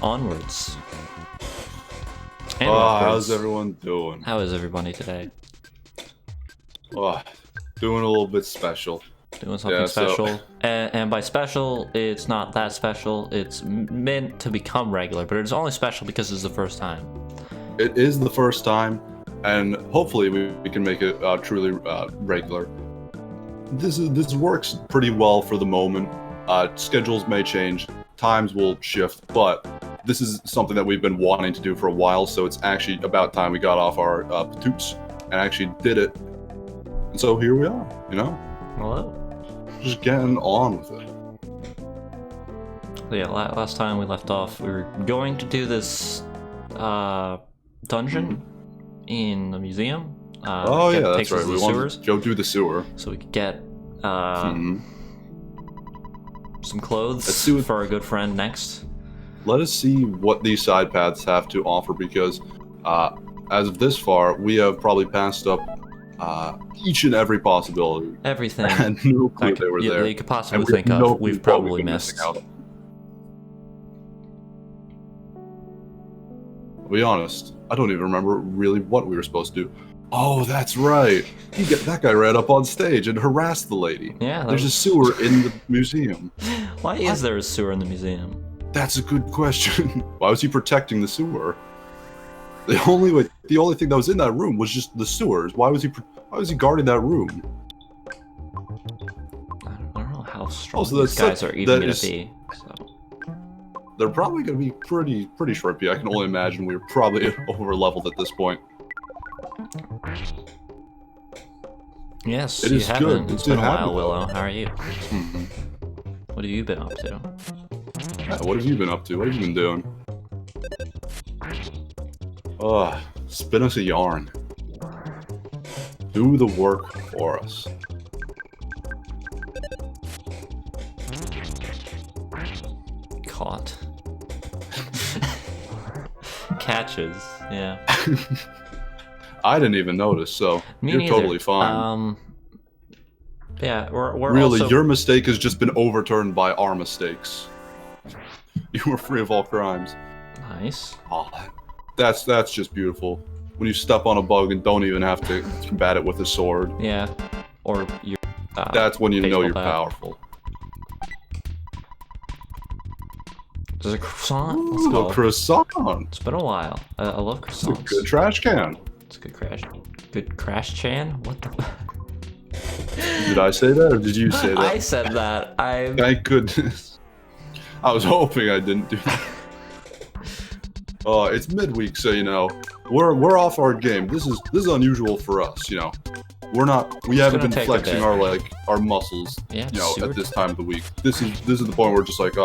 onwards. And upwards. How's everyone doing? How is everybody today? Doing a little bit special. Doing something special. And by special, it's not that special. It's meant to become regular, but it's only special because it's the first time. It is the first time, and hopefully we can make it truly regular. This works pretty well for the moment. Schedules may change, times will shift, but this is something that we've been wanting to do for a while, so it's actually about time we got off our patoots and actually did it. And so here we are, you know? Hello. Just getting on with it. So yeah, last time we left off, we were going to do this dungeon in the museum. That's right. We wanted to go do the sewer. So we could get some clothes for our good friend next. Let us see what these side paths have to offer, because as of this far, we have probably passed up each and every possibility. Everything. And no clue they were there. You could possibly think of, we've probably missed. I'll be honest, I don't even remember really what we were supposed to do. Oh, that's right. That guy ran up on stage and harassed the lady. Yeah. There's a sewer in the museum. Why is there a sewer in the museum? That's a good question. Why was he protecting the sewer? The only thing that was in that room was just the sewers. Why was he guarding that room? I don't know how strong these guys are even going to be. So. They're probably going to be pretty shrimpy. I can only imagine we're probably over leveled at this point. Yes, it is haven't. Good. It's been a while, Willow. How are you? What have you been up to? What have you been up to? What have you been doing? Spin us a yarn. Do the work for us. Caught. Catches, yeah. I didn't even notice, so you're totally fine. Yeah, we're really, also... your mistake has just been overturned by our mistakes. You were free of all crimes. Nice. Oh, that's just beautiful. When you step on a bug and don't even have to combat it with a sword. Yeah, or you. That's when you know you're powerful. There's a croissant. Let's go. A croissant. It's been a while. I love croissants. It's a good trash can. It's a good crash. Good crash can? What the? Did I say that, or did you say that? I said that. Thank goodness. I was hoping I didn't do that. It's midweek, so you know we're off our game. This is unusual for us. You know, we haven't been flexing our muscles. Yeah, you know, at this time of the week. This is the point where we're just like,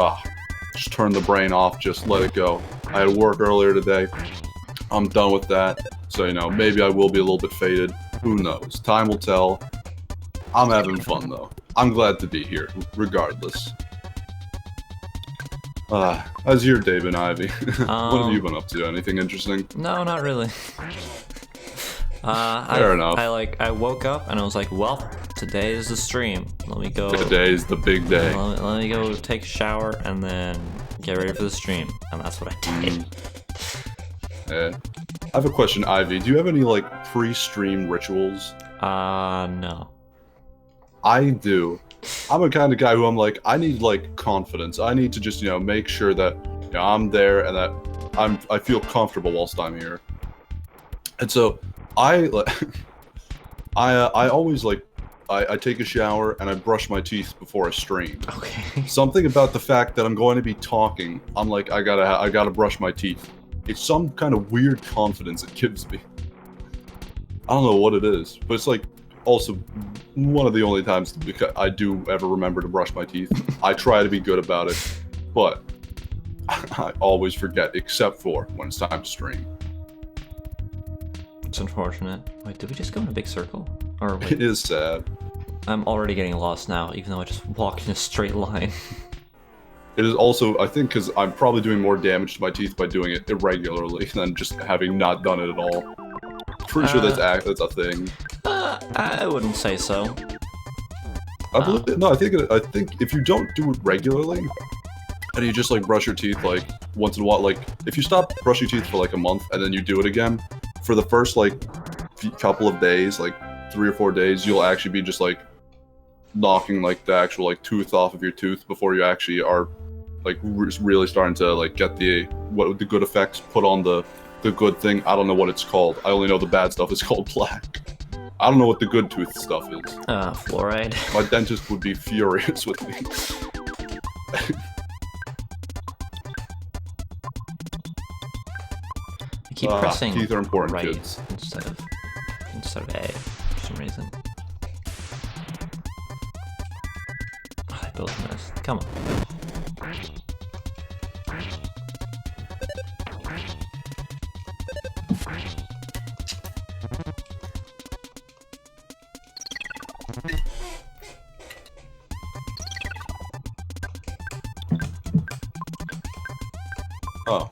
just turn the brain off, just let it go. I had work earlier today. I'm done with that. So you know, maybe I will be a little bit faded. Who knows? Time will tell. I'm having fun though. I'm glad to be here, regardless. How's your day been, Ivy? What have you been up to? Anything interesting? No, not really. Fair enough. I woke up and I was like, well, today is the stream. Let me go. Today is the big day. Let me go take a shower and then get ready for the stream. And that's what I did. Yeah. I have a question, Ivy. Do you have any pre-stream rituals? No. I do. I'm a kind of guy who I'm like, I need confidence. I need to just make sure that I'm there and that I feel comfortable whilst I'm here. And so I always I take a shower and I brush my teeth before I stream. Okay. Something about the fact that I'm going to be talking, I'm like, I gotta brush my teeth. It's some kind of weird confidence it gives me. I don't know what it is, but it's also one of the only times I do ever remember to brush my teeth. I try to be good about it, but I always forget, except for when it's time to stream. It's unfortunate. Wait, did we just go in a big circle? Or wait, it is sad. I'm already getting lost now, even though I just walked in a straight line. It is also, I think, because I'm probably doing more damage to my teeth by doing it irregularly than just having not done it at all. Pretty sure that's a thing. I wouldn't say so. I think if you don't do it regularly, and you just like brush your teeth like once in a while. Like if you stop brushing your teeth for like a month and then you do it again, for the first like couple of days, like 3 or 4 days, you'll actually be just like knocking like the actual like tooth off of your tooth before you actually are like really starting to like get the good effects put on the good thing. I don't know what it's called. I only know the bad stuff is called plaque. I don't know what the good tooth stuff is. Fluoride. My dentist would be furious with me. I keep pressing teeth are important, right kids. instead of A for some reason. Oh, they both missed. Come on. Oh.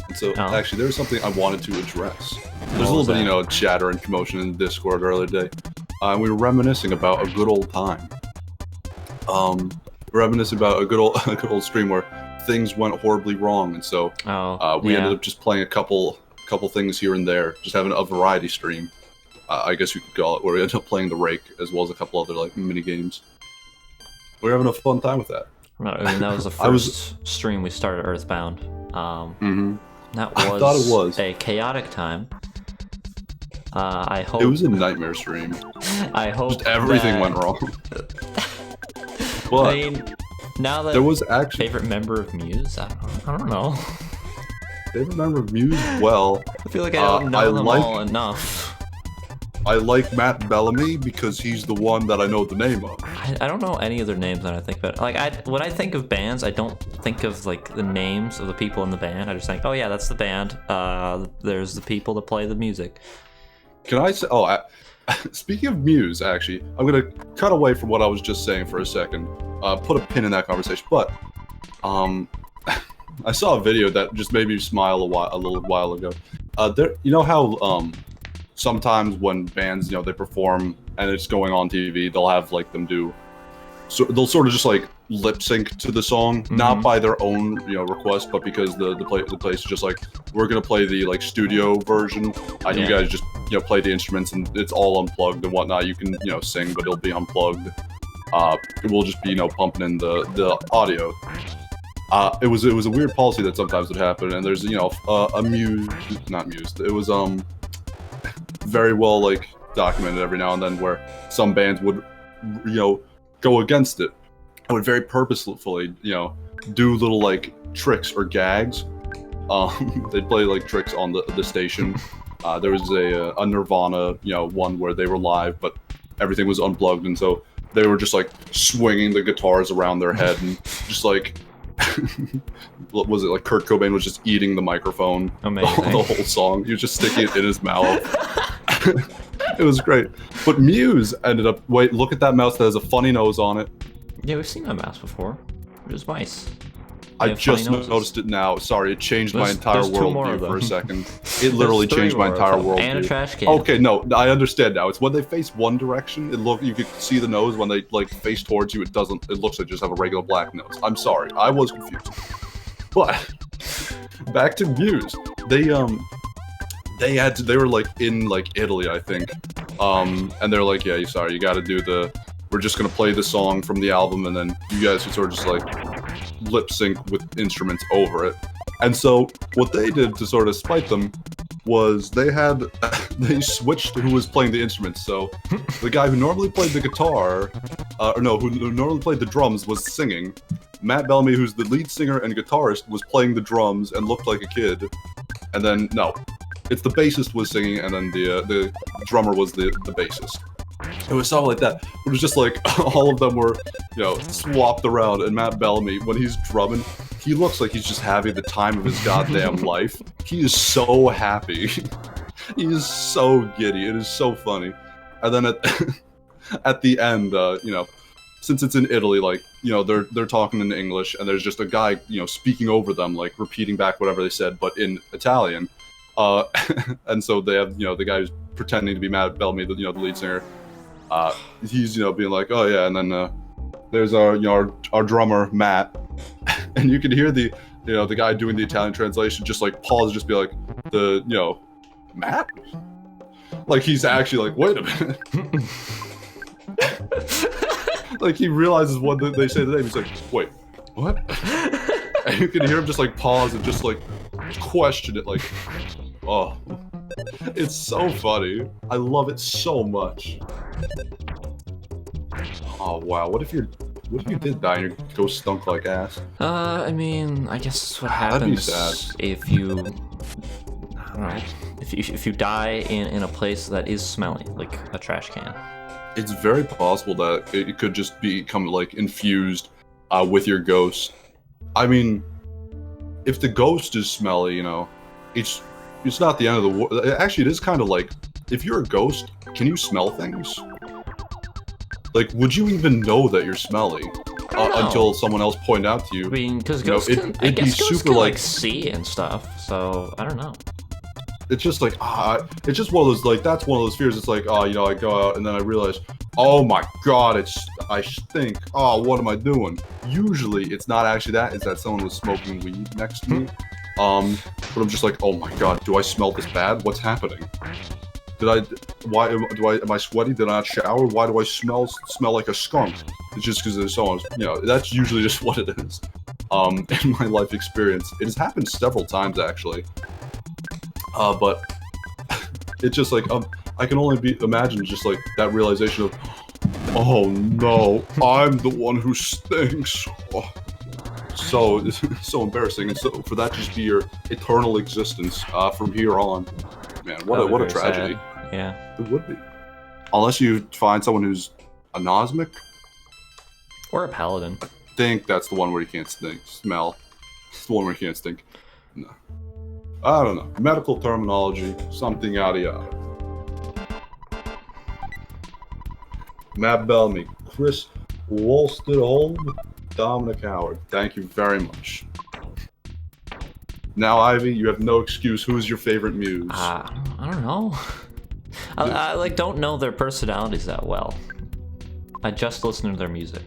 And so, actually, there was something I wanted to address. There's a little bit, chatter and commotion in Discord earlier today. We were reminiscing about a good old time. Reminiscing about a good old stream where things went horribly wrong, and so we ended up just playing a couple things here and there, just having a variety stream. I guess you could call it, where we ended up playing the Rake as well as a couple other like mini games. We were having a fun time with that. I mean, that was the first stream we started Earthbound. That was, I thought it was a chaotic time. I hope it was a nightmare stream. I hope just everything went wrong. But I mean, now that there was actually favorite member of Muse, I don't know. Favorite member of Muse? Well, I feel like I don't know them all enough. I like Matt Bellamy because he's the one that I know the name of. I don't know any other names that I think about. Like when I think of bands, I don't think of like the names of the people in the band. I just think, oh yeah, that's the band. There's the people that play the music. Can I say? Oh, speaking of Muse, actually, I'm gonna cut away from what I was just saying for a second. Put a pin in that conversation. But I saw a video that just made me smile a little while ago. You know how sometimes when bands, they perform and it's going on TV, they'll have like them do, so they'll sort of just like lip sync to the song, not by their own request, but because the place is just like, we're gonna play the like studio version. You guys just play the instruments and it's all unplugged and whatnot. You can sing, but it'll be unplugged. It will just be pumping in the audio. It was a weird policy that sometimes would happen, and there's a Muse, not Muse. It was very well like documented every now and then where some bands would go against it. I would very purposefully do little like tricks or gags. They'd play like tricks on the station. There was a Nirvana one where they were live but everything was unplugged, and so they were just like swinging the guitars around their head and just like what was it, like Kurt Cobain was just eating the microphone the whole song. He was just sticking it in his mouth. It was great. But Muse ended up, wait, look at that mouse that has a funny nose on it. Yeah, we've seen that mouse before. It was mice. I just noticed it now. Sorry, it changed my entire worldview for a second. It literally changed my entire worldview. And a trash can. Okay, no, I understand now. It's when they face one direction, you could see the nose. When they like face towards you, it doesn't. It looks like they just have a regular black nose. I'm sorry, I was confused. But back to Muse. They were like in like Italy, I think. And they're like, yeah, sorry, you got to do we're just gonna play the song from the album, and then you guys can sort of just like lip sync with instruments over it. And so what they did to sort of spite them was they switched who was playing the instruments. So the guy who normally played the guitar, who normally played the drums was singing. Matt Bellamy, who's the lead singer and guitarist, was playing the drums and looked like a kid. And then it's the bassist was singing, and then the drummer was the bassist. It was something like that. It was just like all of them were, swapped around, and Matt Bellamy, when he's drumming, he looks like he's just having the time of his goddamn life. He is so happy. He is so giddy. It is so funny. And then at the end, since it's in Italy, like, they're talking in English, and there's just a guy, speaking over them, like repeating back whatever they said, but in Italian. And so they have, the guy who's pretending to be Matt Bellamy, the lead singer. He's, being like, oh yeah, and then there's our drummer, Matt. and you can hear the the guy doing the Italian translation just like pause, just be like Matt, like he's actually like, wait a minute. Like he realizes what they say the name. He's like, wait, what? And you can hear him just like pause and just like question it, like, oh, it's so funny. I love it so much. Oh wow, what if you did die and your ghost stunk like ass? I mean, I guess what That'd be happens sad. if you, I don't know, if you die in a place that is smelly, like a trash can. It's very possible that it could just become like infused with your ghost. I mean, if the ghost is smelly, it's not the end of the world. Actually, it is kind of like, if you're a ghost, can you smell things? Like, would you even know that you're smelly until someone else pointed out to you? I mean, because ghosts I guess ghosts can like see and stuff. So I don't know. It's just like, it's just one of those, like, that's one of those fears. It's like, I go out and then I realize, oh my god, I stink. Oh, what am I doing? Usually, it's not actually that. It's that someone was smoking weed next to me. But I'm just like, oh my god, do I smell this bad? What's happening? Am I sweaty? Did I not shower? Why do I smell like a skunk? It's just because there's someone, that's usually just what it is. In my life experience, it has happened several times actually. But it's just like, I can only imagine just like that realization of, oh no, I'm the one who stinks. Oh, so embarrassing, and so for that to just be your eternal existence from here on, man, what a tragedy. Sad. Yeah, it would be, unless you find someone who's a Nosmic or a paladin. I think that's the one where you can't smell. It's the one where you can't stink. No. I don't know. Medical terminology, something yada yada. Matt Bellamy, Chris Wolstedholm, Dominic Howard. Thank you very much. Now, Ivy, you have no excuse. Who's your favorite muse? I don't know. I like don't know their personalities that well. I just listen to their music.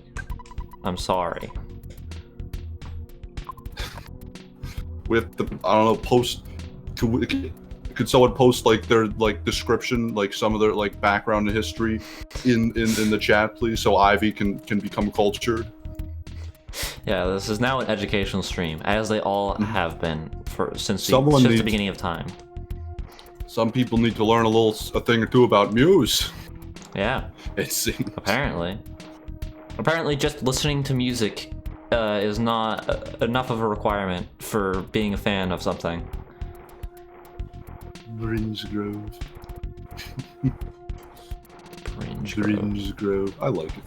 I'm sorry. With the, I don't know, post, could someone post like their like description, like some of their like background and history in the chat, please, so Ivy can become cultured. Yeah, this is now an educational stream, as they all have been since the beginning of time. Some people need to learn a thing or two about Muse. Yeah, it seems. Apparently, just listening to music is not enough of a requirement for being a fan of something. Bringe Grove. Bringe Grove. I like it.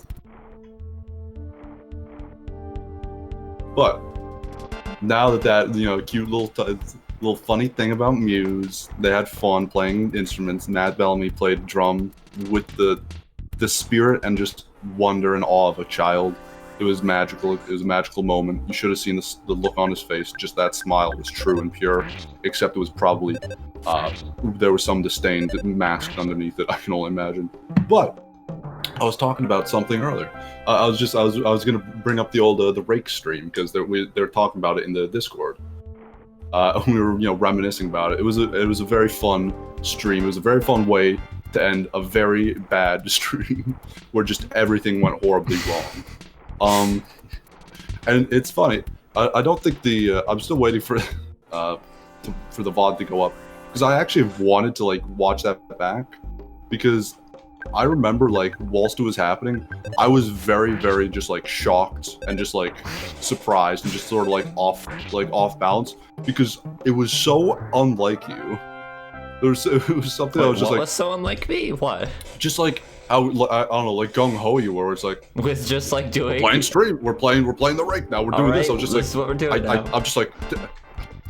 But now that cute little funny thing about Muse, they had fun playing instruments. Matt Bellamy played drum with the spirit and just wonder and awe of a child. It was magical. It was a magical moment. You should have seen the look on his face. Just that smile was true and pure, except it was probably there was some disdain masked underneath it. I can only imagine. But I was talking about something earlier. I was gonna bring up the old the rake stream because they're talking about it in the Discord. We were reminiscing about it. It was a very fun stream. It was a very fun way to end a very bad stream where just everything went horribly wrong. And it's funny. I don't think I'm still waiting for the VOD to go up because I actually wanted to like watch that back because I remember like whilst it was happening, I was very, very just like shocked and just like surprised and just sort of like off balance because it was so unlike you. It was something. Wait, I was just what like, was so unlike me? What? Just like I don't know, like gung ho you were. It's like with just like doing playing stream. We're playing the rake now. We're doing this. I was just this is what we're doing now. I'm just like,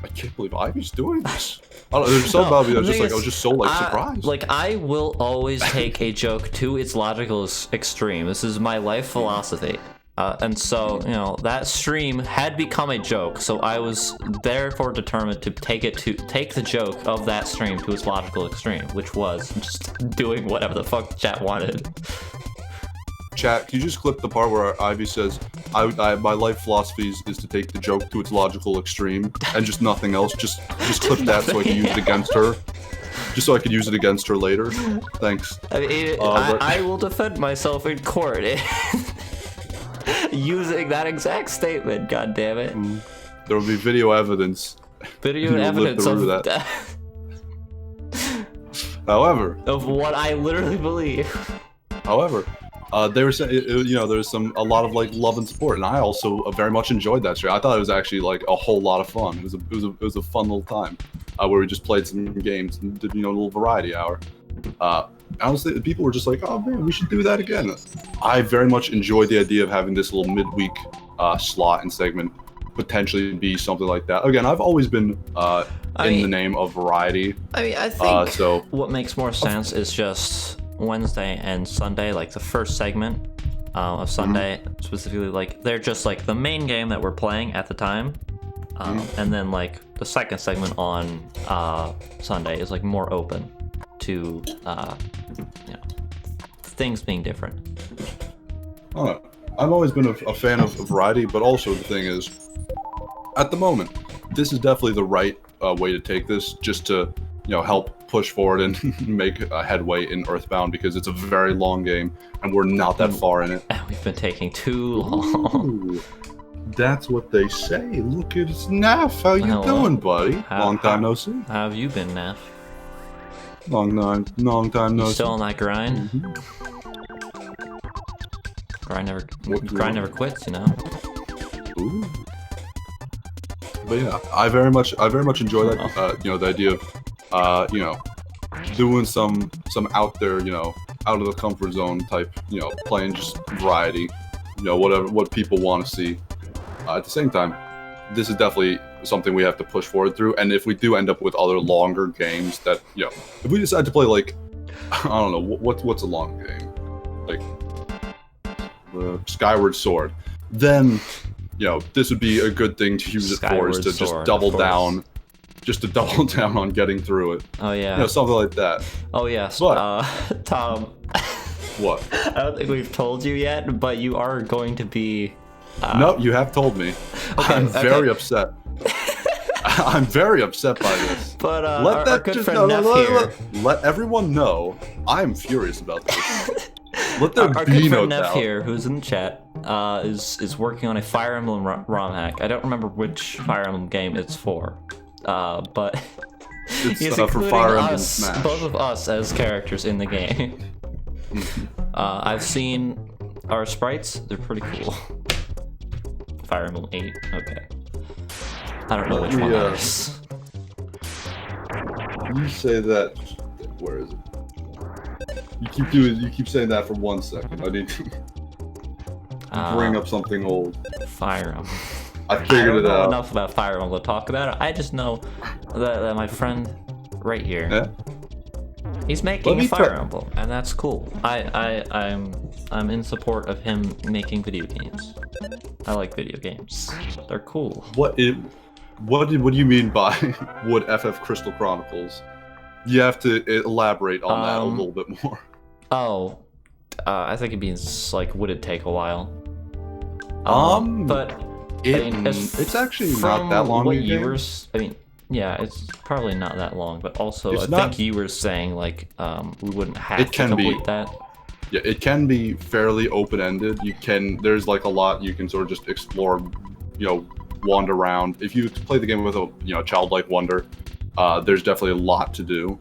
I can't believe Ivy's doing this. I don't know, there's something about me that I was just so like surprised. Like I will always take a joke to its logical extreme. This is my life philosophy. And so, that stream had become a joke, so I was therefore determined to take the joke of that stream to its logical extreme, which was just doing whatever the fuck chat wanted. chat, can you just clip the part where Ivy says, my life philosophy is to take the joke to its logical extreme and just nothing else. Just clip that so I can use it against her. Just so I could use it against her later. Thanks. I mean, I will defend myself in court using that exact statement. God damn it! There will be video evidence. Video evidence of that. However, of what I literally believe. However, they were saying, there's a lot of like love and support, and I also very much enjoyed that stream. I thought it was actually like a whole lot of fun. It was a fun little time where we just played some games and did a little variety hour. Honestly, people were just like, "Oh man, we should do that again." I very much enjoyed the idea of having this little midweek slot and segment potentially be something like that. Again, I've always been in the name of variety. I mean, I think what makes more sense is just Wednesday and Sunday, like the first segment of Sunday, specifically, like they're just like the main game that we're playing at the time, and then like the second segment on Sunday is like more open to things being different. I've always been a fan of variety, but also the thing is, at the moment, this is definitely the right way to take this, just to help push forward and make a headway in Earthbound, because it's a very long game and we're not that far in it. We've been taking too long. Ooh, that's what they say. Look at Naf. How you doing, buddy? Long time no see. How have you been, Naf? Long time no see. Still on that grind? Grind never quits, Ooh. But yeah, I very much enjoy that. The idea of doing some out there, out of the comfort zone type, playing just variety, what people want to see. At the same time, this is definitely something we have to push forward through. And if we do end up with other longer games that, if we decide to play like, I don't know, what's a long game, like Skyward Sword, then this would be a good thing to use it for, is to just double down on getting through it. Oh yeah. Something like that. Oh yes. But, Tom. What? I don't think we've told you yet, but you are going to be. No, you have told me. Okay, I'm very upset. I'm very upset by this. But our good friend Neff here. Let everyone know I'm furious about this. Let there our be good no friend Neff doubt. here, who's in the chat, is working on a Fire Emblem ROM hack. I don't remember which Fire Emblem game it's for, but It's he's for including Fire Emblem us, Smash. both of us as characters in the game. I've seen our sprites; they're pretty cool. Fire Emblem 8. Okay. I don't know which one that is. You say that. Where is it? You keep saying that for 1 second. I need to bring up something old. Fire Emblem. I figured it don't know out. enough about Fire Emblem to talk about it. I just know that my friend right here, he's making a Fire Emblem, and that's cool. I'm in support of him making video games. I like video games. They're cool. What do you mean by Wood FF Crystal Chronicles? You have to elaborate on that a little bit more. I think it means like, would it take a while? But it's actually not that long. What you were, yeah, it's probably not that long. But also, I think you were saying like, we wouldn't have to complete that. Yeah, it can be fairly open-ended. There's like a lot you can sort of just explore, wander around. If you play the game with a childlike wonder, there's definitely a lot to do.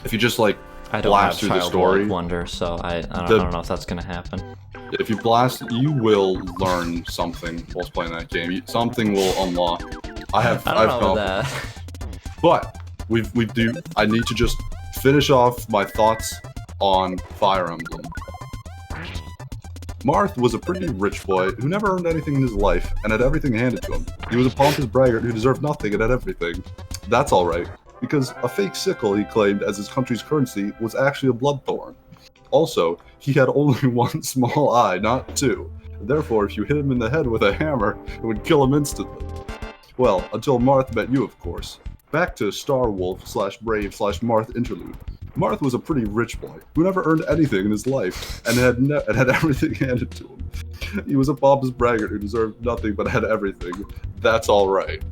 If you just like blast through the story, wonder, so I don't know if that's gonna happen. If you blast, you will learn something whilst playing that game. Something will unlock. I don't know that. But I need to just finish off my thoughts on Fire Emblem. Marth was a pretty rich boy who never earned anything in his life and had everything handed to him. He was a pompous braggart who deserved nothing and had everything. That's alright, because a fake sickle he claimed as his country's currency was actually a bloodthorn. Also, he had only one small eye, not two. Therefore, if you hit him in the head with a hammer, it would kill him instantly. Well, until Marth met you, of course. Back to Star Wolf /Brave /Marth interlude. Marth was a pretty rich boy who never earned anything in his life and had everything handed to him. He was a pompous braggart who deserved nothing but had everything. That's all right.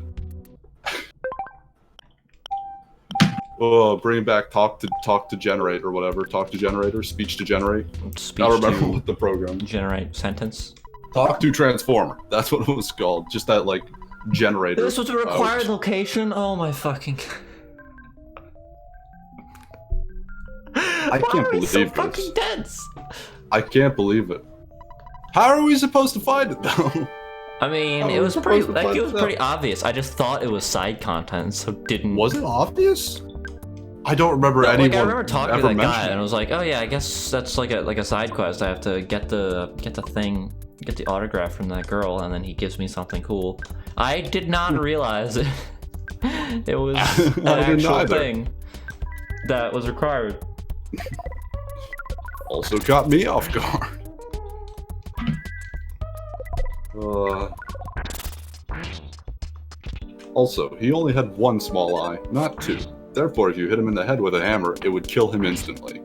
Oh, bring back talk to generate or whatever. Talk to generator, speech to generate. Speech I remember to what the program. generate sentence. Talk to transformer. That's what it was called. Just that like generator. This was a required location. Oh my fucking. I can't believe so this. fucking dense. I can't believe it. How are we supposed to find it though? I mean, it was pretty. Like, it was pretty obvious. I just thought it was side content, so didn't. Was it obvious? I don't remember anyone. Like, I remember talking ever to that guy, it. and I was like, "Oh yeah, I guess that's like a side quest. I have to get the thing, get the autograph from that girl, and then he gives me something cool." I did not realize it was an actual thing that was required. Also caught me off guard. Also, he only had one small eye, not two. Therefore, if you hit him in the head with a hammer, it would kill him instantly.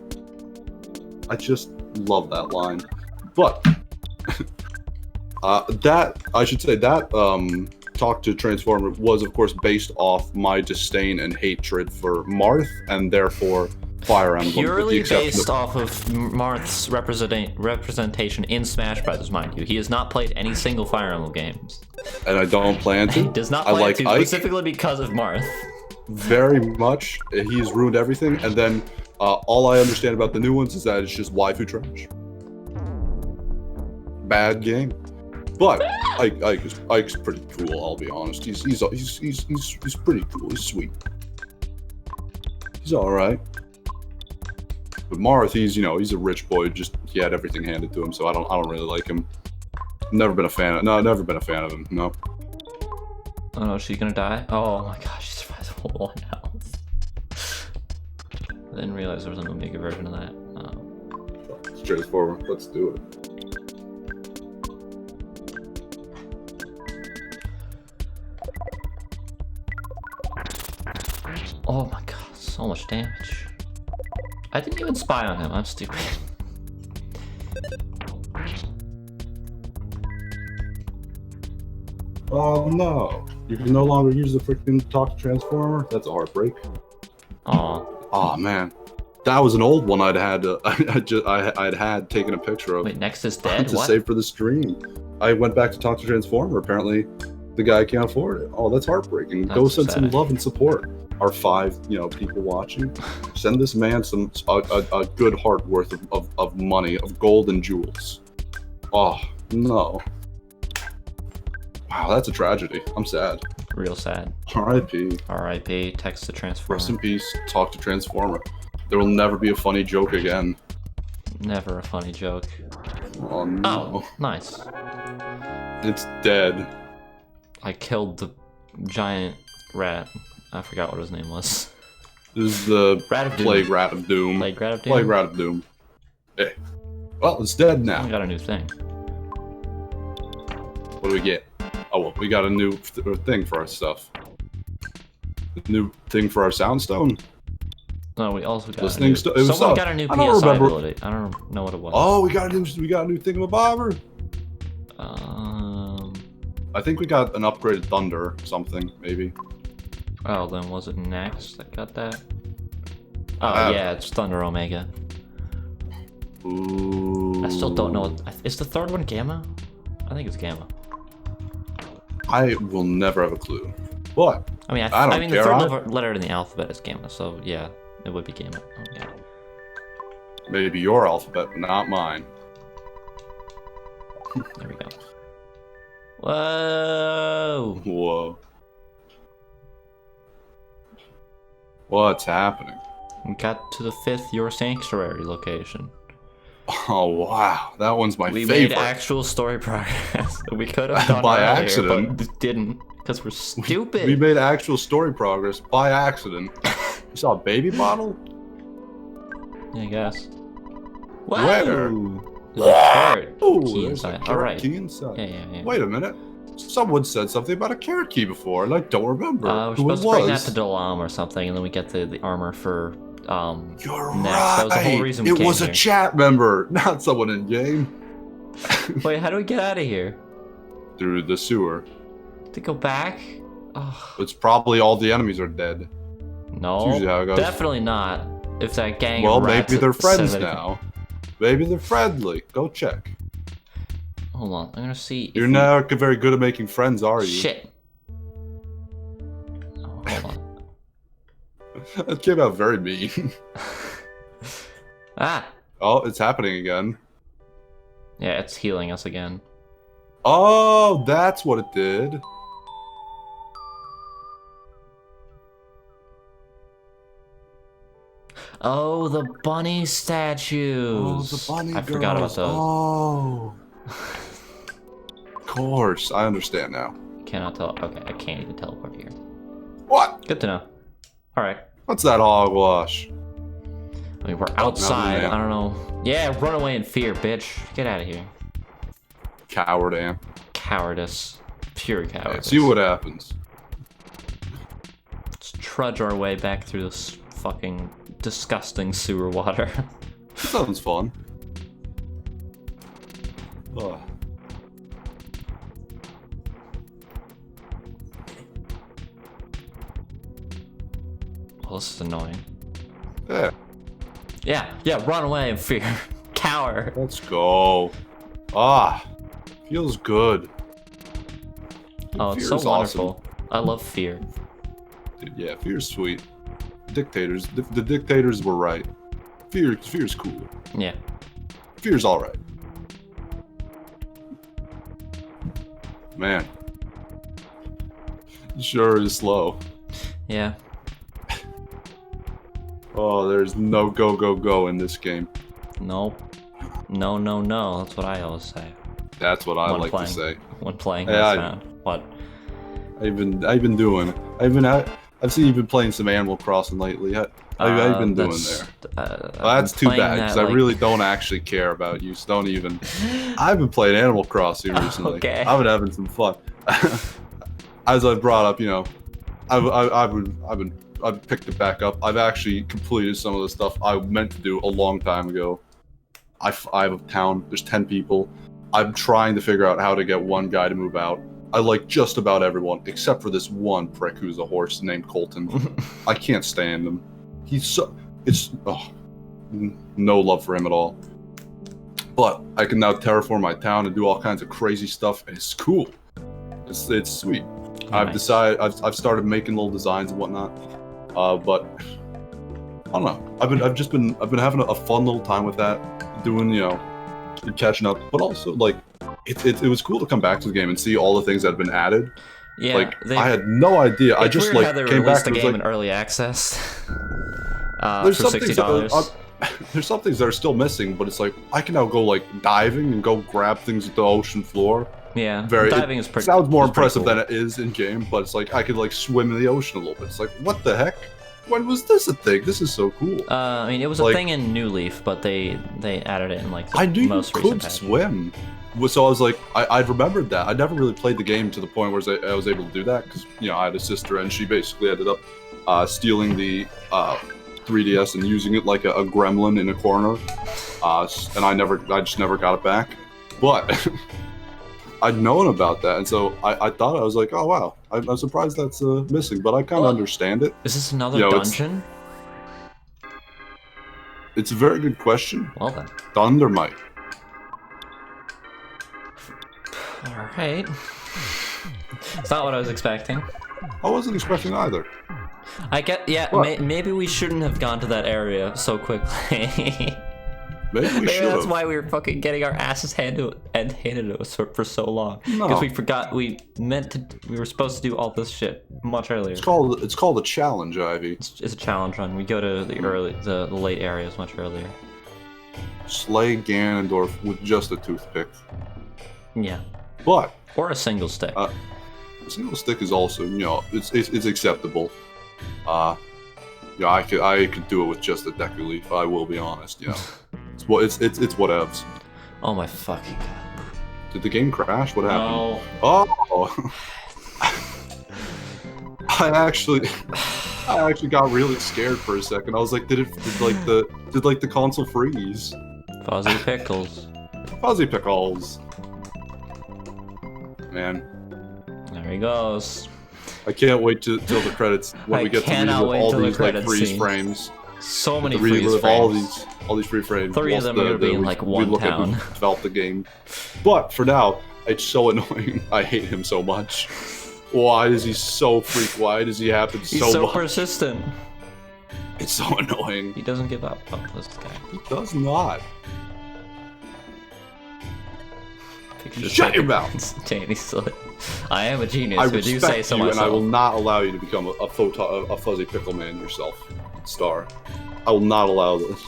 I just love that line. But talk to Transformer was of course based off my disdain and hatred for Marth, and therefore Fire Emblem. Purely based off of Marth's representation in Smash Brothers, mind you. He has not played any single Fire Emblem games. And I don't plan to. He does not plan to, Ike specifically because of Marth. Very much. He's ruined everything, and then all I understand about the new ones is that it's just waifu trash. Bad game. But Ike's pretty cool, I'll be honest. He's pretty cool. He's sweet. He's alright. But Marth, he's a rich boy. Just he had everything handed to him, so I don't really like him. Never been a fan of him. No. Oh no, she's gonna die? Oh my gosh, she survived the whole one health. I didn't realize there was an Omega version of that. Oh. Straightforward. Let's do it. Oh my god, so much damage. I didn't even spy on him, I'm stupid. Oh no. You can no longer use the freaking talk transformer? That's a heartbreak. Aw. Oh man. That was an old one I'd had taken a picture of. Wait, Next is dead? To What? save for the stream. I went back to talk to Transformer. Apparently, the guy can't afford it. Oh, that's heartbreaking. That's Go send upsetting. some love and support. Our 5, people watching. Send this man a good heart worth of money, of gold and jewels. Oh no. Wow, that's a tragedy. I'm sad. Real sad. R.I.P. R.I.P. Text to Transformer. Rest in peace. Talk to Transformer. There will never be a funny joke again. Never a funny joke. Oh no. Oh, nice. It's dead. I killed the giant rat. I forgot what his name was. This is the Rat of Doom. Plague Rat of Doom. Plague Rat of Doom? Plague Rat of Doom. Hey. Well, it's dead I now. got a new thing. What do we get? Oh, well, we got a new thing for our stuff. A new thing for our soundstone. No, we also got Listening a new... it was Someone got a new I don't PSI remember. ability. I don't know what it was. Oh, we got a new thingamabobber. I think we got an upgraded thunder or something, maybe. Oh, then was it Next that got that? Oh, yeah, it's Thunder Omega. Ooh. I still don't know. Is the third one Gamma? I think it's Gamma. I will never have a clue. What? I mean, I don't mean, care. the third letter in the alphabet is Gamma, so yeah, it would be Gamma. Oh, yeah. Maybe your alphabet, but not mine. There we go. Whoa! Whoa. What's happening? We got to the 5th Your Sanctuary location. Oh wow, that one's my We favorite. made actual story progress. We could have done By earlier, accident. but didn't because we're stupid. We made actual story progress by accident. You saw a baby bottle? Yeah, I guess. Where? There's a carrot Oh, key there's a inside. carrot All right. key inside. Yeah. Wait a minute. Someone said something about a carrot key before, and I don't remember We're who it supposed to bring that was. to Dalam or something, and then we get the armor for You're next. right. That was the whole reason we it came was here. a chat member, not someone in game. Wait, how do we get out of here? Through the sewer. To go back? Oh, It's probably all the enemies are dead. no, usually how it goes. definitely not. If that gang Well, of rats maybe they're friends said that- now. Maybe they're friendly. Go check. Hold on, I'm gonna see. You're not very good at making friends, are you? Shit. Oh, hold on. That came out very mean. Ah. Oh, it's happening again. Yeah, it's healing us again. Oh, that's what it did. Oh, the bunny statues. Oh, the bunny I forgot about girls. those. Oh. Of course, I understand now. Cannot tell. Okay, I can't even teleport here. What? Good to know. All right. What's that hogwash? I mean, we're outside. man. I don't know. Yeah, run away in fear, bitch. Get out of here. Coward am. Cowardice. Pure Yeah, cowardice. see what happens. Let's trudge our way back through this fucking disgusting sewer water. Sounds fun. Ugh. Well, this is annoying. Yeah, Yeah, run away in fear. Cower. let's go. Ah, feels good. Oh, it's so Fear's wonderful. I love fear. Dude, yeah, fear's sweet. Dictators, the dictators were right. Fear's cool. Yeah. Fear's all right. Man, sure is slow. Yeah. Oh, there's no go in this game. Nope. No. That's what I always say That's what I When like playing. to say. when playing Yeah, Earthbound. What? I've been doing. I've seen you've been playing some Animal Crossing lately. I've been doing there. Well, Well, that's too bad because I really don't actually care about you. So don't even. I've been playing Animal Crossing recently. Okay. I've been having some fun. As I brought up, I've picked it back up. I've actually completed some of the stuff I meant to do a long time ago. I have a town. There's 10 people. I'm trying to figure out how to get one guy to move out. I like just about everyone except for this one prick who's a horse named Colton. I can't stand him. No love for him at all. But I can now terraform my town and do all kinds of crazy stuff, and it's cool. It's sweet. Nice. I've started making little designs and whatnot. But I don't know. I've been having a fun little time with that, doing catching up. But also like it was cool to come back to the game and see all the things that have been added. Yeah. Like I had no idea. I It's just weird how they came released back the and was game like, in early access. there's For some things $60. there's some things that are still missing, but it's like I can now go like diving and go grab things at the ocean floor. Yeah. Very Diving is pretty. sounds more is pretty impressive cool. than it is in game, but it's like I could like swim in the ocean a little bit. It's like what the heck? When was this a thing? This is so cool. I mean, it was a Like- thing in New Leaf, but they added it in like the I knew you most could recent patch. swim. So I was like, I remembered that. I never really played the game to the point where I was able to do that because I had a sister and she basically ended up stealing the 3DS and using it like a gremlin in a corner, and I just never got it back. But I'd known about that, and so I thought I was like, oh wow, I'm surprised that's missing, but I kind of Well, understand it. Is this another It's- dungeon? It's a very good question. Well then. Thundermite. All right. It's not what I was expecting. I wasn't expecting either. I get. Yeah. What? Maybe we shouldn't have gone to that area so quickly. Maybe we Maybe should that's have. why we were fucking getting our asses handed to us for so long. No. Because we forgot we were supposed to do all this shit much earlier. It's called a challenge, Ivy. It's a challenge run. We go to the late areas much earlier. Slay Ganondorf with just a toothpick. Yeah. But Or a single stick. a single stick is also, it's acceptable. I could do it with just a Deku Leaf. I will be honest. It's whatevs. Oh my fucking god. Did the game crash? What happened? No. Oh. I actually. I actually got really scared for a second. I was like, did the console freeze? Fuzzy pickles. Fuzzy pickles. Man, There he goes. I can't wait till the credits when we get to relive all these like freeze frames. So many To freeze relive frames. all these free frames. 3 of them are gonna be in like one town. Develop the game, but for now, it's so annoying. I hate him so much. Why is he so freak? Why does he happen He's so so much? persistent. It's so annoying. He doesn't give up. Oh, this guy. He does not. Just Shut your mouth. Danny Silly. I am a genius. I Would you respect say so you, and I will myself? not allow you to become a fuzzy pickle man yourself, Star. I will not allow this.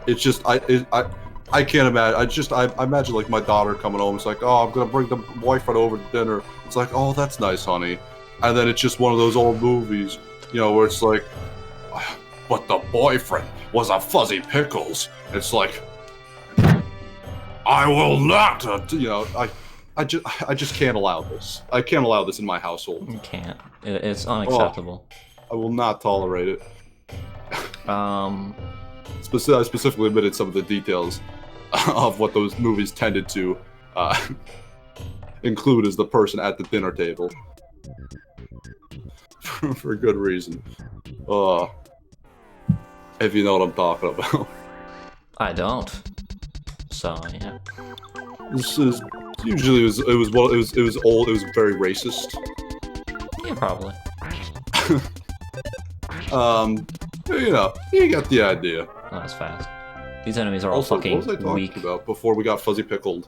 It's just I can't imagine. I imagine like my daughter coming home. It's like, oh, I'm gonna bring the boyfriend over to dinner. It's like, oh, that's nice, honey. And then it's just one of those old movies, you know, where it's like, but the boyfriend was a fuzzy pickles. It's like, I will not. You know, I just can't allow this. I can't allow this in my household. You can't. It's unacceptable. I will not tolerate it. Um. I specifically omitted some of the details of what those movies tended to include as the person at the dinner table. For good reason. If you know what I'm talking about. I don't. So yeah. This is usually it was old. It was very racist. Yeah, probably. You know, you got the idea. Oh, that's fast. These enemies are all Also, fucking what was I talking weak. about before we got fuzzy pickled?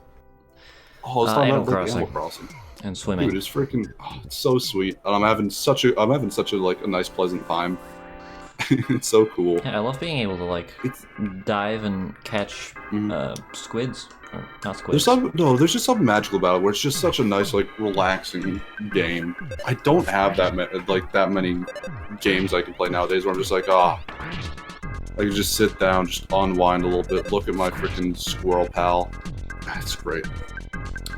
Oh, it's Animal not Animal Crossing. Crossing. And swimming. Dude, it's freaking, it's so sweet, and I'm having such a like a nice, pleasant time. It's so cool. Yeah, I love being able to like dive and catch squids. Or not squids. There's just something magical about it, where it's just such a nice, like, relaxing game. I don't have that many games I can play nowadays where I'm just like, I can just sit down, just unwind a little bit, look at my freaking squirrel pal. That's great.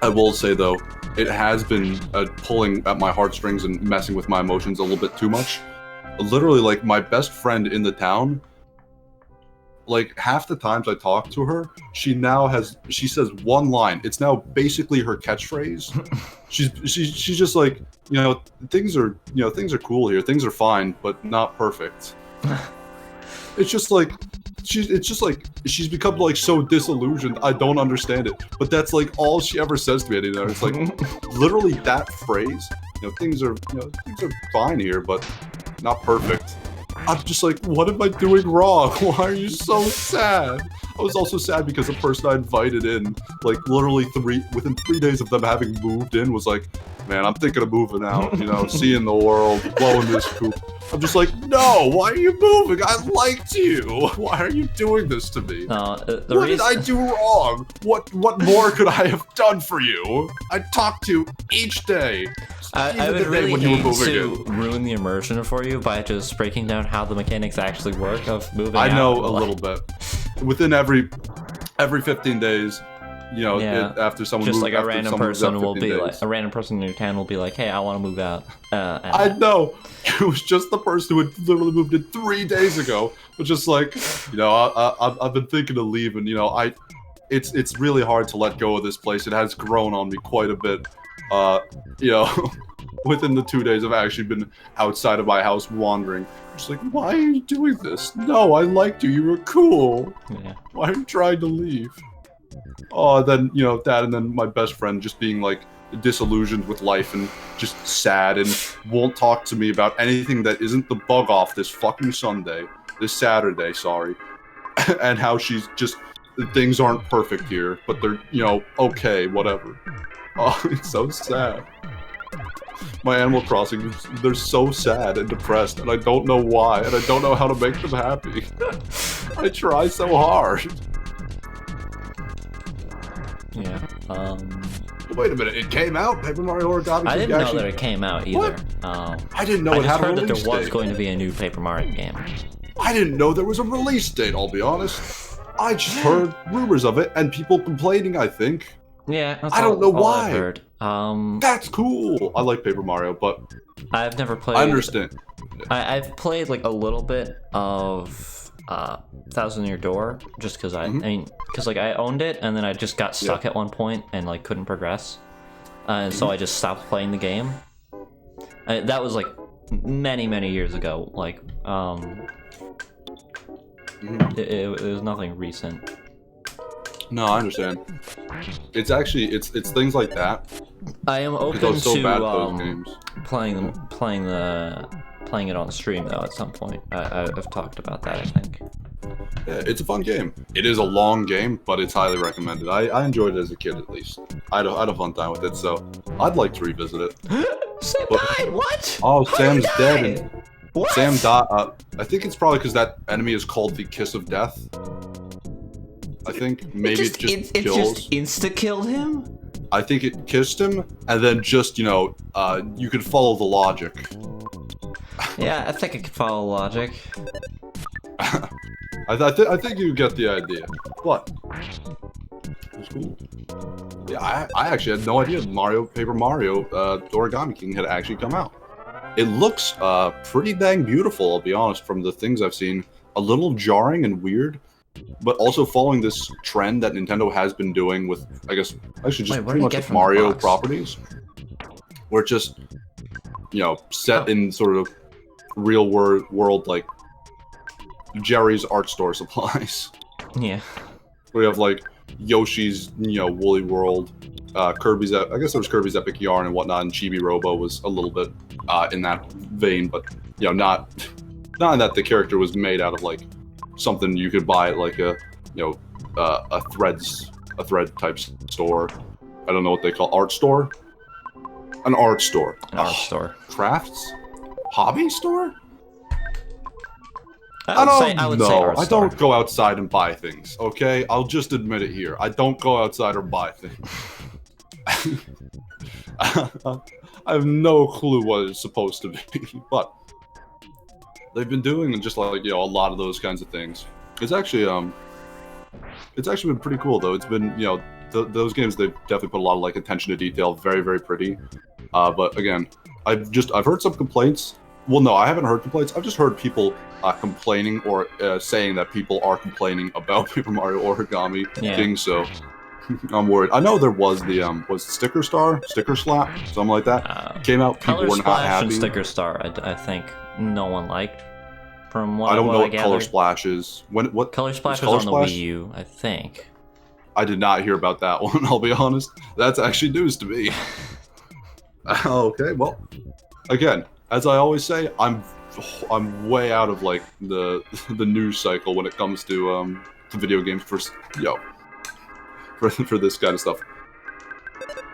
I will say though, it has been pulling at my heartstrings and messing with my emotions a little bit too much. Literally, like, my best friend in the town, like, half the times I talk to her, she says one line. It's now basically her catchphrase. She's just like, things are cool here. Things are fine, but not perfect. It's just like she's become like so disillusioned. I don't understand it. But that's like all she ever says to me. It's like literally that phrase. Things are fine here, but not perfect. I'm just like, what am I doing wrong? Why are you so sad? I was also sad because the person I invited in, like, literally within 3 days of them having moved in, was like, man, I'm thinking of moving out, seeing the world, blowing this coop. I'm just like, no, why are you moving? I liked you. Why are you doing this to me? What did I do wrong? What more could I have done for you? I talked to you each day. I would really hate to ruin the immersion for you by just breaking down how the mechanics actually work of moving out. I know a little bit. Within every 15 days, after someone just moves, like a random person will be like, a random person in your town will be like, hey, I want to move out. I know. It was just the person who had literally moved in 3 days ago. But just like, I've been thinking of leaving. It's really hard to let go of this place. It has grown on me quite a bit. Within the 2 days I've actually been outside of my house wandering. Just like, why are you doing this? No, I liked you. You were cool. Yeah. Why are you trying to leave? Oh, then, that, and then my best friend just being, like, disillusioned with life and just sad and won't talk to me about anything that isn't the bug off this fucking this Saturday, sorry. And how she's just, things aren't perfect here, but they're, okay, whatever. Oh, it's so sad. My Animal Crossing, they're so sad and depressed, and I don't know why, and I don't know how to make them happy. I try so hard. Yeah, Wait a minute, it came out? Paper Mario Origami? I didn't know that it came out either. What? I didn't know it had a release date. I just heard that there was going to be a new Paper Mario game. I didn't know there was a release date, I'll be honest. I just heard rumors of it, and people complaining, I think. Yeah, that's I don't know all why. I've heard. That's cool. I like Paper Mario, but I've never played. I understand. I've played like a little bit of Thousand Year Door, just because I mean, because like I owned it and then I just got stuck at one point and like couldn't progress, and so I just stopped playing the game. That was like many years ago. Like it was nothing recent. No, I understand. It's actually it's things like that. I am open I was so bad at to those games. playing it on stream though at some point. I've talked about that, I think. Yeah, it's a fun game. It is a long game, but it's highly recommended. I enjoyed it as a kid, at least. I had a fun time with it, so I'd like to revisit it. Sam died. What? Oh, How Sam's did he dead. die? And What? Sam died. I think it's probably because that enemy is called the Kiss of Death. I think maybe it just it kills. just insta killed him. I think it kissed him, and then just you could follow the logic. Yeah, I think I could follow logic. I think you get the idea. What? It's cool. Yeah, I actually had no idea Paper Mario Origami King had actually come out. It looks pretty dang beautiful, I'll be honest, from the things I've seen. A little jarring and weird, but also following this trend that Nintendo has been doing with, I guess, actually just pretty much with Mario properties. Where it's just, set in sort of real world, like Jerry's art store supplies. Yeah. We have like Yoshi's, Woolly World, Kirby's. I guess there was Kirby's Epic Yarn and whatnot, and Chibi Robo was a little bit in that vein, but not in that the character was made out of like something you could buy at like a thread type store. I don't know what they call art store. An art store. Art store. Crafts. Hobby store. I would say art I store. don't go outside and buy things, okay? I'll just admit it here. I don't go outside or buy things. I have no clue what it's supposed to be, but they've been doing just like, a lot of those kinds of things. It's actually been pretty cool though. It's been, those games, they've definitely put a lot of like attention to detail, very, very pretty. But again, I've heard some complaints. Well, no, I haven't heard complaints. I've just heard people complaining or saying that people are complaining about Paper Mario Origami King, so I'm worried. I know there was the was Sticker Slap, something like that. Came out, people Color were not Splash happy. and Sticker Star, I think no one liked. From what I don't know what gathered. Color Splash is. What Color Splash was Color on Splash? the Wii U, I think. I did not hear about that one. I'll be honest. That's actually news to me. Okay, well, again, as I always say, I'm way out of like the news cycle when it comes to video games for this kind of stuff.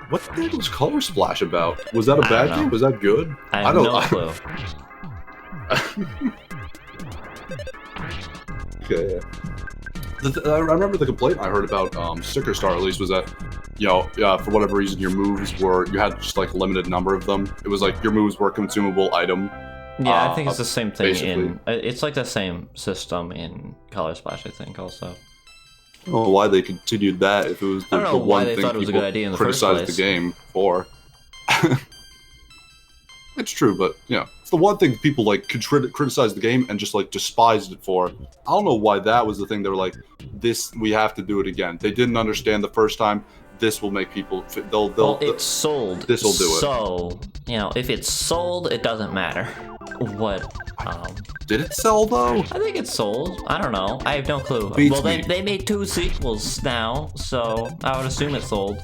What the heck was Color Splash about? Was that a bad game? Was that good? I have no clue. Okay. I remember the complaint I heard about Sticker Star, at least, was that for whatever reason you had just like a limited number of them. It was like your moves were a consumable item. Yeah, I think it's the same thing basically. it's like the same system in Color Splash, I think, also. I don't know why they continued that if it was the one thing thought it was a good idea in the first criticized place. the game for. It's true, but it's the one thing people like could criticize the game and just like despised it for. I don't know why that was the thing. They were like, "This, we have to do it again." They didn't understand the first time. This will make people. It's sold. This will do it. So if it's sold, it doesn't matter. What? Did it sell though? I think it's sold. I don't know. I have no clue. Beats well, me. they made 2 sequels now, so I would assume it's sold.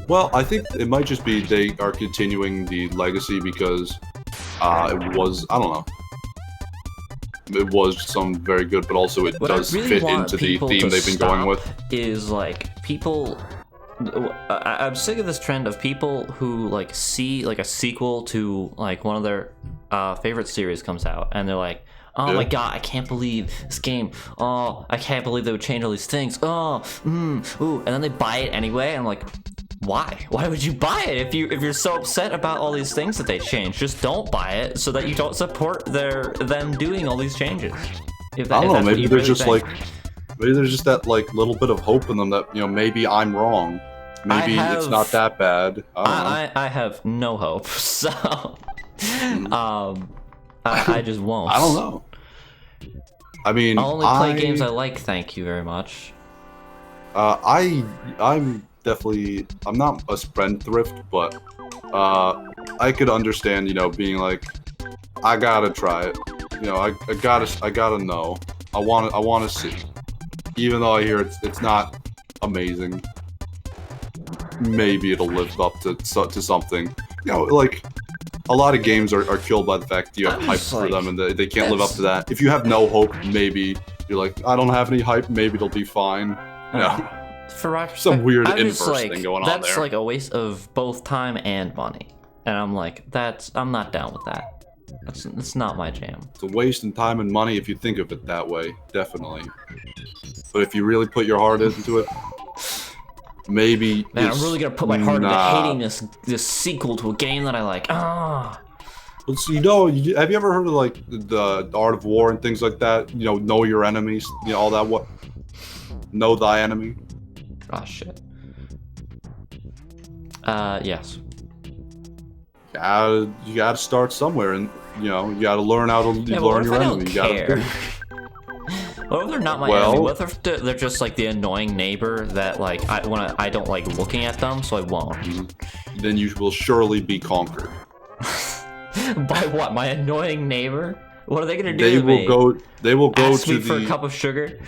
Well, I think it might just be they are continuing the legacy because it was, I don't know. It was some very good, but also it does fit into the theme they've been going with. Is like people. I'm sick of this trend of people who like see like a sequel to like one of their favorite series comes out, and they're like, "Oh my god, I can't believe this game. Oh, I can't believe they would change all these things. Oh, ooh," and then they buy it anyway. And I'm like, why? Why would you buy it if you're so upset about all these things that they change? Just don't buy it so that you don't support them doing all these changes. I don't know. Maybe there's just like, maybe there's just that like little bit of hope in them that maybe I'm wrong. Maybe it's not that bad. I don't know. I have no hope, so I just won't. I don't know. I mean, I'll only play games I like. Thank you very much. I'm definitely, I'm not a spendthrift, but I could understand, you know, being like, I gotta try it. You know, I gotta know. I wanna see. Even though I hear it's not amazing, maybe it'll live up to something. You know, like a lot of games are killed by the fact that you have hype for them and they can't live up to that. If you have no hope, maybe you're like, I don't have any hype. Maybe it'll be fine. You know, some weird inverse thing going on there. That's like a waste of both time and money, and I'm like, I'm not down with that. It's not my jam. It's a waste in time and money if you think of it that way, definitely. But if you really put your heart into it, maybe. Man, I'm really gonna put my heart into hating this sequel to a game that I like. Ah. Well, so, you know, have you ever heard of like the Art of War and things like that? You know your enemies, you know, all that. What? Know thy enemy. Oh shit. Yes. You gotta start somewhere, and you know you gotta learn how to learn your enemy. You gotta. What if they're not my enemy? What if they're just like the annoying neighbor that like I don't like looking at them, so I won't. Then you will surely be conquered. By what? My annoying neighbor? What are they gonna do to me? They will go Ask to me for a cup of sugar.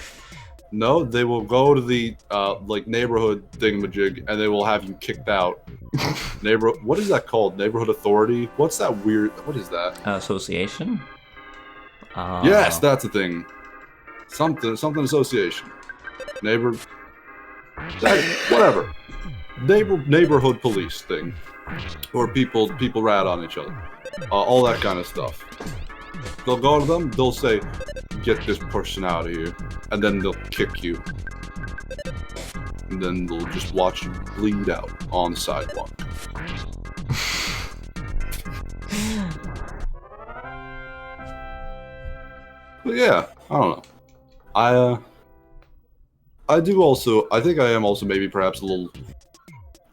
No, they will go to the like neighborhood thingamajig, and they will have you kicked out. What is that called? Neighborhood authority? What's that weird? What is that? Association. Yes, that's a thing. Something association. Whatever. Neighborhood police thing, or people rat on each other. All that kind of stuff. They'll go to them. They'll say, "Get this person out of here," and then they'll kick you. And then they'll just watch you bleed out on the sidewalk. But yeah, I don't know. I do also. I think I am also maybe perhaps a little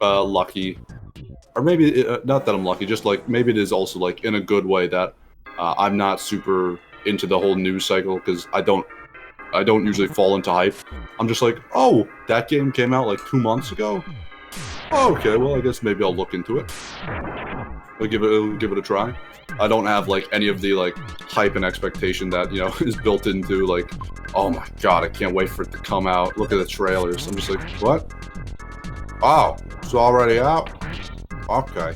lucky, or maybe not that I'm lucky. Just like maybe it is also like in a good way that I'm not super into the whole news cycle because I don't usually fall into hype. I'm just like, oh, that game came out like 2 months ago. Oh, okay, well I guess maybe I'll look into it. I'll give it a try. I don't have like any of the like hype and expectation that, you know, is built into like, oh my god, I can't wait for it to come out. Look at the trailers. I'm just like, what? Oh, it's already out? Okay.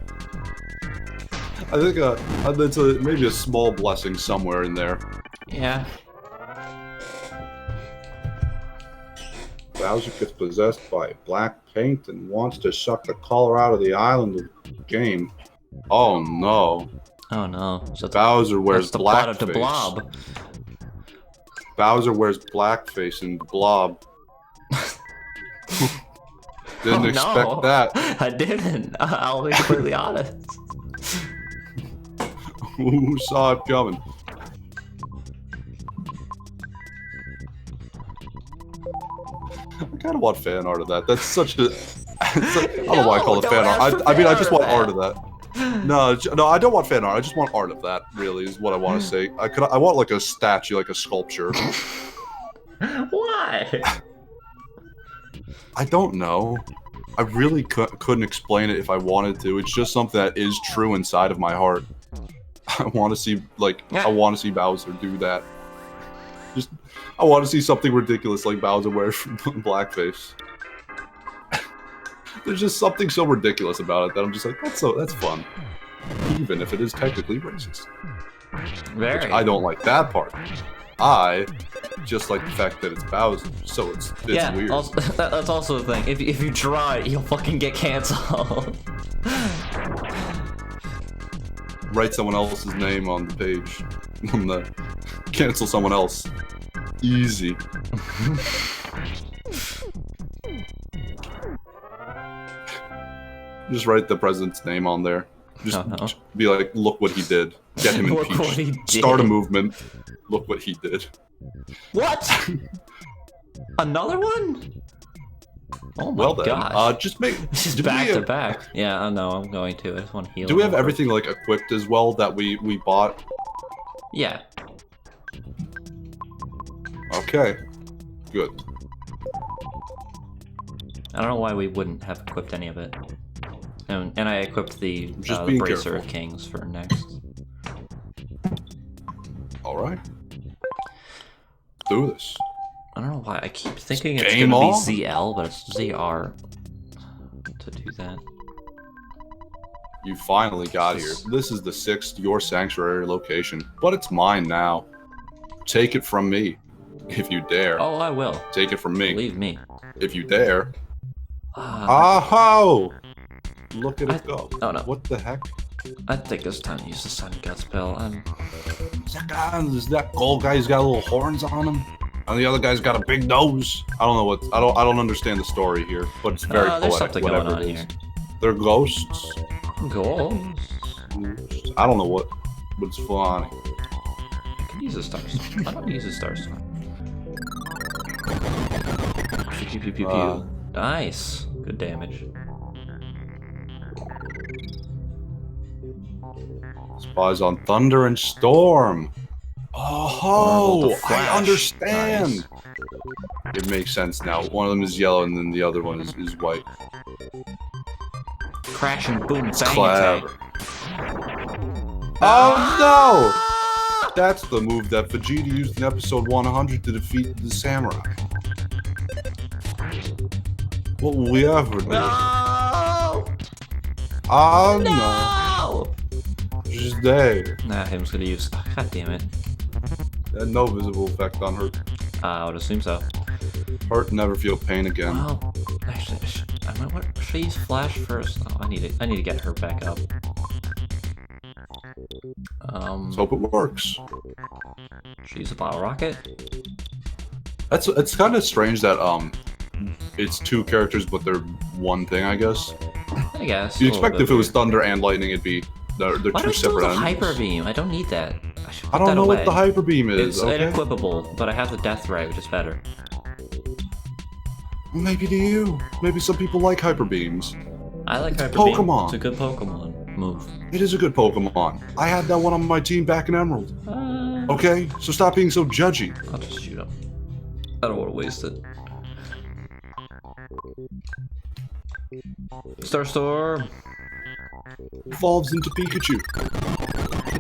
I think it's maybe a small blessing somewhere in there. Yeah. Bowser gets possessed by black paint and wants to suck the color out of the island of the game. Oh no. Oh no. So Bowser wears blackface. The Blob. Bowser wears blackface in Blob. Didn't expect that. I didn't. I'll be completely honest. Who saw it coming? I kind of want fan art of that. That's such a. I don't know why I call it fan art. I mean, I just want art of that. No, I don't want fan art. I just want art of that. Really, is what I want to say. I want like a statue, like a sculpture. Why? I don't know. I really couldn't explain it if I wanted to. It's just something that is true inside of my heart. I want to see I want to see Bowser do that. I want to see something ridiculous like Bowser wears blackface. There's just something so ridiculous about it that I'm just like, that's fun, even if it is technically racist. Very. Which I don't like that part. I just like the fact that it's Bowser, so it's weird. Also, that's also the thing. If you draw it, you'll fucking get canceled. Write someone else's name on the page. Cancel someone else. Easy. Just write the president's name on there. Just be like, look what he did. Get him impeached. Look what he did. Start a movement. Look what he did. What? Another one? Oh my Well then, gosh. just make. Just did back we to have- back. Yeah, I know. I'm going to. I just want to heal. Do we have real quick. everything like equipped as well that we bought? Yeah. Okay. Good. I don't know why we wouldn't have equipped any of it. And I equipped the Just the being Bracer careful. of Kings for next. All right. Do this. I don't know why I keep thinking it's Game gonna be on. ZL, but it's ZR to do that. You finally got here. This is the 6th Your Sanctuary location, but it's mine now. Take it from me, if you dare. Oh, I will. Take it from me, Believe me. if you dare. Ah, Aho! Look at it go. oh no. What the heck? I think it's time to use the Sun Gut spell. Is that gold guy's got little horns on him? And the other guy's got a big nose. I don't know what. I don't understand the story here, but it's very There's poetic. something Whatever going on it is. here. They're ghosts. Goals. I don't know what, but it's funny. I could use a Star Storm. I don't use a Star Storm. Pew, pew, pew, pew, pew. Nice. Good damage. Spies on Thunder and Storm. Vulnerable Oh, to flash. I understand. Nice. It makes sense now. One of them is yellow and then the other one is white. Crash and boom, bang Clever. attack. Oh no! That's the move that Vegeta used in episode 100 to defeat the samurai. What will we ever do? No! Oh No! no! She's there. Nah, him's gonna use. Oh, God damn it. Had no visible effect on her. I would assume so. Hurt, never feel pain again. Well, actually, what should I use Flash first? Oh, I need to get her back up. Let's hope it works. Should I use a Bottle Rocket? It's kind of strange that it's two characters but they're one thing, I guess. I guess. You'd a little expect bit if it was weird. Thunder and Lightning, it'd be they're Why do two I still separate have the enemies. Hyper Beam? I don't need that. I should put I don't that know away. what the Hyper Beam It's is. Okay. unequipable, but I have the Death Ray, which is better. Maybe to you. Maybe some people like Hyper Beams. I like Hyper Pokemon. Beam. It's a good Pokemon move. It is a good Pokemon. I had that one on my team back in Emerald. Okay, so stop being so judgy. I'll just shoot him. I don't want to waste it. Star Storm! Evolves into Pikachu.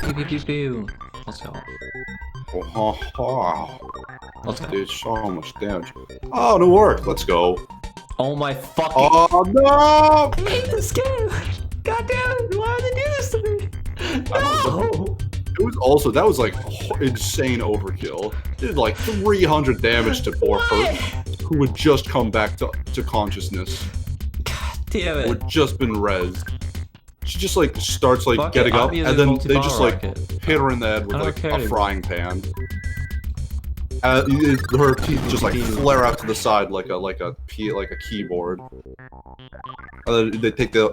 Pew, pew, pew, pew. Let's go. Oh, ha, ha. Let's go. Did so much damage. Oh, it'll work. Let's go. Oh my fucking. Oh no! I hate this game! God damn it! Why would they do this to me? No! It was also that was like insane overkill. Did like 300 damage to poor Hurt, who would just come back to consciousness. God damn Who it. had just been rezzed. She just like starts like Fuck it, getting I'm up, using and then they multi-bottle just like rocket. hit her in the head with I don't like care a anymore. frying pan. Her teeth just like flare out to the side like a keyboard. And then they take the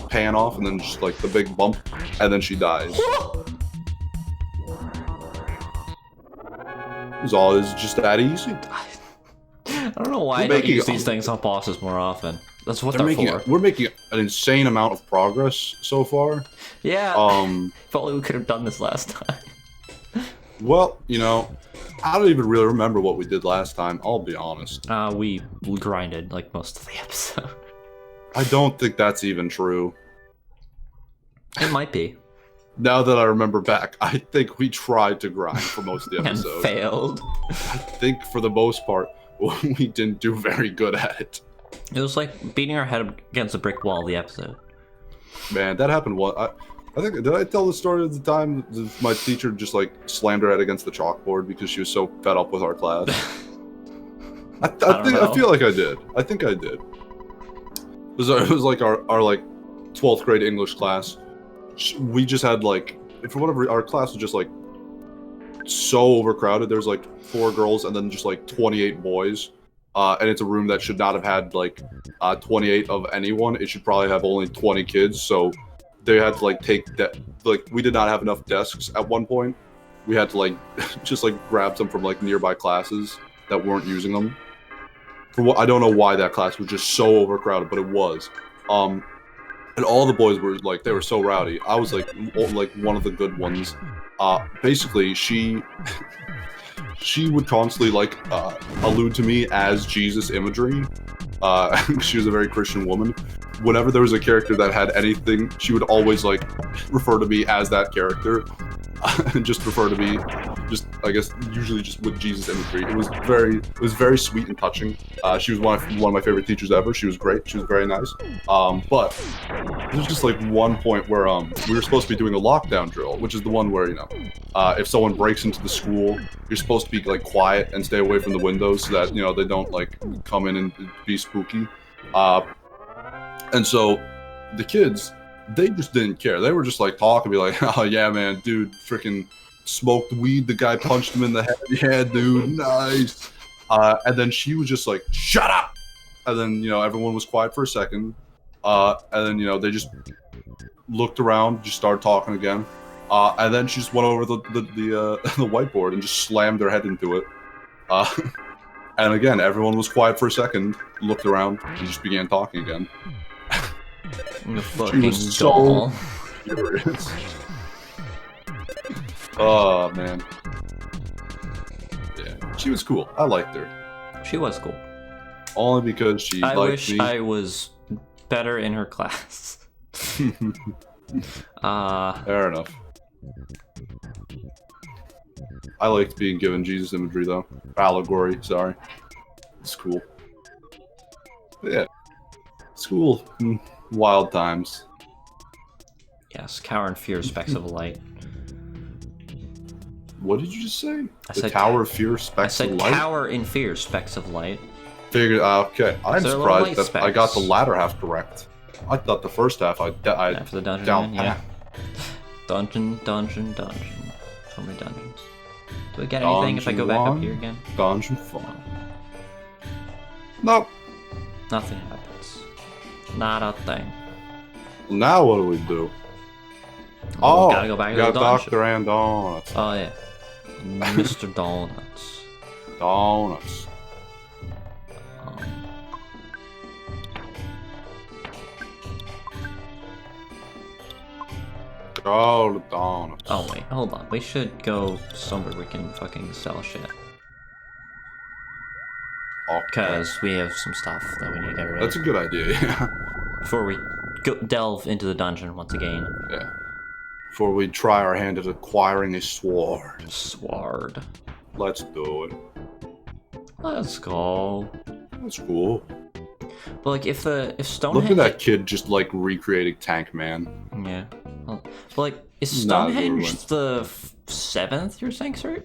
pan off, and then just like the big bump, and then she dies. It's just that easy. I don't know why I We're don't making use it- these things on bosses more often. That's what they're for. We're making an insane amount of progress so far. Yeah. If only we could have done this last time. Well, you know, I don't even really remember what we did last time. I'll be honest. We grinded like most of the episode. I don't think that's even true. It might be. Now that I remember back, I think we tried to grind for most of the And episode. failed. I think for the most part, we didn't do very good at it. It was like beating our head against a brick wall the episode. Man, that happened. I think, did I tell the story of the time my teacher just like slammed her head against the chalkboard because she was so fed up with our class? I feel like I did. I think I did. It was like our like 12th grade English class. We just had like, for whatever, our class was just like so overcrowded. There's like 4 girls and then just like 28 boys. And it's a room that should not have had like 28 of anyone. It should probably have only 20 kids. So they had to like we did not have enough desks at one point. We had to like just like grab some from like nearby classes that weren't using them. For what I don't know why that class was just so overcrowded, but it was. And all the boys were like, they were so rowdy. I was like one of the good ones. Basically, she would constantly like allude to me as Jesus imagery. She was a very Christian woman. Whenever there was a character that had anything, she would always like refer to me as that character. And just refer to me, just I guess usually just with Jesus imagery. It was very sweet and touching. She was one of my favorite teachers ever. She was great. She was very nice. But there's just like one point where we were supposed to be doing a lockdown drill, which is the one where if someone breaks into the school, you're supposed to be like quiet and stay away from the windows so that they don't like come in and be spooky. And so the kids, they just didn't care. They were just like talking, be like, "Oh yeah, man, dude, freaking smoked weed. The guy punched him in the head. Yeah, dude, nice." And then she was just like, "Shut up!" And then everyone was quiet for a second. And then they just looked around, just started talking again. And then she just went over the the whiteboard and just slammed their head into it. And again, everyone was quiet for a second, looked around, and just began talking again. She was so furious. Oh man. Yeah, she was cool. I liked her. She was cool. Only because she liked me. I wish I was better in her class. Fair enough. I liked being given Jesus imagery though. Allegory, sorry. It's cool. But yeah. School. Wild times. Yes, cower in fear, specks of light. What did you just say? I the said Tower of Fear, specks of light? I said cower in fear, specks of light. Figured, okay. I'm surprised that specks? I got the latter half correct. I thought the first half After the dungeon, down. yeah. Dungeon. So many dungeons. Do I get anything if I go back up here again? Dungeon 4. Nope. Nothing happens. Not a thing. Now what do we do? Oh, gotta go back to the dungeon. Dr. and Donuts. Oh yeah. Mr. Donuts. Donuts. Oh, the donuts. Oh wait, hold on. We should go somewhere we can fucking sell shit. Because we have some stuff that we need to get rid of. That's a good idea, yeah. Before we delve into the dungeon once again. Yeah. Before we try our hand at acquiring a sword. Sword. Let's do it. Let's go. That's cool. But like, if Stonehenge... Look at that kid just like recreating Tank Man. Yeah. Well, but like, is Stonehenge the 7th your sanctuary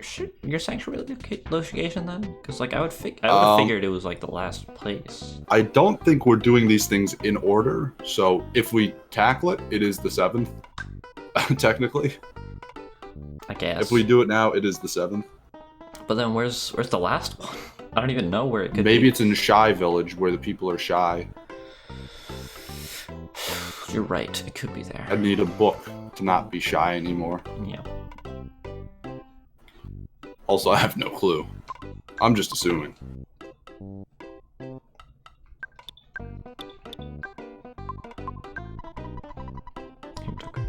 location then? Because like I would have figured it was like the last place. I don't think we're doing these things in order. So if we tackle it, it is the 7th. Technically. I guess. If we do it now, it is the 7th. But then where's the last one? I don't even know where it could be. Maybe it's in Shy Village where the people are shy. You're right. It could be there. I need a book to not be shy anymore. Yeah. Also, I have no clue. I'm just assuming.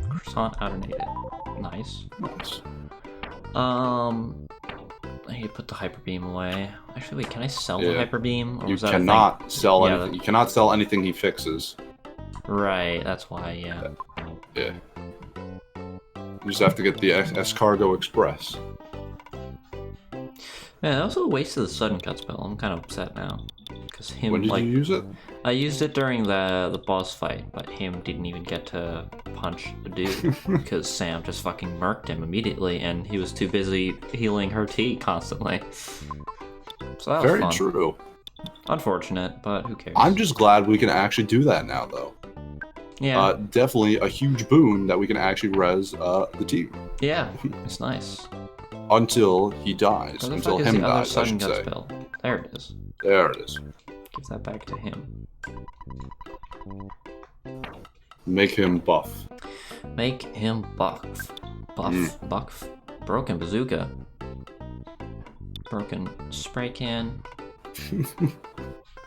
Croissant automated. Nice. Nice. I need to put the hyper beam away. Actually, wait, can I sell the hyper beam? Or you was that cannot sell anything. You cannot sell anything he fixes. Right, that's why, yeah. Yeah. You just have to get the Escargo Express. Man, that was a waste of the sudden cut spell. I'm kind of upset now. Because when did you use it? I used it during the boss fight, but him didn't even get to punch the dude. Because Sam just fucking murked him immediately, and he was too busy healing her T constantly. So that was very fun. True. Unfortunate, but who cares? I'm just glad we can actually do that now, though. Yeah. Definitely a huge boon that we can actually res the team. Yeah, it's nice. Until he dies. Until him dies, I should say. Spell? There it is. There it is. Give that back to him. Make him buff. Make him buff. Buff. Broken bazooka. Broken spray can.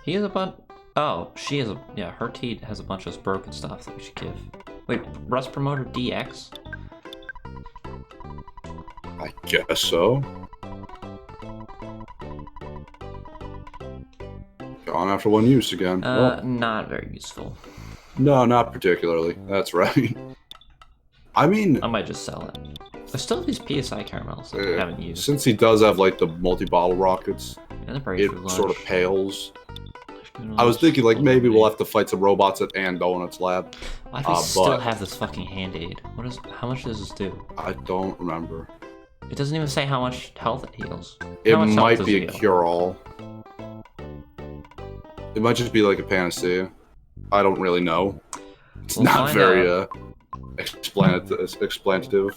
He has a bunch. Oh, she has a. Yeah, her T has a bunch of broken stuff that we should give. Wait, Rust Promoter DX? I guess so. Gone after one use again. Well, not very useful. no, not particularly. That's right. I mean, I might just sell it. There's still these PSI caramels that I haven't used. since he does have like the multi-bottle rockets, And the it sort of pales. I was thinking like maybe we'll have to fight some robots at Ann Donuts Lab. Why do we still have this fucking hand aid? How much does this do? I don't remember. It doesn't even say how much health it heals. It might be a cure-all. It might just be like a panacea. I don't really know. It's not very explanative.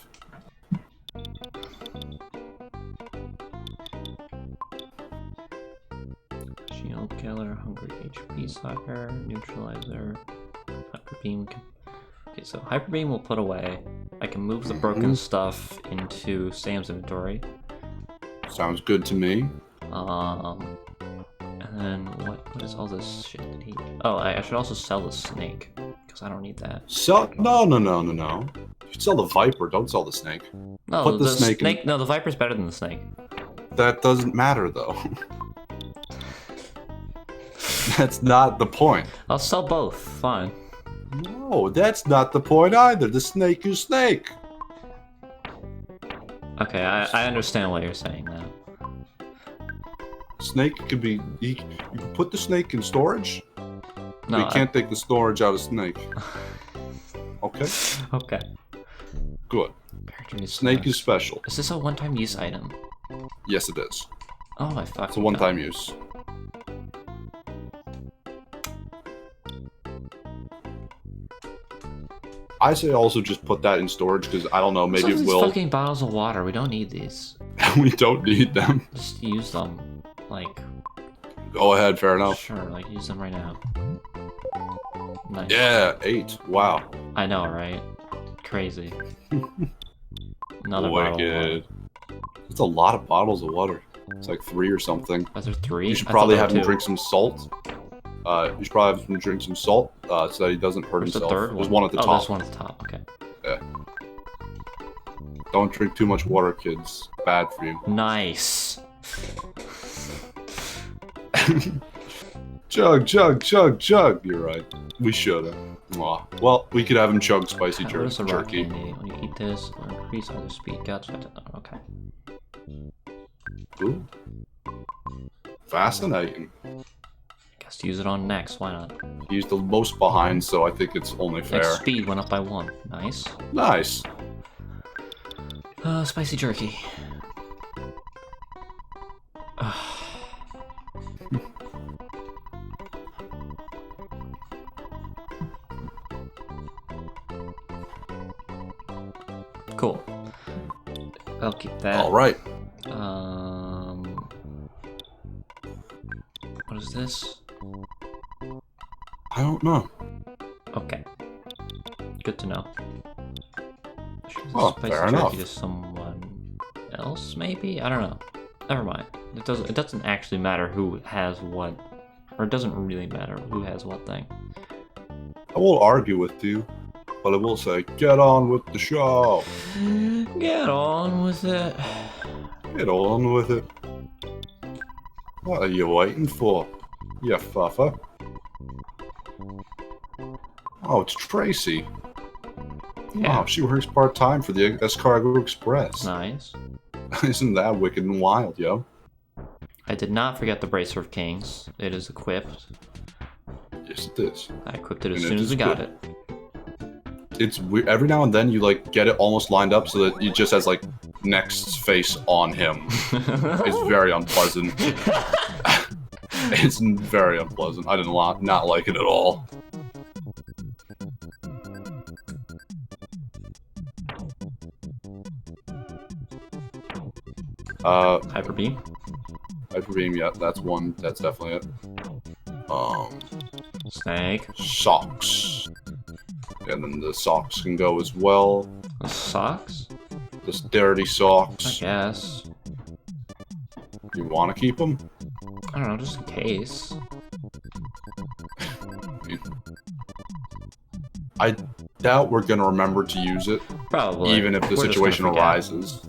Shield killer, hungry HP sucker, neutralizer, hyper beam. Okay, so hyper beam will put away. I can move the broken stuff into Sam's inventory. Sounds good to me. And then what is all this shit that he? Oh, I should also sell the snake because I don't need that. Sell? No. You should sell the viper. Don't sell the snake. No, Put the snake. No, the viper's better than the snake. That doesn't matter though. That's not the point. I'll sell both. Fine. No, that's not the point either. The snake is snake. Okay, I understand what you're saying now. Snake could be. You can put the snake in storage. No, you can't take the storage out of snake. Okay. Okay. Good. Snake is special. Is this a one-time use item? Yes, it is. Oh my fuck. It's a one-time use. I say also just put that in storage because I don't know, maybe it will. Fucking bottles of water. We don't need these. We don't need them. Just use them, like. Go ahead, fair enough. Sure, like use them right now. Nice. Yeah, 8. Wow. I know, right? Crazy. Another bottle of water. It's a lot of bottles of water. It's like 3 or something. Are there 3? You should probably have him drink some salt. You should probably have him drink some salt so that he doesn't hurt himself. There's one at the top. There's one at the top. Okay. Yeah. Don't drink too much water, kids. Bad for you. Nice. Chug. You're right. We should have. Well, we could have him chug spicy jerky. When you eat this, it'll increase other speed. Gotcha. Okay. Ooh. Fascinating. Guess use it on next. Why not? He's the most behind, so I think it's only fair. Next speed went up by 1. Nice. Nice. Spicy jerky. Cool. I'll keep that. All right. What is this? I don't know. Okay. Good to know. Well, fair enough. To someone else, maybe? I don't know. Never mind. It doesn't actually matter who has what, or it doesn't really matter who has what thing. I won't argue with you, but I will say, get on with the show. Get on with it. Get on with it. What are you waiting for, you fuffer? Oh, it's Tracy. Yeah. Wow, she works part-time for the Escargo Express. Nice. Isn't that wicked and wild, yo? I did not forget the Bracer of Kings. It is equipped. Yes, it is. I equipped it as soon as we got it. It's weird. Every now and then you like get it almost lined up so that it just has like Next's face on him. It's very unpleasant. It's very unpleasant. I did not like it at all. Hyper Beam? Hyper Beam, yeah, that's one. That's definitely it. Snake. Socks. And then the socks can go as well. The socks? The dirty socks. I guess. You want to keep them? I don't know, just in case. I doubt we're gonna remember to use it, Probably. even if the We're just situation gonna forget. arises.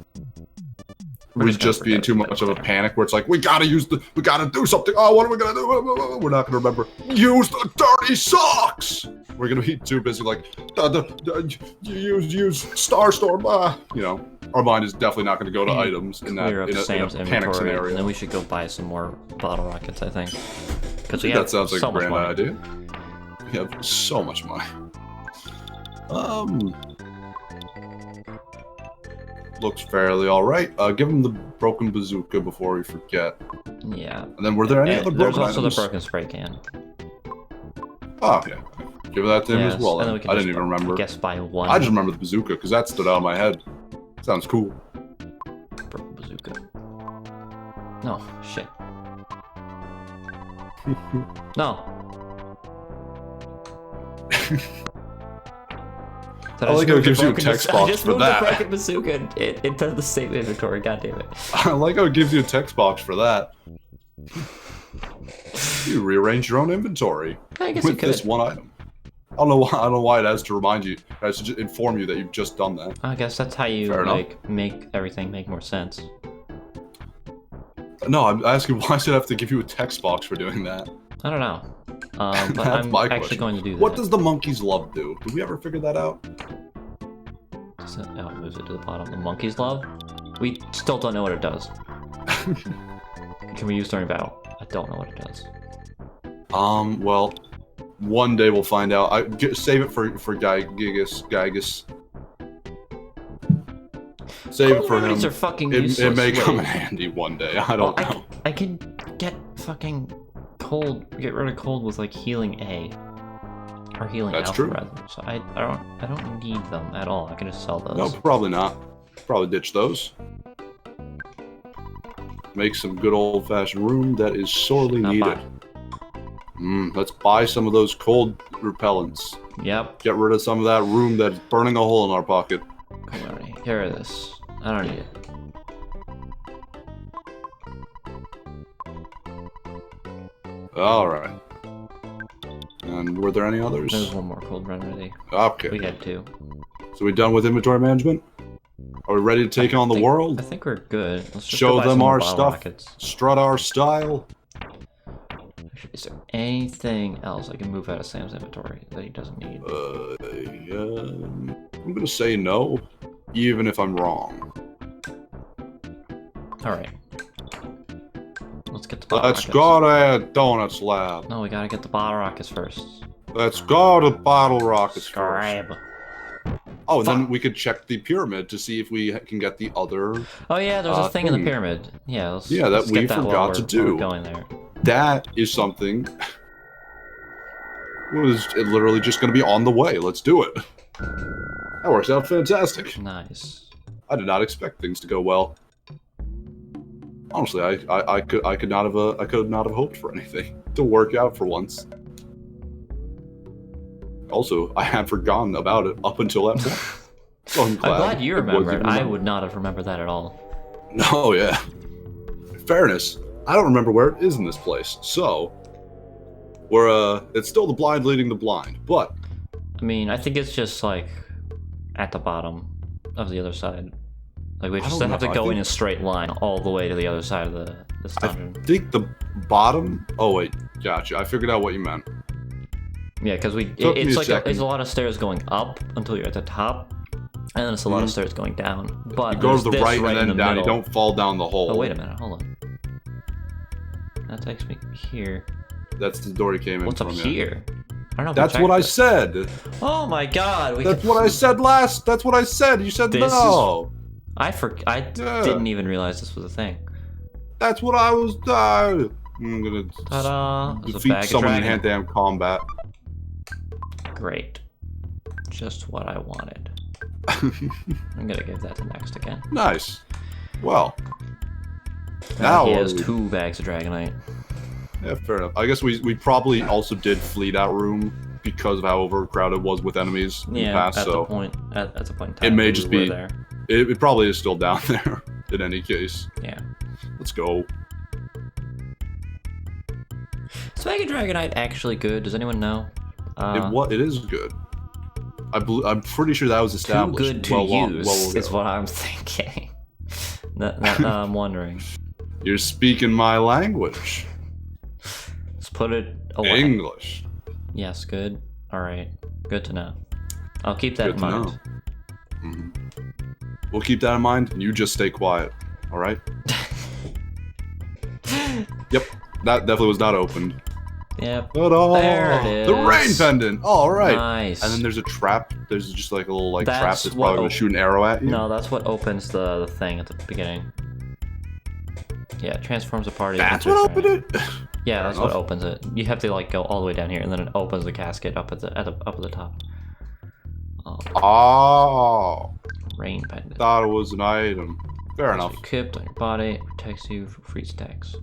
We're We'd just gonna just be in forget too it. much of a panic where it's like, we gotta do something. Oh, what are we gonna do? We're not gonna remember. Use the dirty socks. We're gonna be too busy like, use Starstorm. You know, our mind is definitely not gonna go to items in that Clear up in a Sam's panic inventory, scenario. and then we should go buy some more bottle rockets, I think. Because we have That sounds like so a much grand money. idea. We have so much money. Looks fairly alright. Give him the broken bazooka before we forget. Yeah. And then were there any other There's broken also items? the broken spray can. Oh, yeah. Give that to him Yes, as well. and then Then. we can I just, didn't even remember. I guess buy one I just remember the bazooka because that stood out of my head. Sounds cool. broken bazooka. No, shit. No. I like how it gives you a text box I just for moved that. the broken bazooka into the same inventory. God damn it. I like how it gives you a text box for that. You rearrange your own inventory I guess you with could. this one item. I don't know why it has to remind you. It has to just inform you that you've just done that. I guess that's how you Fair enough. like make everything make more sense. No, I'm asking why should I have to give you a text box for doing that? I don't know. But That's I'm my actually question. going to do that. What does the monkey's love do? Did we ever figure that out? Oh, it moves it to the bottom. The monkey's love? We still don't know what it does. Can we use during battle? I don't know what it does. Well, one day we'll find out. Save it for Gygus. Save it for him. These are fucking It useless. may come in Wait. handy one day. I don't know. I can get fucking cold. Get rid of cold with like healing A, or healing That's alpha true. rather. So I don't need them at all. I can just sell those. No, probably not. Probably ditch those. Make some good old-fashioned room that is sorely Not needed. bad. Let's buy some of those cold repellents. Yep. Get rid of some of that room that's burning a hole in our pocket. Come on, here it is. I don't need it. All right. And were there any others? There's one more cold remedy. Okay. We had two. So we done with inventory management? Are we ready to take on the I world? think we're good. Let's just Show go buy them some more our bottle stuff? rockets. Strut our style? Is there anything else I can move out of Sam's inventory that he doesn't need? I'm gonna say no, even if I'm wrong. Alright. Let's get the bottle Let's rockets. go to Donuts Lab. No, we gotta get the bottle rockets first. Let's go to Bottle Rockets first. Scribe. Oh, and then we could check the pyramid to see if we can get the other. Oh yeah, there's a thing in the thing. pyramid. Yeah, let's, Yeah, that let's we get that forgot while to we're do. going there. That is something. Was it literally just going to be on the way? Let's do it. That works out fantastic. Nice. I did not expect things to go well. Honestly, I could not have hoped for anything to work out for once. Also, I had forgotten about it up until that point. So I'm glad you it was remembered. even I remembered. would not have remembered that at all. No, yeah. In fairness, I don't remember where it is in this place. So, it's still the blind leading the blind, but I mean, I think it's just like at the bottom of the other side. Like we I just don't have to know. go I in think- a straight line all the way to the other side of this I dungeon. think the bottom. Oh wait, gotcha. I figured out what you meant. Yeah, because Took me it's a like second. it's a lot of stairs going up until you're at the top, and then it's a lot of stairs going down. But You go to there's the this right in and then the down. You middle. don't fall down the hole. Oh wait a minute, hold on. That takes me here. That's the door you came in What's from. up yeah. here? I don't know. If That's we what I checked this. said. Oh my god! That's what I said last. That's what I said. You said This no. I Yeah. didn't even realize this was a thing. That's what I was. I'm gonna Ta-da! There's a defeat bag of someone in dragon. hand-to-hand combat. Great. Just what I wanted. I'm gonna give that to next again. Nice. Well, Now now he has 2 bags of dragonite. yeah, fair enough. I guess we probably also did flee that room because of how overcrowded it was with enemies in the Yeah, past. at So the point at the point in time it may we just were be. there. It probably is still down there. In any case, Yeah. let's go. Is bag of dragonite actually good? Does anyone know? It is good. I'm pretty sure that was Too established. good to use is what I'm thinking. Now I'm wondering. You're speaking my language. Let's put it away. English. Yes, good. All right, good to know. I'll keep that in mind. Mm-hmm. We'll keep that in mind, and you just stay quiet. All right. Yep, that definitely was not opened. Yep. Ta-da! There it is. The rain pendant. All right. Nice. And then there's a trap. There's just like a little trap that's what probably gonna shoot an arrow at you. No, that's what opens the thing at the beginning. Yeah, it transforms a party. That's what opened it. Yeah, that's what opens it. You have to like go all the way down here, and then it opens the casket up at the top. Oh. Rain pendant. Thought it was an item. Fair enough. Equipped on your body, it protects you from freeze attacks.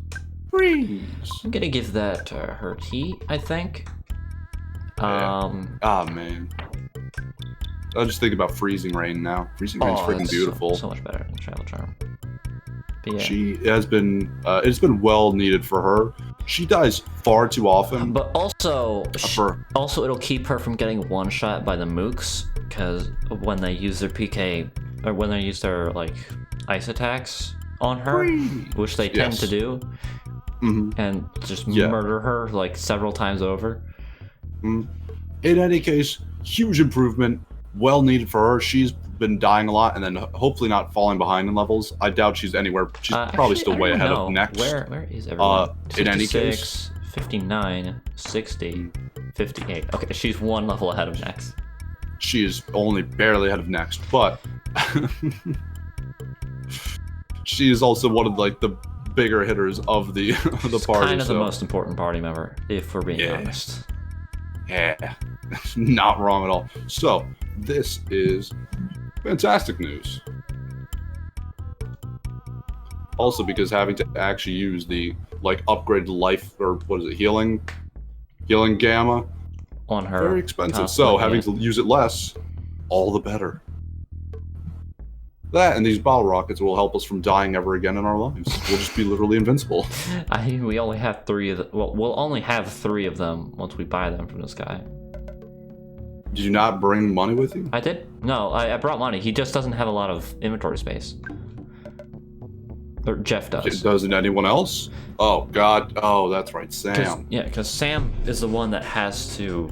Freeze. I'm gonna give that her heat, I think. Ah, man. I was just thinking about freezing rain now. Freezing rain's freaking beautiful. So much better than travel charm. But yeah. She has been. It's been well needed for her. She dies far too often. But also it'll keep her from getting one shot by the mooks, because when they use their PK or when they use their like ice attacks on her, which they tend to do, and just murder her like several times over. In any case, huge improvement, well needed for her. She's been dying a lot, and then hopefully not falling behind in levels. I doubt she's anywhere. She's probably still way ahead of next. Where is everyone? In any case, 59, 60, 58. Okay, she's one level ahead of next. She is only barely ahead of next, but she is also one of like the bigger hitters of the party. Kind of the most important party member, if we're being honest. Yeah, not wrong at all. So this is fantastic news. Also, because having to actually use the upgraded life, or what is it, healing gamma on her, very expensive. So having to use it less, all the better. That and these bottle rockets will help us from dying ever again in our lives. We'll just be literally invincible. We only have 3 of them. Well, we'll only have 3 of them once we buy them from this guy. Did you not bring money with you? I did. No, I brought money. He just doesn't have a lot of inventory space. Or Jeff does. Doesn't anyone else? Oh, God. Oh, that's right. Sam. Yeah, because Sam is the one that has to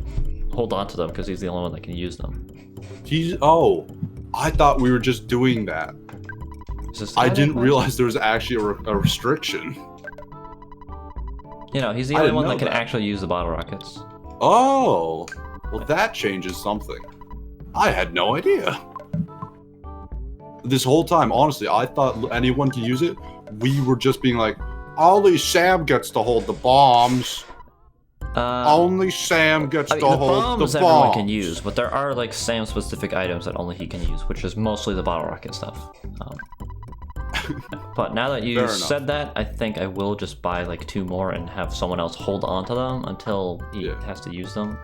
hold on to them because he's the only one that can use them. I thought we were just doing that. I didn't realize there was actually a restriction. You know, he's the only one that can actually use the bottle rockets. Oh, well, that changes something. I had no idea. This whole time, honestly, I thought anyone could use it. We were just being like, only Sam gets to hold the bombs. Only Sam gets to hold the bombs. Everyone can use, but there are like Sam-specific items that only he can use, which is mostly the bottle rocket stuff. But now that you said that, I think I will just buy like 2 more and have someone else hold on to them until he has to use them.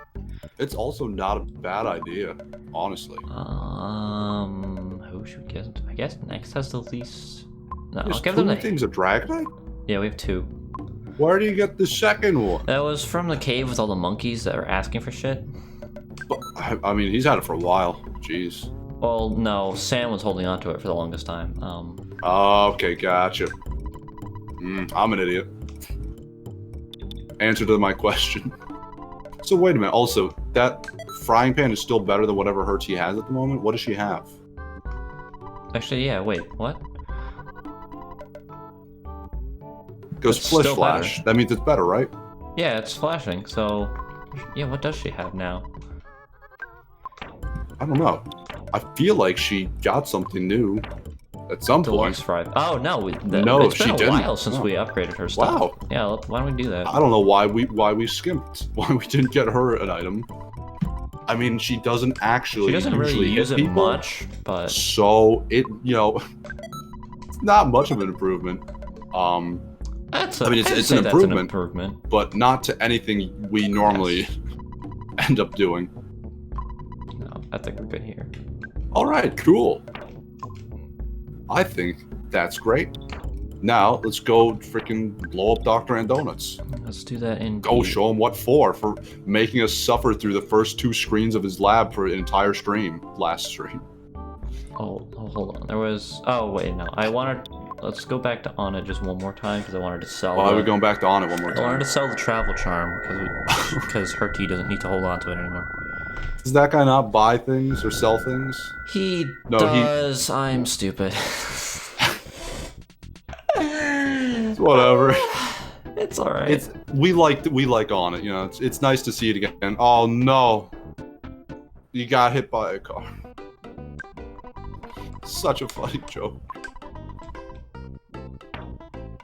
It's also not a bad idea, honestly. Who should we get? I guess next has the least. No, I'll give them the things a dragonite? Yeah, we have 2. Where do you get the second one? That was from the cave with all the monkeys that are asking for shit. But, I mean, he's had it for a while. Jeez. Well, no, Sam was holding on to it for the longest time. Okay, gotcha. I'm an idiot. Answer to my question. So wait a minute. Also, that frying pan is still better than whatever her he has at the moment. What does she have? Actually, yeah. Wait, what? Goes flash. Better. That means it's better, right? Yeah, it's flashing. So, yeah. What does she have now? I don't know. I feel like she got something new at some point. Fry. Oh no, it's been a while since we upgraded her stuff. Wow. Yeah, why don't we do that? I don't know why we skimped. Why we didn't get her an item. I mean, she doesn't actually. She doesn't really use it much, but so it's not much of an improvement. It's an improvement, but not to anything we normally end up doing. No, I think we're good here. All right, cool. I think that's great. Now let's go freaking blow up Dr. and Donuts. Let's do that in. Go show him what for making us suffer through the first 2 screens of his lab for an entire stream last stream. Oh, hold on. There was. Oh wait, no. I wanted. Let's go back to On It just one more time because I wanted to sell. Why are we going back to On It one more time? I wanted to sell the travel charm because Herty doesn't need to hold on to it anymore. Does that guy not buy things or sell things? He does. I'm stupid. Whatever. It's all right. We like On It. You know, it's nice to see it again. Oh no, you got hit by a car. Such a funny joke.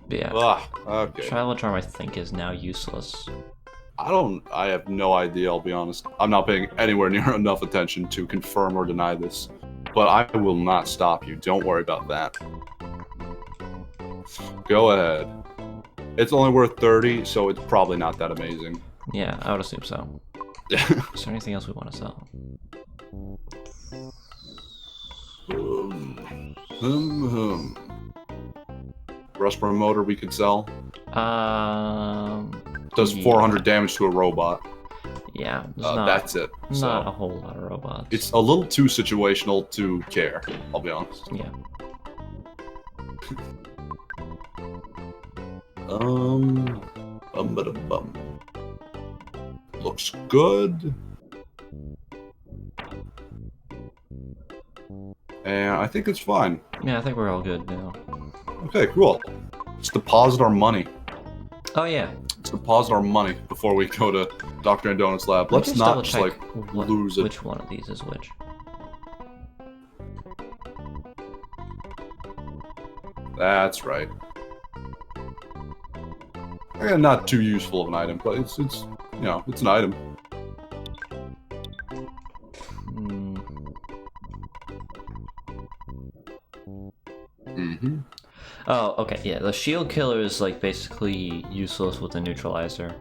Yeah. Okay. Travel charm, I think, is now useless. I have no idea, I'll be honest. I'm not paying anywhere near enough attention to confirm or deny this. But I will not stop you. Don't worry about that. Go ahead. It's only worth 30, so it's probably not that amazing. Yeah, I would assume so. Is there anything else we want to sell? Rust promoter we could sell. Does 400 damage to a robot. Yeah, that's it. Not a whole lot of robots. It's a little too situational to care, I'll be honest. Yeah. Looks good. And I think it's fine. Yeah, I think we're all good now. Okay, cool. Let's deposit our money. Oh yeah. Let's deposit our money before we go to Dr. and Donut's lab. Let's not just like lose it. Which one of these is which? That's right. Again, not too useful of an item, but it's you know, it's an item. Oh, okay, yeah. The shield killer is like basically useless with the neutralizer.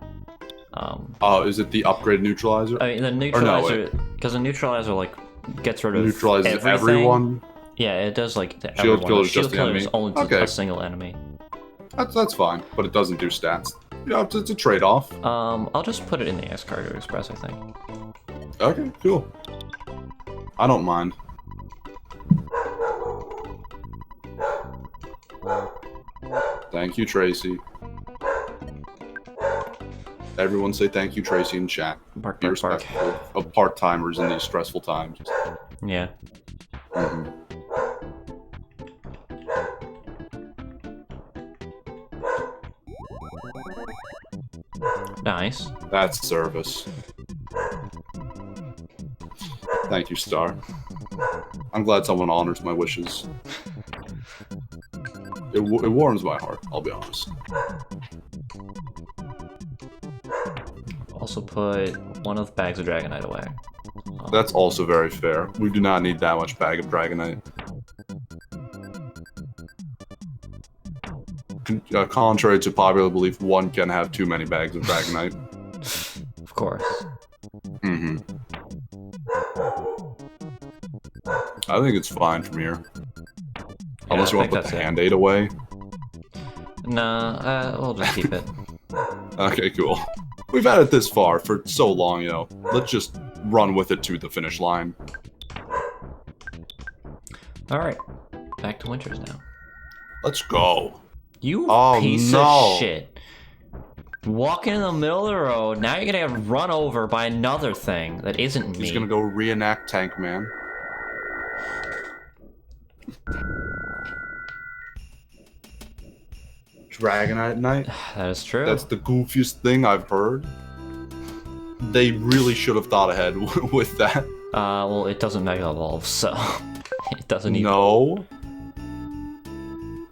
Oh, is it the upgrade neutralizer? I mean, the neutralizer, because the neutralizer like gets rid of neutralizes everyone. Yeah, it does like to shield everyone. killer The is just shield the killer enemy. is only to a single enemy. That's fine, but it doesn't do stats. Yeah, it's a trade-off. I'll just put it in the X Cargo Express, I think. Okay, cool. I don't mind. Thank you, Tracy. Everyone say thank you, Tracy, in chat. Bark, Be bark, bark. respectful of part-timers in these stressful times. Yeah. Nice. That's service. Thank you, Star. I'm glad someone honors my wishes. It warms my heart, I'll be honest. Also put one of the bags of Dragonite away. That's also very fair. We do not need that much bag of Dragonite. Contrary to popular belief, one can have too many bags of Dragonite. Of course. I think it's fine from here. Yeah, unless you want to put the Hand-Aid away. Nah, we'll just keep it. Okay, cool. We've had it this far for so long, you know. Let's just run with it to the finish line. Alright, back to Winters now. Let's go. You piece of shit. Walking in the middle of the road, now you're gonna get run over by another thing that isn't me. He's gonna go reenact Tank Man. Dragonite Knight? That is true. That's the goofiest thing I've heard. They really should have thought ahead with that. Well, it doesn't Mega Evolve, so it doesn't even... No.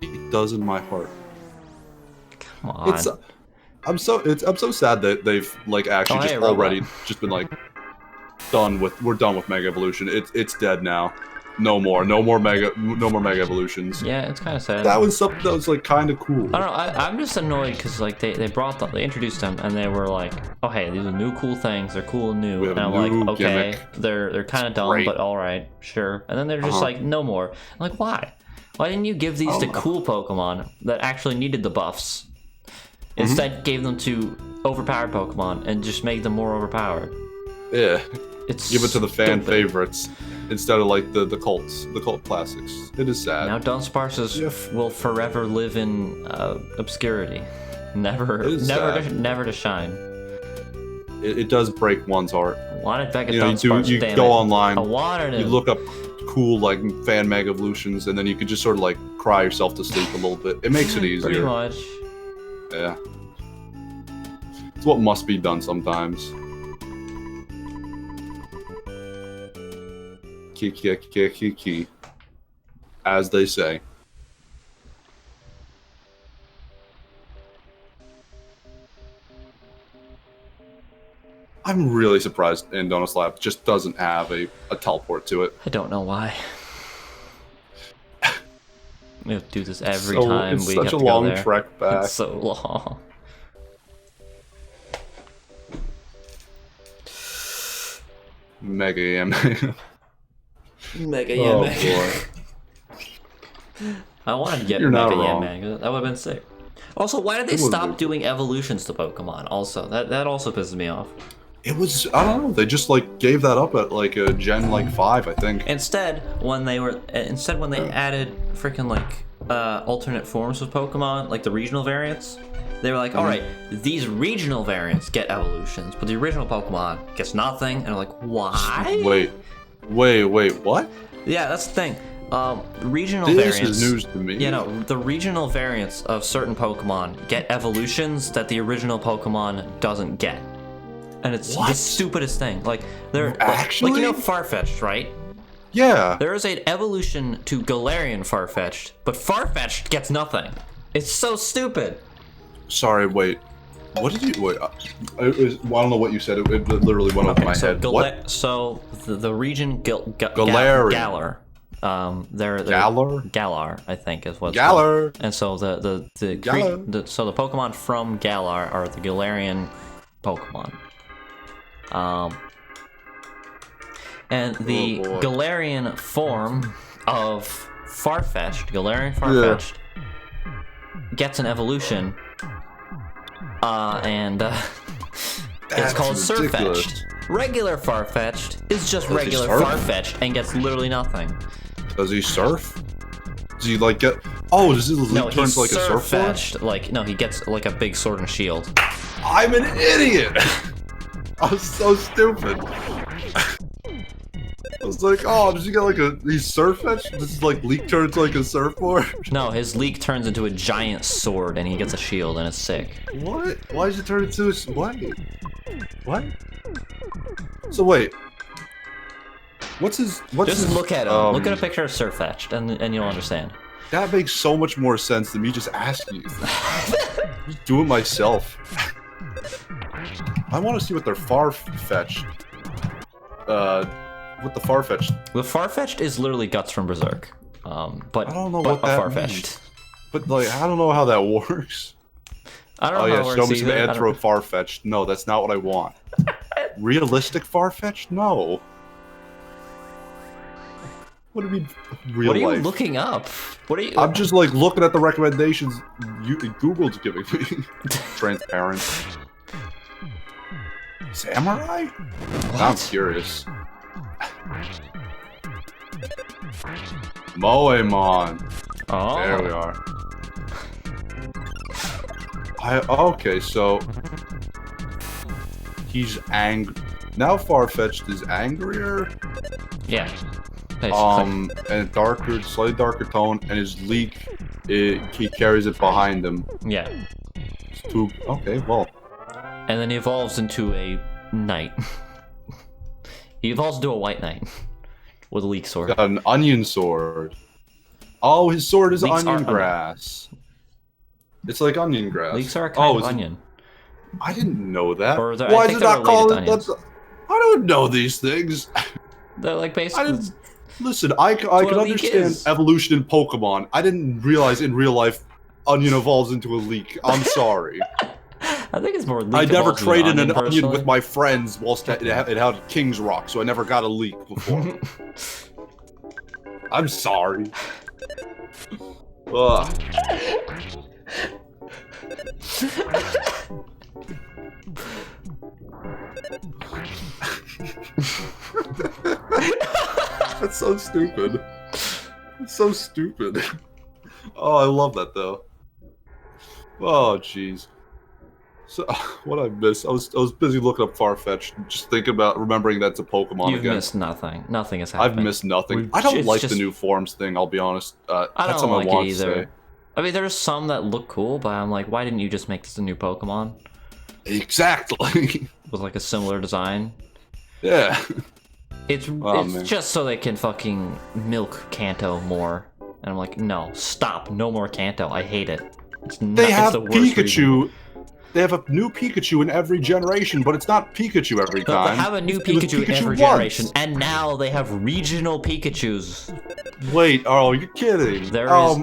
It does in my heart. Come on. I'm so sad that they've like actually just been like we're done with Mega Evolution. It's dead now. No more Mega Evolutions. Yeah, it's kind of sad. That was something that was like kind of cool. I don't know. I'm just annoyed because like they introduced them and they were like, oh hey, these are new cool things. They're cool and new. And I'm like, okay, they're kind of dumb, but all right, sure. And then they're just like, no more. I'm like, why? Why didn't you give these to cool Pokemon that actually needed the buffs? Instead, gave them to overpowered Pokemon and just made them more overpowered. Yeah. It's Give it to the fan stupid. favorites instead of like the cult classics. It is sad. Now Dunsparces will forever live in obscurity. Never to shine. It does break one's heart. I wanted Mega You know, Dunsparce, you damn go it. online, I wanted you him. look up cool like fan Mega Evolutions, and then you could just sort of like cry yourself to sleep a little bit. It makes it easier. Pretty much. Yeah. It's what must be done sometimes. Ki, as they say. I'm really surprised Indonus Lab just doesn't have a teleport to it. I don't know why. We have to do this every time it's we such have a to go long there. trek back. It's so long. Mega Yam. Mega Oh Yam. boy. I wanted to get You're not Mega wrong. Yam. That would have been sick. Also, why did they It would've stop been. doing evolutions to Pokemon? Also, that also pisses me off. It was, I don't know, they just like gave that up at like a Gen like 5, I think. Instead, when they added freaking like alternate forms of Pokemon, like the regional variants, they were like, all right, these regional variants get evolutions, but the original Pokemon gets nothing. And I'm like, why? Wait, what? Yeah, that's the thing. Regional This variants. is news to me. You know, the regional variants of certain Pokemon get evolutions that the original Pokemon doesn't get. And it's the What? stupidest thing. Like, they're Actually? like you know Farfetch'd, right? Yeah. There is an evolution to Galarian Farfetch'd, but Farfetch'd gets nothing. It's so stupid. Sorry, wait. What did you, wait, I don't know what you said, it literally went over my so head. What? So the region Galarian. Galar. They're Galar? Galar, I think is what's Galar. called. And so the Pokemon from Galar are the Galarian Pokemon. And the Oh, boy. Galarian form of Galarian Farfetch'd, gets an evolution, and it's called ridiculous. Surfetch'd. Regular Farfetch'd is just Does he regular surf? Farfetch'd and gets literally nothing. Does he surf? Does he like get, oh, does he No, turn he's to like a surfboard? Surfetch'd, like, no, he gets like a big sword and shield. I'm an idiot! I was so stupid. I was like, oh, does he get like he's surfetched? Does his like leak turn to like a surfboard? No, his leak turns into a giant sword and he gets a shield and it's sick. What? Why does it turn into a, what? So wait. What's Just his, look at him. Look at a picture of Surfetch'd and you'll understand. That makes so much more sense than me just asking you. Just do it myself. I want to see what their Farfetch'd. What the Farfetch'd. The Farfetch'd is literally Guts from Berserk. But I don't know but what that Farfetch'd. means. But like, I don't know how that works. I don't Oh know yeah, how it show works me some either. I don't- Anthro Farfetch'd. No, that's not what I want. Realistic Farfetch'd? No. What do you mean, real What are you life? looking up? What are you? I'm just like looking at the recommendations Google's giving me. Transparent. Samurai? I'm curious. Moemon. Oh. There we are. Okay, so he's angry. Now Farfetch'd is angrier. Yeah. Basically. And darker, slightly darker tone, and his leak, he carries it behind him. Yeah. Okay, well. And then he evolves into a knight. He evolves into a white knight with a leek sword. Got an onion sword. Oh, his sword is Leeks are onion grass. It's like onion grass. Leeks are a kind of is it- onion. I didn't know that. Or I Why think is it they're not called? related to onions. I don't know these things. They're like I basically. didn't. Listen, I can what a leek understand is. evolution in Pokemon. I didn't realize in real life, onion evolves into a leek. I'm sorry. I think it's more leek. I never evolves into traded an onion personally. with my friends whilst it had King's Rock, so I never got a leek before. I'm sorry. Ugh. That's so stupid. It's so stupid. Oh, I love that though. Oh, jeez. So, what I missed? I was busy looking up Farfetch'd, just thinking about remembering that's a Pokemon You've again. missed nothing. Nothing has happened. I've missed nothing. We've- I don't it's like just- the new forms thing. I'll be honest. I That's don't something like I want it to either. say. I mean, there's some that look cool, but I'm like, why didn't you just make this a new Pokemon Exactly. with like a similar design? Yeah. It's man. just so they can fucking milk Kanto more. And I'm like, no, stop, no more Kanto. I hate it. They have it's the worst Pikachu. reason. They have a new Pikachu in every generation, but it's not Pikachu every No, time. they have a new It was Pikachu in every once. generation, and now they have regional Pikachus. Wait, oh, you're kidding.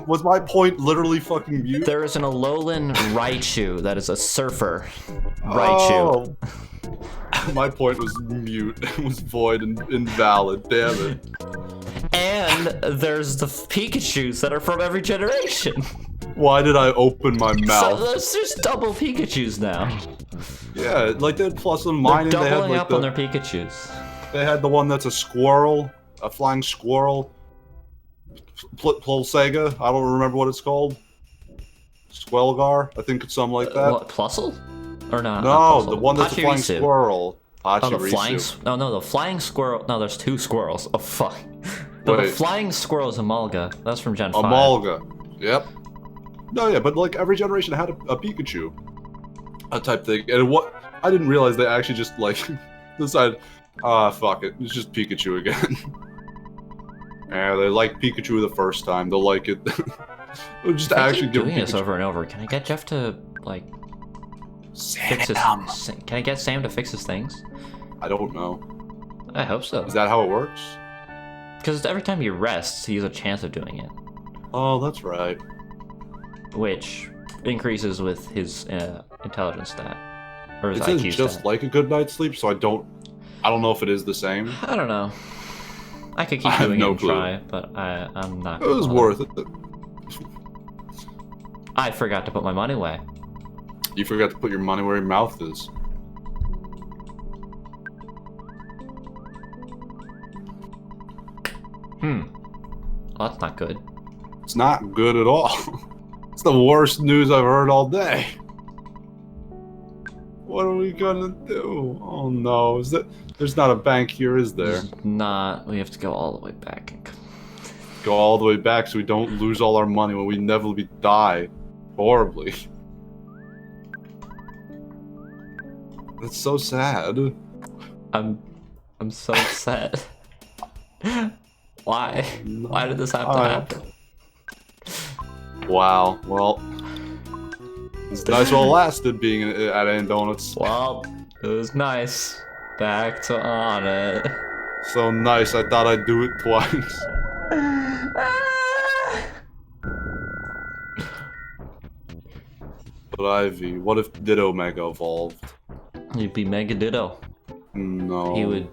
Was my point literally fucking mute? There is an Alolan Raichu that is a surfer Raichu. Oh. My point was mute. It was void and invalid. Damn it. And there's the Pikachus that are from every generation. Why did I open my mouth? So there's just double Pikachus now. Yeah, like they had plus and They're minus. They had doubling like up on their Pikachus. They had the one that's a squirrel, a flying squirrel. Plolsega, I don't remember what it's called. Squelgar, I think it's something like that. What, Plusle? Or not? No, not the one that's a flying Pachirisu. squirrel. Oh, the flying... Pachirisu. Oh, no, the flying squirrel... No, there's two squirrels. Oh, fuck. No, the Wait. flying squirrel is Amalga. That's from Gen 5. Amalga. Yep. No, yeah, but like every generation had a Pikachu. A type thing. And what... I didn't realize they actually just like decided, fuck it. It's just Pikachu again. Yeah, they liked Pikachu the first time. They'll like it. They'll just actually give doing Pikachu. this over and over. Can I get Jeff to, like... fix his... Can I get Sam to fix his things? I don't know. I hope so. Is that how it works? Because every time he rests, he has a chance of doing it. Oh, that's right. Which increases with his intelligence stat. Or his It says IQ just stat. like a good night's sleep, so I don't know if it is the same. I don't know. I could keep I have doing no it and clue. try, but I'm not It was gonna bother. worth it. I forgot to put my money away. You forgot to put your money where your mouth is. Well, that's not good. It's not good at all. It's the worst news I've heard all day. What are we gonna do? Oh no, there's not a bank here, is there? It's not. We have to go all the way back. Go all the way back so we don't lose all our money when we inevitably die horribly. That's so sad. I'm so upset. Why? Why did this have to happen? Wow. Well, it's nice while it lasted being at Donuts. Well, it was nice. Back to on it. So nice, I thought I'd do it twice. But Ivy, what if Ditto Mega evolved? He'd be Mega Ditto. No. He would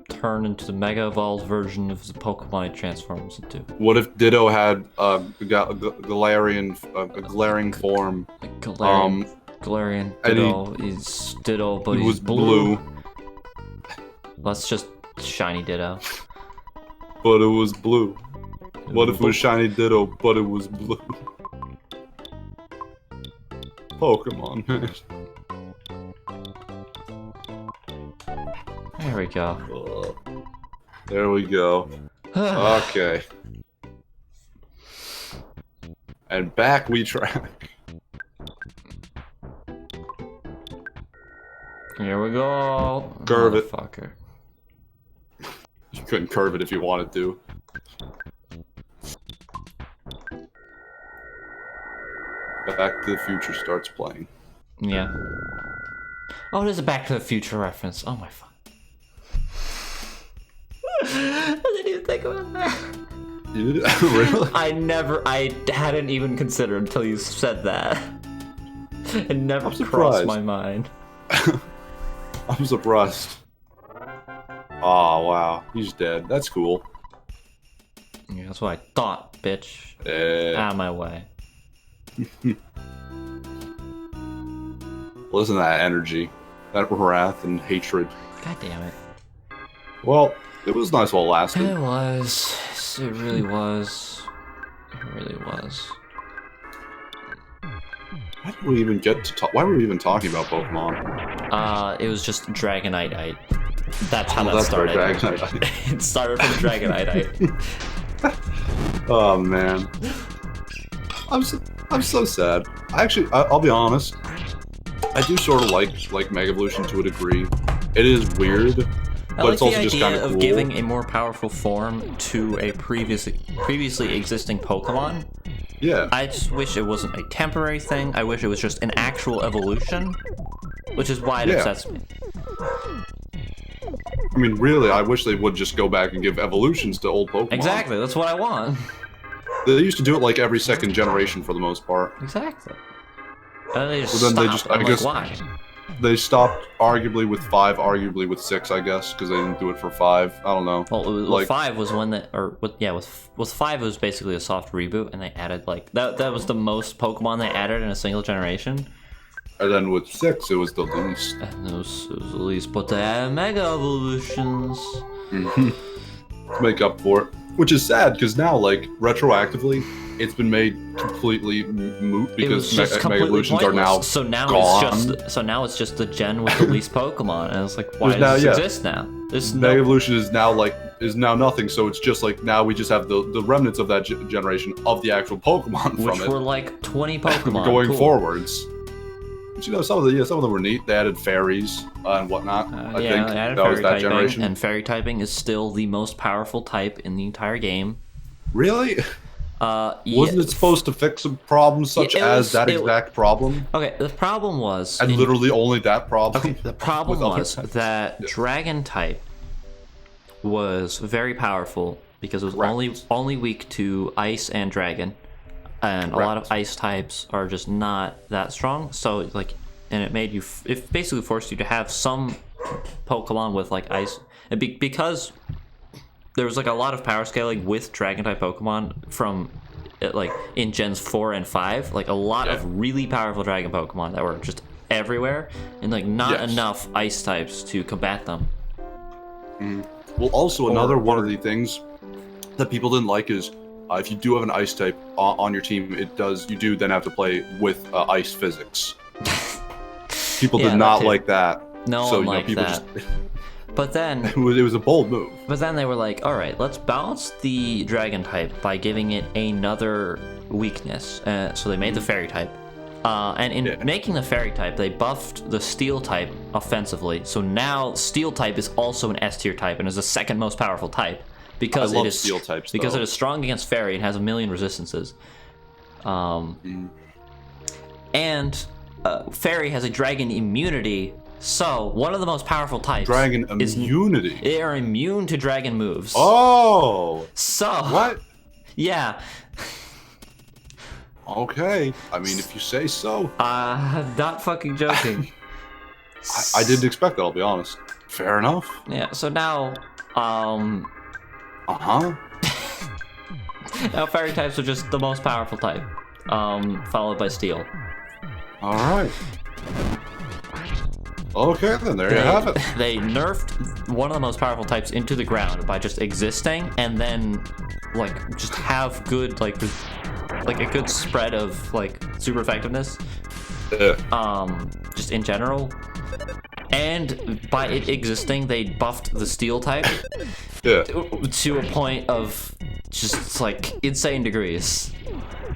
turn into the Mega Evolved version of the Pokemon he transforms into. What if Ditto had a glaring form? Galarian Ditto is Ditto, but He he's was blue, Let's just shiny Ditto. but it was blue. What if it was shiny Ditto, but it was blue? Pokemon, man. There we go. There we go. Okay. And back we track. Here we go. Curve it. Motherfucker. You couldn't curve it if you wanted to. Back to the Future starts playing. Yeah. Oh, it is a Back to the Future reference. Oh my fuck. I didn't even think about that. You did it? Really? I hadn't even considered until you said that. It never I'm crossed surprised. my mind. I'm surprised. Oh wow, he's dead. That's cool. Yeah, that's what I thought, bitch. Out of my way. Listen to that energy, that wrath and hatred. God damn it. Well, it was nice while it lasted. It was. It really was. It really was. Why did we even get to talk? Why were we even talking about Pokemon? It was just Dragonite. That's how that that's started. Dragonite. It started from Dragonite. Oh man, I'm so sad. Actually, I'll be honest. I do sort of like Mega Evolution to a degree. It is weird, but it's also just kind of cool. Of giving a more powerful form to a previously existing Pokemon. Yeah. I just wish it wasn't a temporary thing. I wish it was just an actual evolution, which is why it upsets me. I mean, really, I wish they would just go back and give evolutions to old Pokemon. Exactly, that's what I want. They used to do it like every second generation for the most part. Exactly. And they just Well, then stopped. I guess why? they stopped arguably with 5, arguably with 6, I guess, because they didn't do it for 5. I don't know. Well, 5 was one that, with 5 it was basically a soft reboot, and they added like that was the most Pokemon they added in a single generation. And then with 6, it was the least. And it was the least, but they added Mega Evolutions. To make up for it. Which is sad, because now, like, retroactively, it's been made completely moot, because Mega Evolutions are now gone. Now it's just the gen with the least Pokemon, and it's like, why does this exist now? Mega Evolution is now nothing, so it's just like, now we just have the remnants of that generation of the actual Pokemon from it. Which were like 20 Pokemon. Going forwards. But, you know, some of them were neat. They added fairies and whatnot. I think that was that generation. And fairy typing is still the most powerful type in the entire game. Really? Wasn't it supposed to fix some problems such as that exact problem? Okay, the problem was... And literally only that problem? Okay, the problem was that Dragon type was very powerful because it was only weak to Ice and Dragon. And a lot of Ice types are just not that strong, so like, and it basically forced you to have some Pokemon with like Ice, and because there was like a lot of power scaling with Dragon type Pokemon from like in gens 4 and 5, like a lot of really powerful Dragon Pokemon that were just everywhere, and like not enough Ice types to combat them. Well, also another one of the things that people didn't like is, if you do have an Ice type on your team, you do then have to play with Ice physics. People did not like that. No one liked that. But then... it was a bold move. But then they were like, alright, let's balance the Dragon type by giving it another weakness. So they made the Fairy type. And in making the Fairy type, they buffed the Steel type offensively. So now Steel type is also an S tier type and is the second most powerful type. Because it is Steel types, it is strong against Fairy and has 1,000,000 resistances. And Fairy has a Dragon immunity, so one of the most powerful types. Dragon immunity. They are immune to Dragon moves. Oh. So what? Yeah. Okay. I mean, if you say so. Not fucking joking. I didn't expect that. I'll be honest. Fair enough. Yeah. So now, now Fairy types are just the most powerful type, followed by Steel. Alright. Okay, then there you have it. They nerfed one of the most powerful types into the ground by just existing, and then, like, just have good, like a good spread of, like, super effectiveness. Just in general. And by it existing, they buffed the Steel type to a point of just like insane degrees.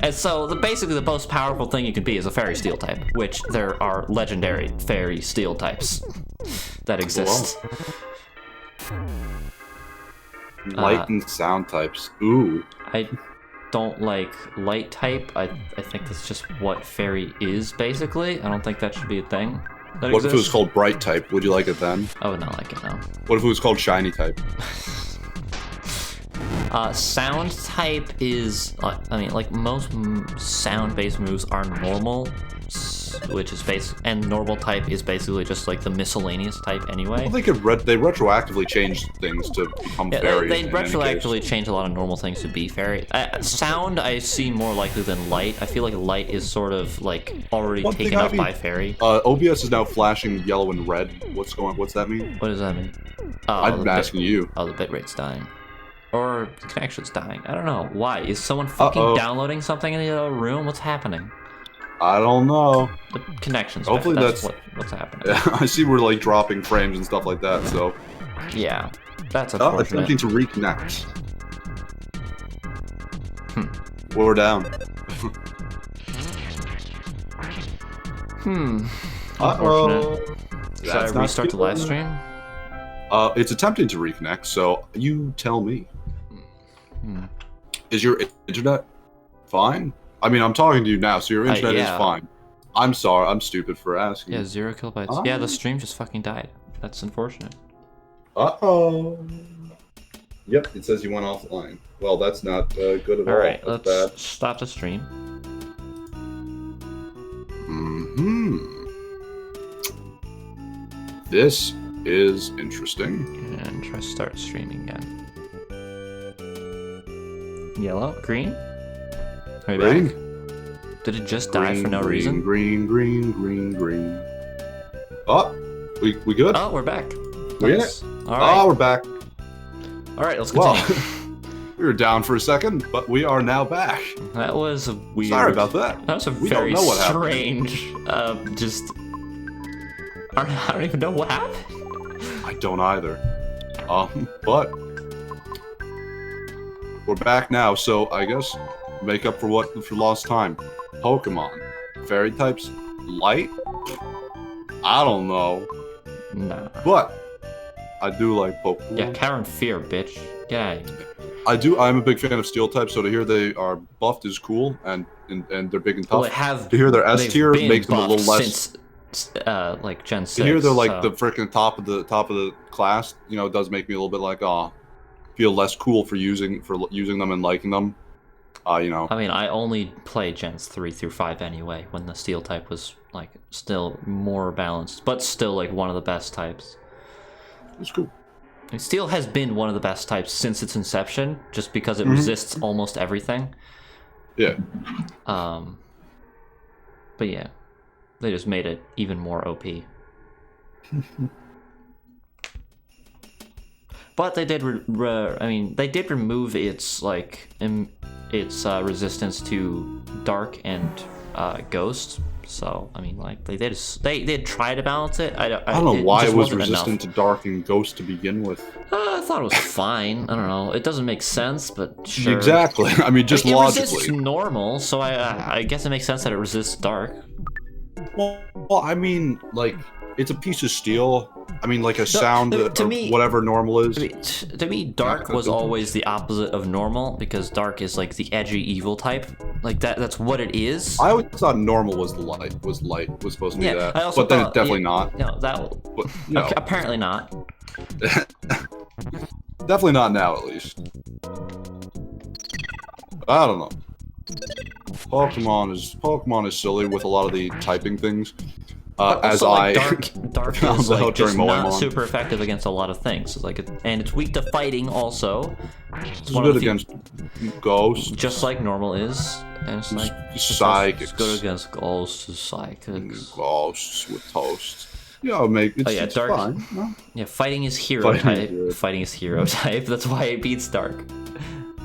And so basically the most powerful thing you can be is a Fairy Steel type, which there are legendary Fairy Steel types that exist. Light and sound types. Ooh. I don't like light type. I think that's just what Fairy is, basically. I don't think that should be a thing. What if it was called Bright type? Would you like it then? I would not like it, no. What if it was called Shiny type? Sound type is, I mean, like most sound-based moves are normal, types, which is and normal type is basically just like the miscellaneous type anyway. Well, they retroactively change things to become fairy. They retroactively change a lot of normal things to be fairy. Sound I see more likely than light. I feel like light is sort of like already taken up by fairy. OBS is now flashing yellow and red. What's that mean? What does that mean? I'm asking you. Oh, the bitrate's dying. Or the connection's dying. I don't know. Why? Is someone fucking downloading something in the other room? What's happening? I don't know. The connection's hopefully bad. that's what's happening. Yeah, I see we're like dropping frames and stuff like that, so. Yeah, that's unfortunate. Attempting to reconnect. We're down. Unfortunate. Should I restart the live stream? It's attempting to reconnect, so you tell me. Is your internet fine? I mean, I'm talking to you now, so your internet is fine. I'm sorry, I'm stupid for asking. Yeah, 0 kilobytes. Yeah, the stream just fucking died. That's unfortunate. Uh-oh. Yep, it says you went offline. Well, that's not good at all. Alright, let's stop the stream. This is interesting. And try to start streaming again. Yellow? Green? Are we back? Did it just die for no reason? Green. Oh, we good? Oh, we're back. We in it? Alright. Oh, we're back. Alright, let's continue. Well, we were down for a second, but we are now back. That was a weird... Sorry about that. That was a very strange... I don't even know what happened. I don't either. But... we're back now, so I guess make up for lost time. Pokemon. Fairy types? Light? I don't know. Nah. But I do like Pokemon. Yeah, Karen Fear, bitch. Get out of here. I'm a big fan of Steel types, so to hear they are buffed is cool, and they're big and tough. Well, to hear they're S tier makes them a little less. Since, like Gen 6. To hear they're like the freaking top of the class, you know, it does make me a little bit like, feel less cool for using them and liking them. You know. I mean, I only played Gens 3 through 5 anyway, when the Steel type was like still more balanced, but still like one of the best types. It's cool. I mean, Steel has been one of the best types since its inception, just because it resists almost everything. Yeah. But yeah, they just made it even more OP. But they did, they did remove its like its resistance to dark and ghost. So I mean, like they did try to balance it. I don't know why it was resistant to dark and ghost to begin with. I thought it was fine. I don't know. It doesn't make sense, but sure. Exactly. I mean, just logically. It resists normal, so I guess it makes sense that it resists dark. Well, I mean, like, it's a piece of steel. I mean, like a sound to me, whatever normal is. To me, dark was always the opposite of normal, because dark is like the edgy evil type. Like that's what it is. I always thought normal was light was supposed to be that. I also but then it's definitely not. No, apparently not. Definitely not now, at least. I don't know. Pokemon is silly with a lot of the typing things. Dark is like just not super effective against a lot of things. It's like and it's weak to fighting also. It's good against ghosts. Just like normal is. And it's like psychics. It's good against ghosts, psychics. Ghosts with toasts. Yeah, it's dark. Fine. No? Yeah, fighting is hero type. Fighting is hero type. That's why it beats dark.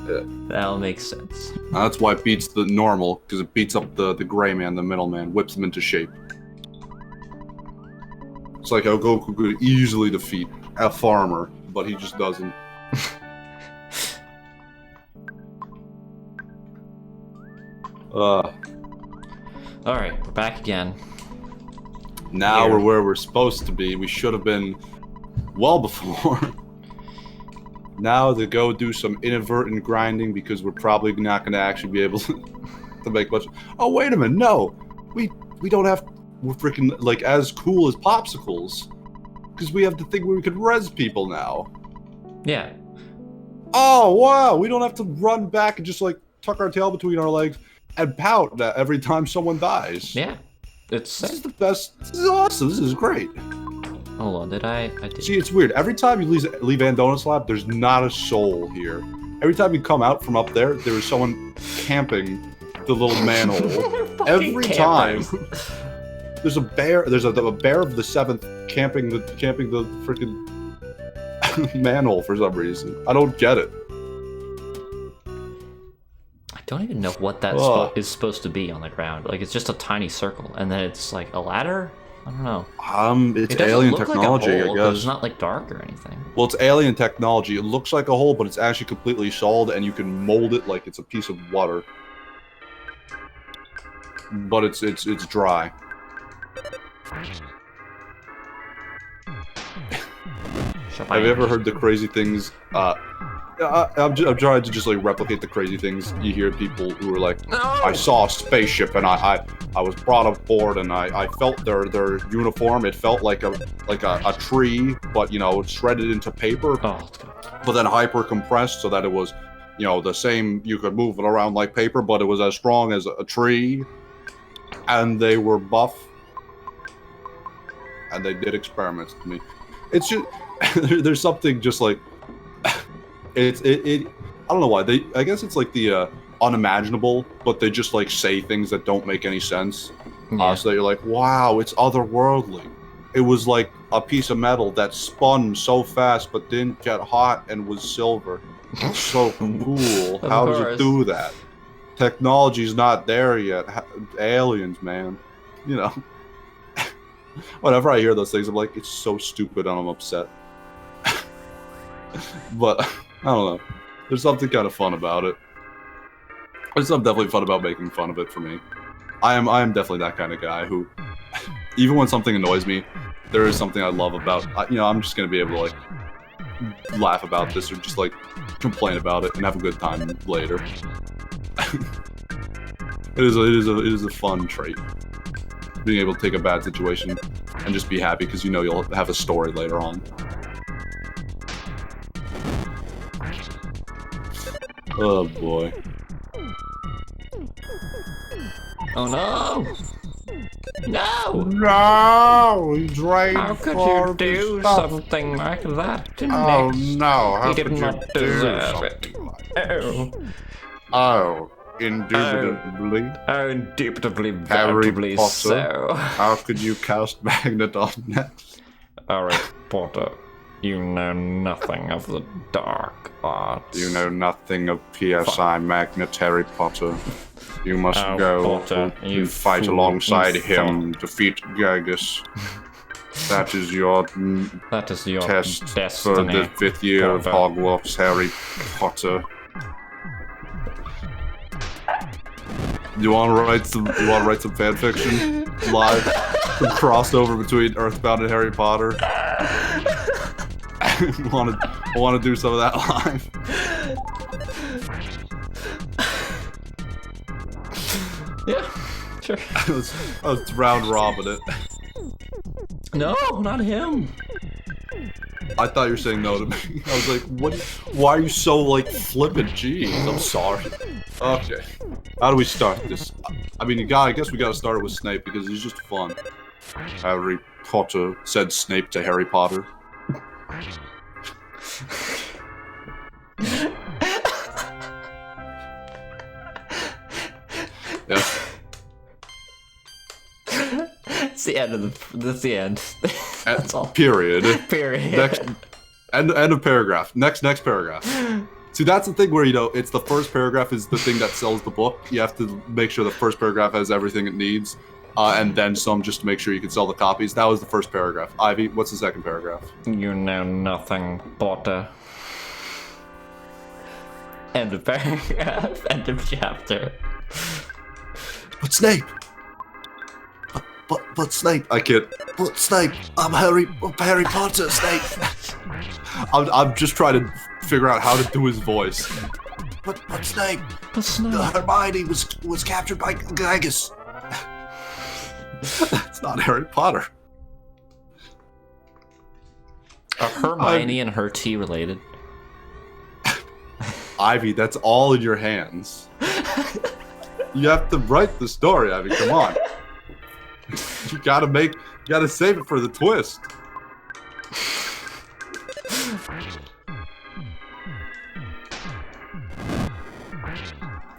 Yeah. That'll make sense. That's why it beats the normal, because it beats up the gray man, the middleman, whips them into shape. It's like how Goku could easily defeat a farmer, but he just doesn't. Alright, we're back again. Now we're where we're supposed to be. We should have been well before. Now to go do some inadvertent grinding, because we're probably not going to actually be able to make much. Oh, wait a minute. No. We don't have... We're freaking, like, as cool as popsicles. Because we have the thing where we can res people now. Yeah. Oh, wow. We don't have to run back and just, like, tuck our tail between our legs and pout that every time someone dies. Yeah. It's This is the best. This is awesome. This is great. hold on, did I did. See, it's weird. Every time you leave Andona's lab, there's not a soul here. Every time you come out from up there, there is someone camping the little manhole. Every time. There's a bear. There's a bear of the 7th camping the freaking manhole for some reason. I don't get it. I don't even know what that is supposed to be on the ground. Like, it's just a tiny circle, and then it's like a ladder. I don't know. It's alien technology, like a hole, I guess. It's not like dark or anything. Well, it's alien technology. It looks like a hole, but it's actually completely solid, and you can mold it like it's a piece of water. But it's dry. Have you ever heard the crazy things? I'm trying to just like replicate the crazy things you hear people who are like, no! I saw a spaceship and I was brought aboard and I felt their uniform. It felt like a tree, but you know, shredded into paper, but then hyper compressed so that it was, you know, the same. You could move it around like paper, but it was as strong as a tree. And they were buff, and they did experiments to me. It's just there's something just like it. I don't know why I guess it's like the unimaginable, but they just like say things that don't make any sense. So that you're like, wow, it's otherworldly. It was like a piece of metal that spun so fast but didn't get hot and was silver. So cool. How does it do that? Technology's not there yet. Aliens, man. You know. Whenever I hear those things, I'm like, it's so stupid and I'm upset. But, I don't know. There's something kind of fun about it. There's something definitely fun about making fun of it for me. I am definitely that kind of guy who, even when something annoys me, there is something I love about, you know, I'm just going to be able to, like, laugh about this or just, like, complain about it and have a good time later. It is a fun trait, being able to take a bad situation and just be happy because you know you'll have a story later on. Oh boy. Oh no! No! No! He drained. How could you do something like that? Oh no! How He could did you not do deserve it. something like Oh. Oh, indubitably. Oh, indubitably, Harry veritably Potter. so. How could you cast Magnet on next? Harry Potter, you know nothing of the dark arts. You know nothing of PSI Magnet, Harry Potter. You must go Potter, and fight alongside him, defeat Gygus. That is your test destiny, for the 5th year of Hogwarts, Harry Potter. You want to write some fan fiction live? Some crossover between Earthbound and Harry Potter. I want to do some of that live. Yeah, sure. I was round robin it. No, not him. I thought you were saying no to me. I was like, what? Why are you so, like, flippant? Jeez, I'm sorry. Okay. How do we start this? I mean, I guess we gotta start it with Snape because he's just fun. Harry Potter, said Snape to Harry Potter. Yeah. It's the end of that's the end. That's all. Period. Period. Next, end of paragraph. Next paragraph. See, that's the thing where, you know, it's the first paragraph is the thing that sells the book. You have to make sure the first paragraph has everything it needs, and then some just to make sure you can sell the copies. That was the first paragraph. Ivy, what's the second paragraph? You know nothing, Potter. End of paragraph. End of chapter. But Snape! But Snape! I can't. But Snape! I'm Harry Potter, Snape! I'm just trying to figure out how to do his voice. But Snape! But Snape! Hermione was captured by Gygus. That's not Harry Potter. Are Hermione and her tea related? Ivy, that's all in your hands. You have to write the story, Ivy. Come on. You gotta save it for the twist.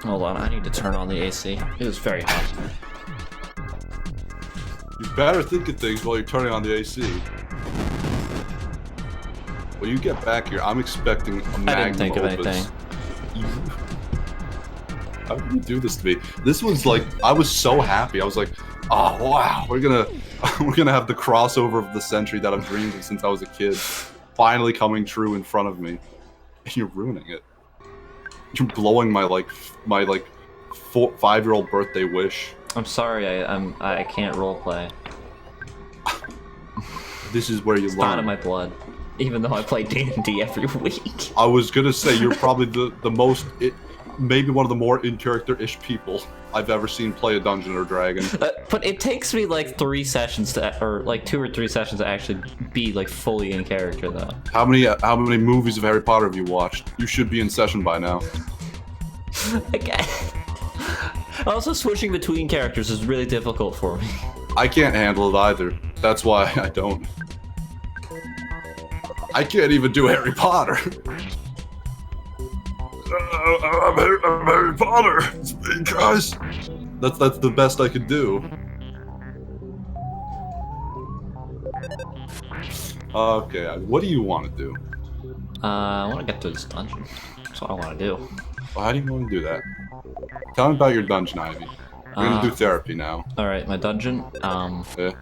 Hold on, I need to turn on the AC. It is very hot. You better think of things while you're turning on the AC. When you get back here, I'm expecting a magnum I didn't think of opus. anything. How did you do this to me? This was like, I was so happy. I was like, oh wow, we're gonna have the crossover of the century that I've dreamed of since I was a kid, finally coming true in front of me. And you're ruining it. You're blowing my 5-year-old birthday wish. I'm sorry, I can't roleplay. This is where you It's learn. not in my blood, even though I play D&D every week. I was gonna say you're probably the most, maybe one of the more in-character-ish people I've ever seen play a Dungeon or Dragon. But it takes me like 3 sessions to, or like 2 or 3 sessions to actually be like fully in character, though. How many movies of Harry Potter have you watched? You should be in session by now. Again. Also, switching between characters is really difficult for me. I can't handle it either. That's why I don't. I can't even do Harry Potter. I'm Harry Potter. It's me, guys. That's the best I could do. Okay, what do you want to do? I want to get to this dungeon. That's what I want to do. Well, how do you want to do that? Tell me about your dungeon, Ivy. We're gonna do therapy now. Alright, my dungeon, Yeah.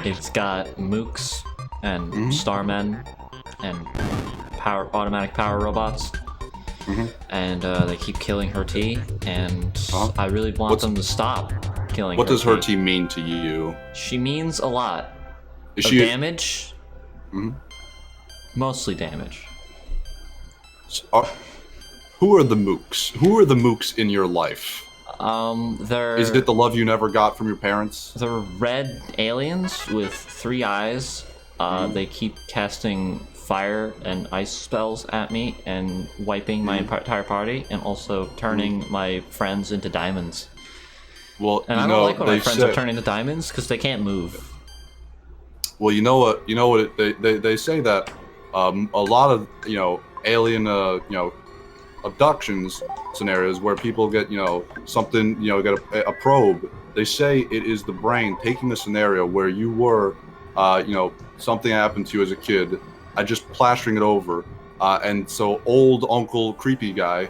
it's got mooks and starmen and automatic power robots. And they keep killing her T, and I really want them to stop killing her. What does her T mean to you? She means a lot. Is she damage? Mostly damage. Who are the mooks? Who are the mooks in your life? They're... Is it the love you never got from your parents? They're red aliens with 3 eyes. They keep casting fire and ice spells at me and wiping my entire party, and also turning my friends into diamonds. Well, and I don't like when my friends are turned into diamonds because they can't move. Well, you know what? They say that a lot of alien abductions scenarios where people get something get a probe. They say it is the brain taking a scenario where you were something happened to you as a kid. I just plastering it over, and so old Uncle Creepy Guy,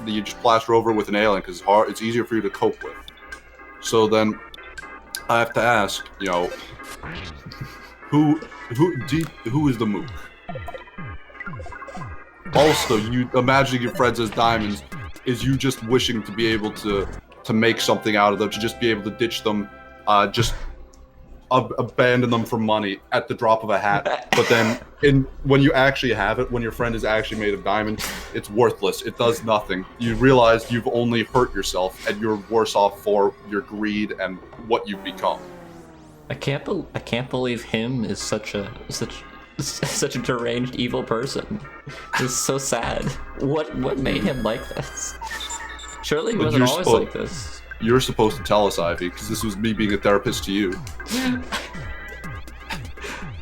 you just plaster over it with an alien because it's easier for you to cope with. So then, I have to ask, who is the mook? Also, you imagining your friends as diamonds is you just wishing to be able to make something out of them, to just be able to ditch them, just abandon them for money at the drop of a hat. But then when you actually have it, when your friend is actually made of diamond, it's worthless. It does nothing. You realize you've only hurt yourself, and you're worse off for your greed and what you've become. I can't believe him is such a deranged evil person. It's so sad. What made him like this? Surely he wasn't always like this. You're supposed to tell us, Ivy, because this was me being a therapist to you.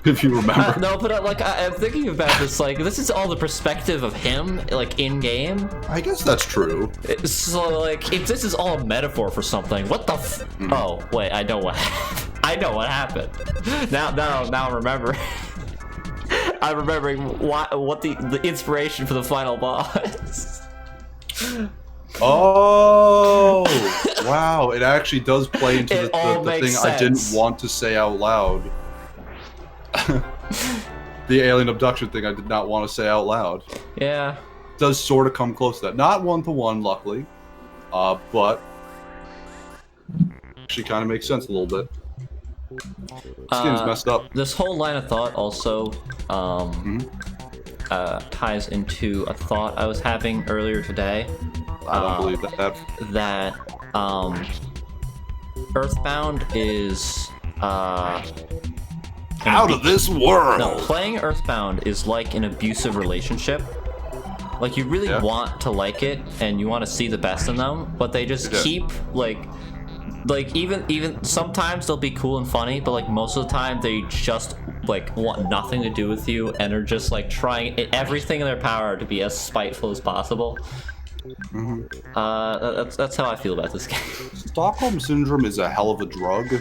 If you remember. No, but I'm thinking about this, this is all the perspective of him, in game. I guess that's true. So, if this is all a metaphor for something, what the Oh, wait, I know what happened. Now I'm remembering. I'm remembering what the inspiration for the final boss. Oh, wow. It actually does play into the thing sense. I didn't want to say out loud. The alien abduction thing I did not want to say out loud. Yeah. It does sort of come close to that. Not one-to-one, luckily. But actually kind of makes sense a little bit. This game's messed up. This whole line of thought also ties into a thought I was having earlier today. I don't believe that. That Earthbound is out of this world. No, playing Earthbound is like an abusive relationship. You really want to like it and you want to see the best in them, but they just keep like even sometimes they'll be cool and funny, but like most of the time they just like want nothing to do with you and are just like trying everything in their power to be as spiteful as possible. That's how I feel about this game. Stockholm Syndrome is a hell of a drug.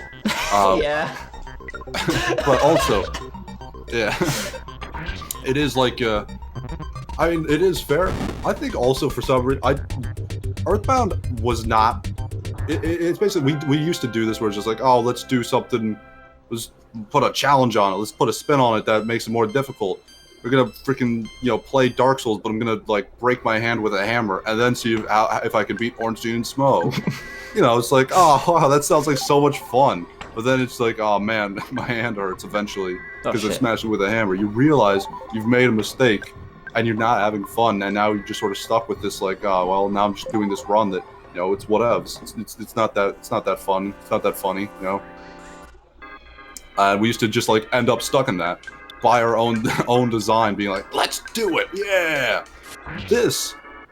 Yeah. But also, yeah, it is like, I mean, it is fair. I think also for some reason, Earthbound was not, it's basically, we used to do this where it's just like, oh, let's do something, let's put a challenge on it, let's put a spin on it that makes it more difficult. We're gonna freaking, play Dark Souls, but I'm gonna, like, break my hand with a hammer and then see if I can beat Ornstein and Smo. It's like, oh, wow, that sounds like so much fun. But then it's like, oh man, my hand hurts eventually because I smashed it with a hammer. You realize you've made a mistake and you're not having fun, and now you're just sort of stuck with this, like, oh, well, now I'm just doing this run that, it's whatevs. It's not that fun. It's not that funny, we used to just, like, end up stuck in that by our own design, being like, let's do it, yeah.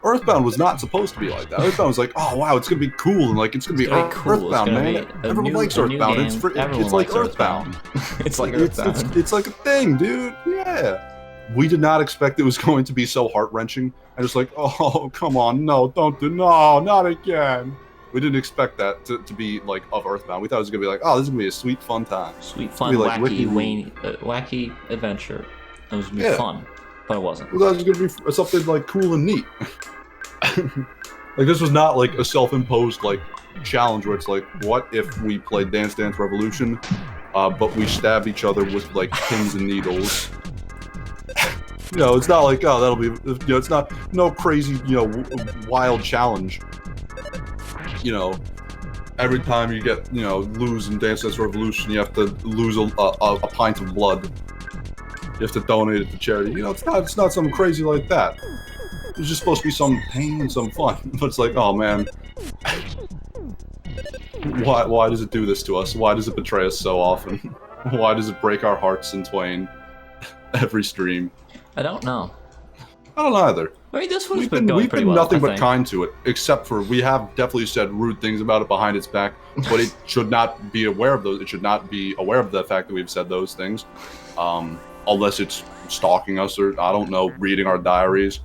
Earthbound was not supposed to be like that. Earthbound was like, oh wow, it's gonna be cool, and like it's gonna be cool. Earthbound, man. Everyone likes Earthbound. It's like Earthbound. It's like Earthbound. It's like a thing, dude. Yeah. We did not expect it was going to be so heart-wrenching. And it's like, oh, come on, no, not again. We didn't expect that to be like of Earthbound. We thought it was gonna be like, oh, this is gonna be a sweet, fun time. Sweet, fun, like, wacky adventure. It was gonna be fun. But it wasn't. We thought it was going to be something like cool and neat. Like, this was not like a self-imposed like challenge where it's like, what if we played Dance Dance Revolution, but we stabbed each other with like pins and needles. It's not like, oh, that'll be, it's not no crazy, wild challenge. Every time you get, lose in Dance Dance Revolution, you have to lose a pint of blood. You have to donate it to charity. It's not something crazy like that. It's just supposed to be some pain and some fun. But it's like, oh man, why does it do this to us? Why does it betray us so often? Why does it break our hearts in twain every stream? I don't know. I don't know either. I mean, this one's been going pretty well. We've been nothing but kind to it, except for we have definitely said rude things about it behind its back, but it should not be aware of those. It should not be aware of the fact that we've said those things. Unless it's stalking us or, I don't know, reading our diaries,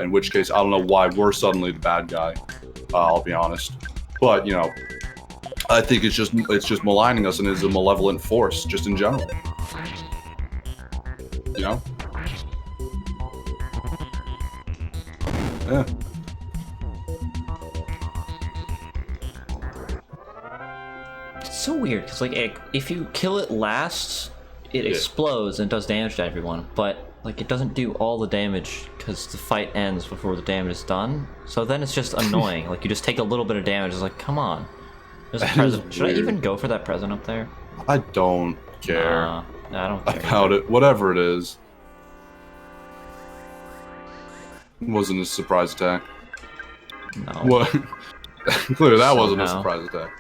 in which case I don't know why we're suddenly the bad guy, I'll be honest. But, I think it's just maligning us and is a malevolent force, just in general. Yeah. It's so weird, because, like, if you kill it last, it explodes and does damage to everyone, but like it doesn't do all the damage because the fight ends before the damage is done. So then it's just annoying. Like you just take a little bit of damage. It's like, come on. There's a present. Should I even go for that present up there? I don't care. I don't care about it. Whatever it is. It wasn't a surprise attack. No. What? Clearly that wasn't a surprise attack.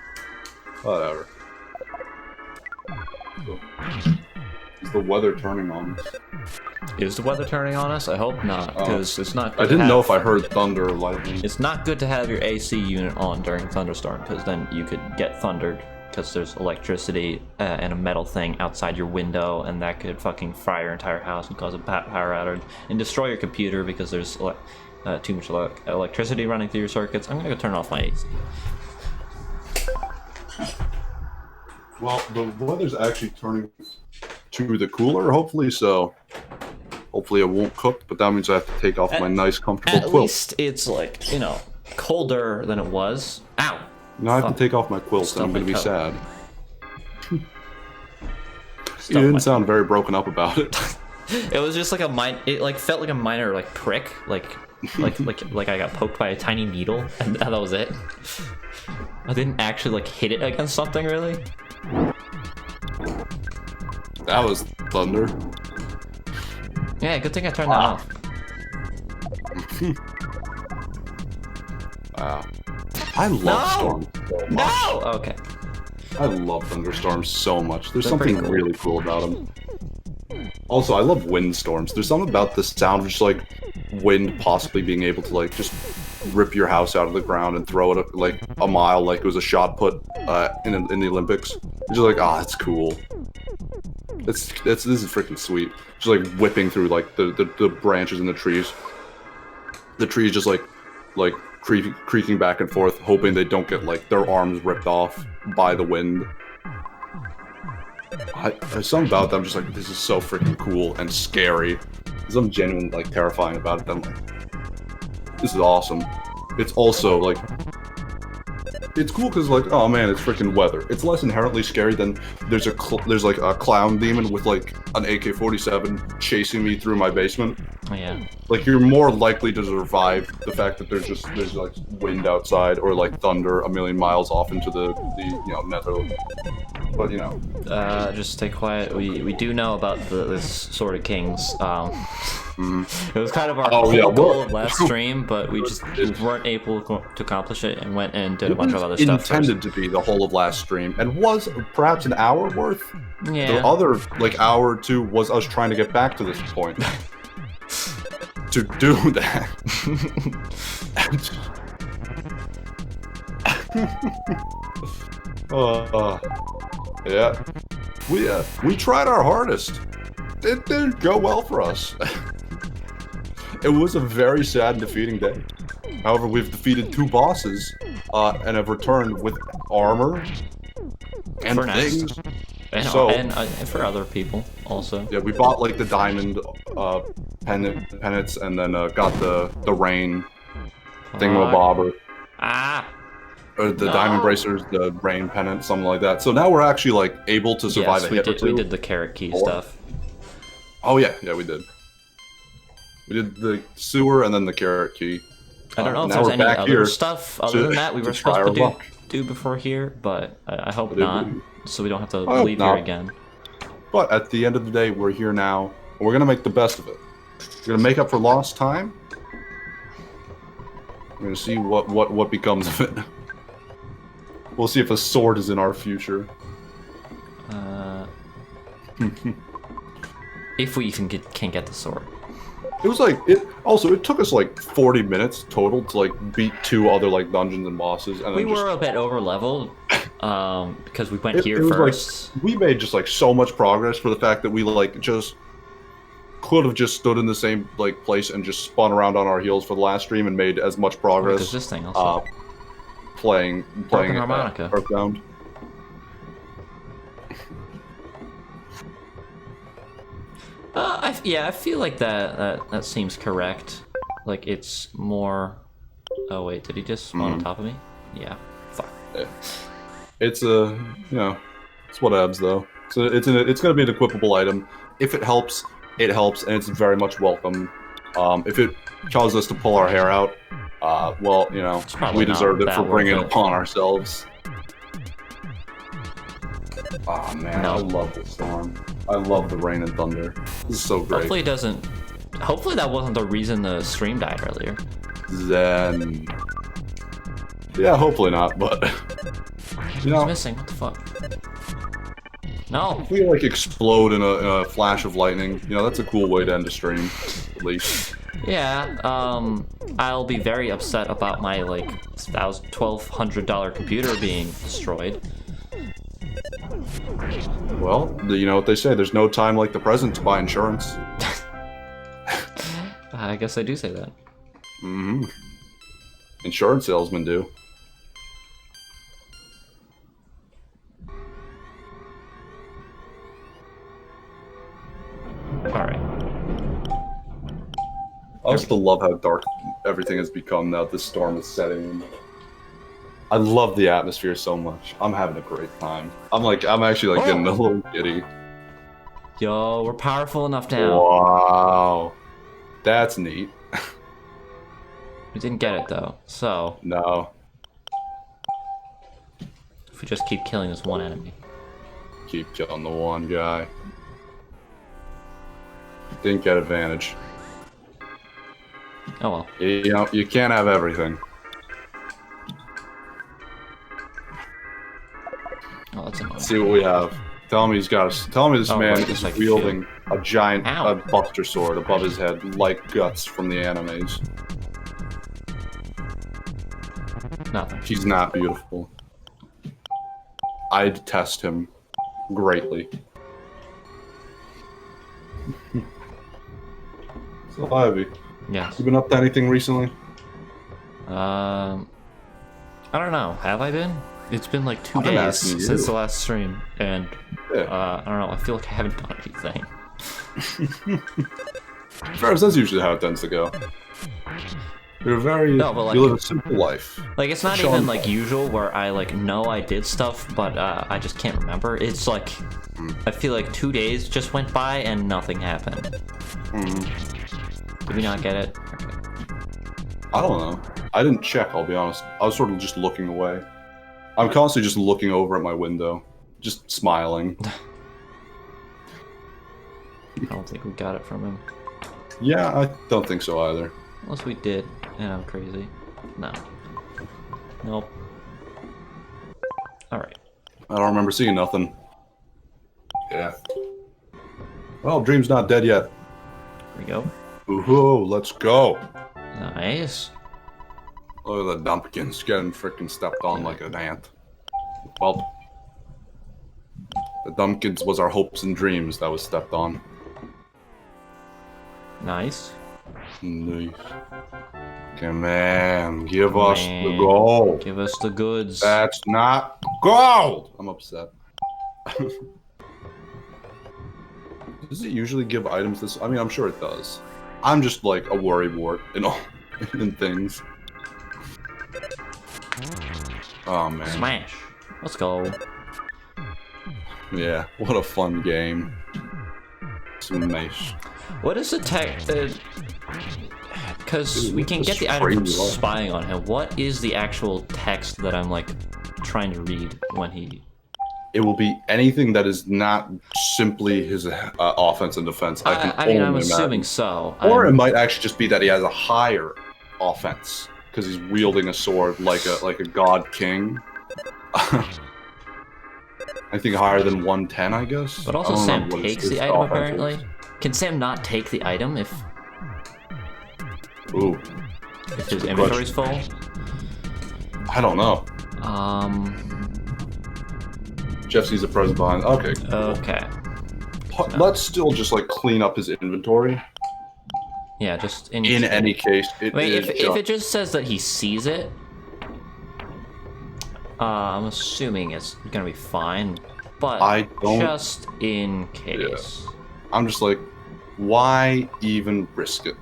Whatever. Is the weather turning on us? Is the weather turning on us? I hope not, because it's not good. I didn't know if I heard thunder or lightning. It's not good to have your AC unit on during a thunderstorm, because then you could get thundered, because there's electricity and a metal thing outside your window, and that could fucking fry your entire house and cause a power outage, and destroy your computer because there's too much electricity running through your circuits. I'm gonna go turn off my AC. Well, the weather's actually turning to the cooler, hopefully, so hopefully it won't cook, but that means I have to take off my nice, comfortable quilt. At least it's, like, colder than it was. Ow! Now I have to take off my quilt, and I'm going to be sad. You didn't sound very broken up about it. It was just like it felt like a minor, prick, like I got poked by a tiny needle, and that was it. I didn't actually, hit it against something, really. That was thunder. Yeah, good thing I turned that off. Wow. I love storms so much. No! Okay. I love thunderstorms so much. There's something really cool about them. Also, I love windstorms. There's something about the sound of just, wind possibly being able to like just rip your house out of the ground and throw it like a mile like it was a shot put in the Olympics. It's just like, ah, it's cool. This is freaking sweet. Just like whipping through like the branches and the trees. The trees just like creaking back and forth, hoping they don't get like their arms ripped off by the wind. There's something about that. I'm just like, this is so freaking cool and scary. There's something genuinely like terrifying about it. I'm like, this is awesome. It's also like, it's cool because like, oh man, it's freaking weather. It's less inherently scary than there's like a clown demon with like an AK-47 chasing me through my basement. Oh yeah. Like you're more likely to survive the fact that there's like wind outside or like thunder a million miles off into the nether. But you know. Just stay quiet. We do know about this Sword of Kings. It was kind of our goal of last stream, but we weren't able to accomplish it and went and did a bunch of other stuff. Intended to be the whole of last stream and was perhaps an hour worth. Yeah. The other like hour or two was us trying to get back to this point. To do that. Yeah. We tried our hardest. It didn't go well for us. It was a very sad and defeating day. However, we've defeated 2 bosses and have returned with armor and for things. And for other people also. Yeah, we bought like the diamond pennants and then got the rain thingamabobber. Or the diamond bracers, the rain pennant, something like that. So now we're actually like able to survive a hit or two. We did the carrot key stuff. Oh yeah, we did. We did the sewer and then the carrot key. I don't know if there's any other stuff other than that we were supposed to do before here, but I hope not, so we don't have to leave here again. But at the end of the day, we're here now, and we're gonna make the best of it. We're gonna make up for lost time. We're gonna see what becomes of it. We'll see if a sword is in our future. If we even can get the sword. It was like it took us like 40 minutes total to like beat 2 other like dungeons and bosses, and we were a bit over leveled because we went here first. Like, we made just like so much progress for the fact that we like just could have just stood in the same like place and just spun around on our heels for the last stream and made as much progress. There's this thing also. Playing harmonica. Earthbound. I feel like that seems correct. Like it's more. Oh wait, did he just spawn on top of me? Yeah. Fuck. Yeah. It's it's whatevs though. So it's gonna be an equipable item. If it helps, and it's very much welcome. If it causes us to pull our hair out, well, we deserved it for bringing it upon ourselves. Oh man, I love this storm. I love the rain and thunder. This is so great. Hopefully that wasn't the reason the stream died earlier. Then, yeah, hopefully not. But He's missing. What the fuck? No. If we like explode in a flash of lightning, that's a cool way to end a stream, at least. Yeah. I'll be very upset about my like $1,200 computer being destroyed. Well, you know what they say, there's no time like the present to buy insurance. I guess I do say that. Mm-hmm. Insurance salesmen do. Alright. I also love how dark everything has become now this storm is setting in. I love the atmosphere so much. I'm having a great time. I'm actually like getting a little giddy. Yo, we're powerful enough now. Wow. That's neat. We didn't get it though, so. No. If we just keep killing this one enemy. Keep killing the one guy. Didn't get advantage. Oh well. You can't have everything. Oh, that's annoying. Let's see what we have. Tell me this man is wielding a giant Ow. Buster Sword above his head, like Guts from the animes. Nothing. He's not beautiful. I detest him greatly. So, Ivy, Yes. you been up to anything recently? I don't know. Have I been? It's been like 2 I've been days asking you. since the last stream, and Yeah. I don't know. I feel like I haven't done anything. First, that's usually how it tends to go. You're very. No, but, like, you live a simple life. Like, it's not Sean even like Paul. usual where I like know I did stuff, but I just can't remember. It's like I feel like 2 days just went by and nothing happened. Did we not get it? Okay. I don't know. I didn't check, I'll be honest. I was sort of just looking away. I'm constantly just looking over at my window, just smiling. I don't think we got it from him. Yeah, I don't think so either. Unless we did, and I'm crazy. No. Nope. Alright. I don't remember seeing nothing. Yeah. Well, Dream's not dead yet. Here we go. Ooh, let's go. Nice. Look at the Dumpkins getting freaking stepped on like an ant. Well, the Dumpkins was our hopes and dreams that was stepped on. Nice. Nice. Come on, give Come us on. the gold. Give us the goods. That's not gold! I'm upset. Does it usually give items this? I mean, I'm sure it does. I'm just like a worrywart in all in things. Oh man. Smash. Let's go. Yeah, what a fun game. Smash. What is the tech? Because we can get the That's item from crazy. spying on him. What is the actual text that I'm like trying to read when he? It will be anything that is not simply his offense and defense. I can I mean, I'm only assuming imagine. so. Or it I'm- might actually just be that he has a higher offense because he's wielding a sword like a god king. I think higher than 110, I guess. But also, I don't Sam know what his- takes his the item offense apparently. is. Can Sam not take the item if Ooh, his good inventory's full? I don't know. Jeff sees a present behind. Okay. Okay. Let's still just like clean up his inventory. Yeah, just In any case, it I mean, is if it just says that he sees it, I'm assuming it's gonna be fine. But I don't- just in case. I'm just like, why even risk it?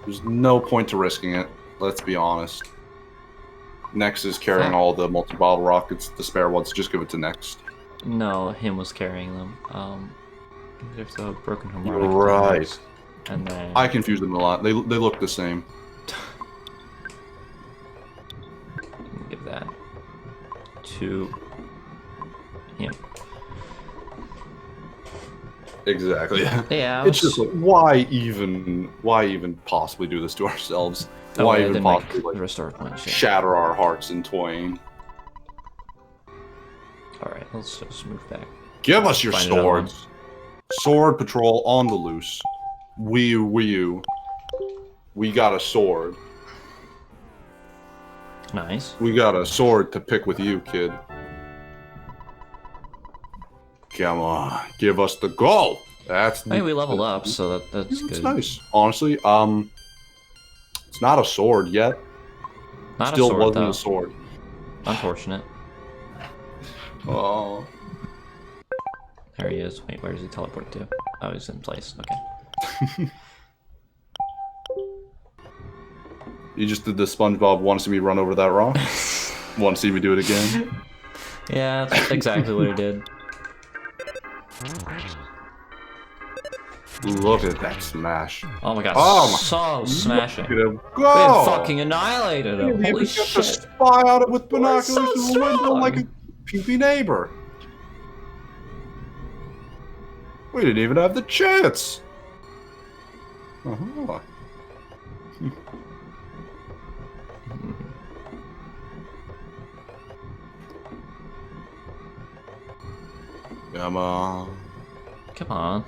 There's no point to risking it. Let's be honest. Next is carrying Yeah. all the multi-bottle rockets. The spare ones, just give it to Next. No, him was carrying them. There's a broken You're harmonic. right. And then I confuse them a lot. They look the same. give that to him. Exactly. Yeah, I It's was- just like, why even possibly do this to ourselves? Oh, Why yeah, I even didn't make possibly the like restore point. Shit. shatter our hearts in twain? All right, let's just move back. Give us your Find another one. swords. Sword patrol on the loose. We got a sword. Nice. We got a sword to pick with you, kid. Come on, give us the gold. That's. I mean, we leveled up, so that's It's good. nice. Honestly, it's not a sword yet. Not Still a sword, wasn't though. a sword. Unfortunate. Oh. There he is. Wait, where does he teleport to? Oh, he's in place. Okay. You just did the SpongeBob want to see me run over that rock? Want to see me do it again? Yeah, that's exactly what he did. Look at that smash. Oh my god, Oh my- so smashing. Look at him We go! had fucking annihilated him. We Holy even got to shit. spy out it with binoculars so through the window strong. like a peepee neighbor. We didn't even have the chance. Uh-huh. Come on. Come on.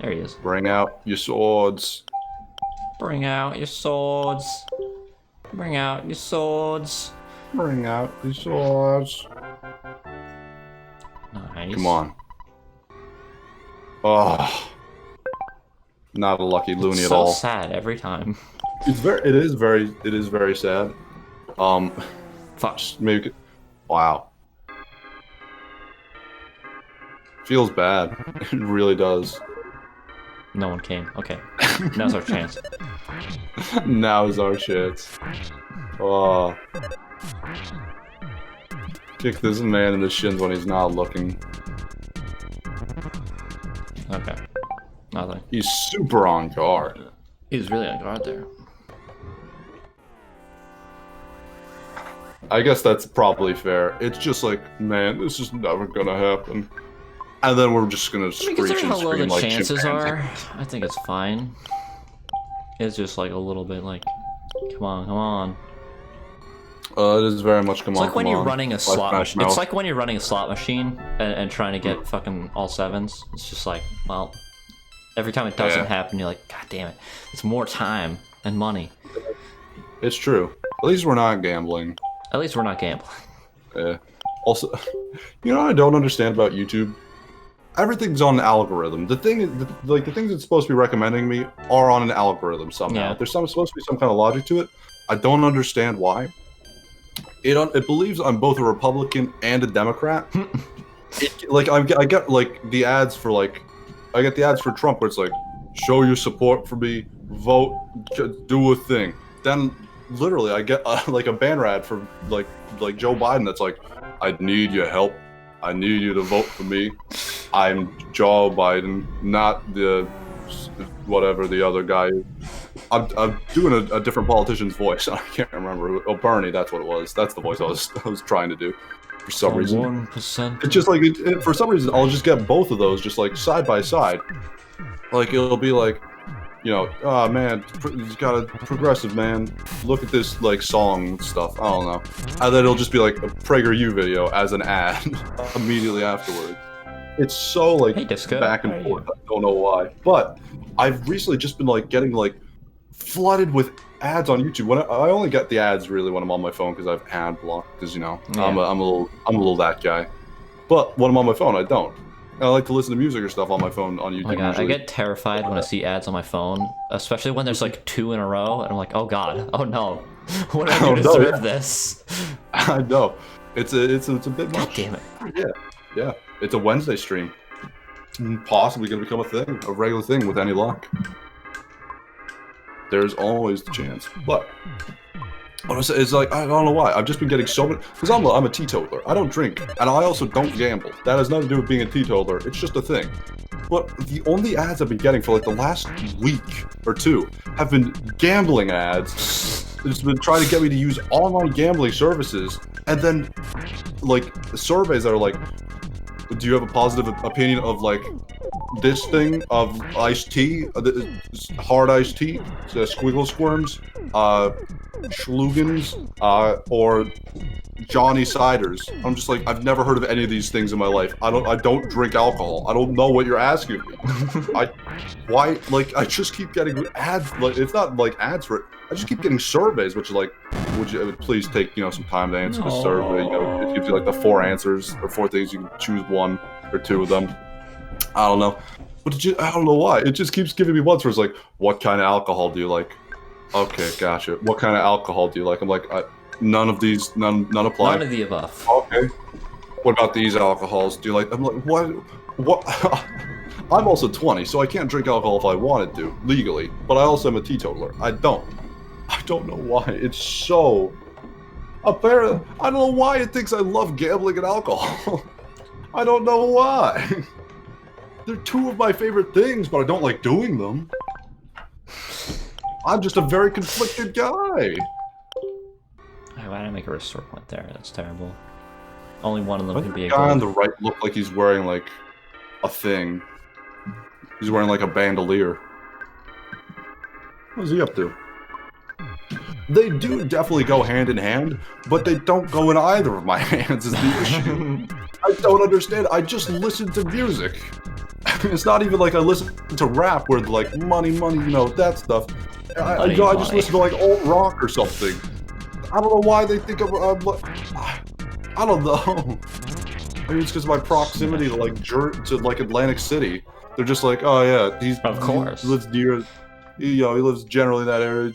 There he is. Bring out your swords. Bring out your swords. Bring out your swords. Bring out your swords. Nice. Come on. Oh. Not a lucky loony at all. So sad every time. It is very sad. Fuck. Maybe. Wow. Feels bad. It really does. No one came. Okay. Now's our chance. Now's our chance. Oh. Kick this man in the shins when he's not looking. Okay. Nothing. He's super on guard. He's really on guard there. I guess that's probably fair. It's just like, man, this is never gonna happen. And then we're just gonna screech and Considering how low the scream like chances chimpanzees. are, I think it's fine. It's just like a little bit like, come on, come on. It is very much come It's on. like when come you're on. running a Life slot Smash machine. Mouth. It's like when you're running a slot machine and trying to get fucking all sevens. It's just like, well, every time it doesn't Yeah. happen, you're like, God damn it! It's more time and money. It's true. At least we're not gambling. At least we're not gambling. Yeah. Also, you know what I don't understand about YouTube? Everything's on an algorithm. The thing, the things it's supposed to be recommending me are on an algorithm somehow. Yeah. There's supposed to be some kind of logic to it. I don't understand why. It believes I'm both a Republican and a Democrat. I get like the ads for I get the ads for Trump where it's like, show your support for me, vote, do a thing. Then literally I get like a banner ad for like Joe Biden that's like, I need your help. I need you to vote for me. I'm Joe Biden, not the whatever the other guy is. I'm doing a different politician's voice. I can't remember. Oh, Bernie, that's what it was. That's the voice I was trying to do for some reason. 1%. It's just like for some reason I'll just get both of those just like side by side. Like it'll be like, you know, oh man, he's got a progressive man. Look at this like song and stuff. I don't know. And then it'll just be like a PragerU video as an ad immediately afterwards. It's so like Hey, Disco. back How and are forth. I don't know why, but I've recently just been like getting like flooded with ads on YouTube. When I only get the ads really when I'm on my phone because I've ad block because you know Yeah. I'm a little that guy. But when I'm on my phone, I don't. I like to listen to music or stuff on my phone on YouTube. Oh my god, I usually. get terrified when I see ads on my phone, especially when there's like 2 in a row, and I'm like, oh god, oh no, what do I do Oh, to no, deserve yeah. this? I know. It's a bit God much. damn it. Yeah. It's a Wednesday stream. Possibly gonna become a thing, a regular thing with any luck. There's always the chance. But honestly, it's like I don't know why. I've just been getting so many because I'm a teetotaler. I don't drink, and I also don't gamble. That has nothing to do with being a teetotaler. It's just a thing. But the only ads I've been getting for like the last week or two have been gambling ads. It's been trying to get me to use online gambling services, and then like surveys that are like, do you have a positive opinion of like this thing of iced tea, hard iced tea, squiggle squirms, Schlugans, or Johnny Ciders? I'm just like, I've never heard of any of these things in my life. I don't drink alcohol. I don't know what you're asking me. I just keep getting ads. Like it's not like ads for it. I just keep getting surveys, which are like, would you please take some time to answer the survey? It gives you like the 4 answers or 4 things. You can choose 1 or 2 of them. I don't know, but I don't know why. It just keeps giving me ones where it's like, what kind of alcohol do you like? Okay, gotcha. What kind of alcohol do you like? I'm like, none of these, none apply. None of the above. Okay. What about these alcohols? Do you like? I'm like, what? I'm also 20, so I can't drink alcohol if I wanted to legally. But I also am a teetotaler. I don't know why. It's so apparent. I don't know why it thinks I love gambling and alcohol. I don't know why. They're 2 of my favorite things, but I don't like doing them. I'm just a very conflicted guy. Why did I make a restore point there? That's terrible. Only one of them Why can does be the a guy on gold. the right look like he's wearing like a thing? He's wearing like a bandolier. What's he up to? They do definitely go hand in hand, but they don't go in either of my hands is the issue. I don't understand. I just listen to music. It's not even like I listen to rap where like money, you know, that stuff. I just listen to like alt rock or something. I don't know why they think I'm like, I don't know. I mean, it's because of my proximity to like Atlantic City. They're just like, oh yeah, he lives near, you know, he lives generally in that area.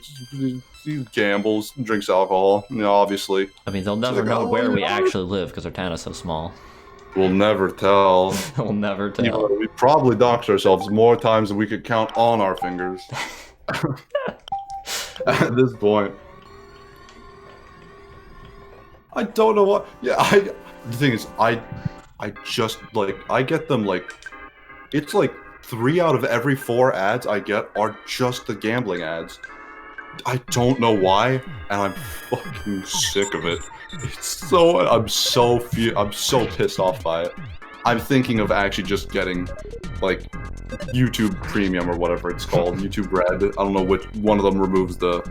He gambles, drinks alcohol, you know, obviously. I mean, they'll never know where we actually live because our town is so small. We'll never tell. We'll never tell. Even though we probably doxed ourselves more times than we could count on our fingers. At this point. I don't know what. Yeah, the thing is, I just like I get them like, it's like 3 out of every 4 ads I get are just the gambling ads. I don't know why, and I'm fucking sick of it. I'm so pissed off by it. I'm thinking of actually just getting like YouTube Premium or whatever it's called, YouTube Red. I don't know which one of them removes the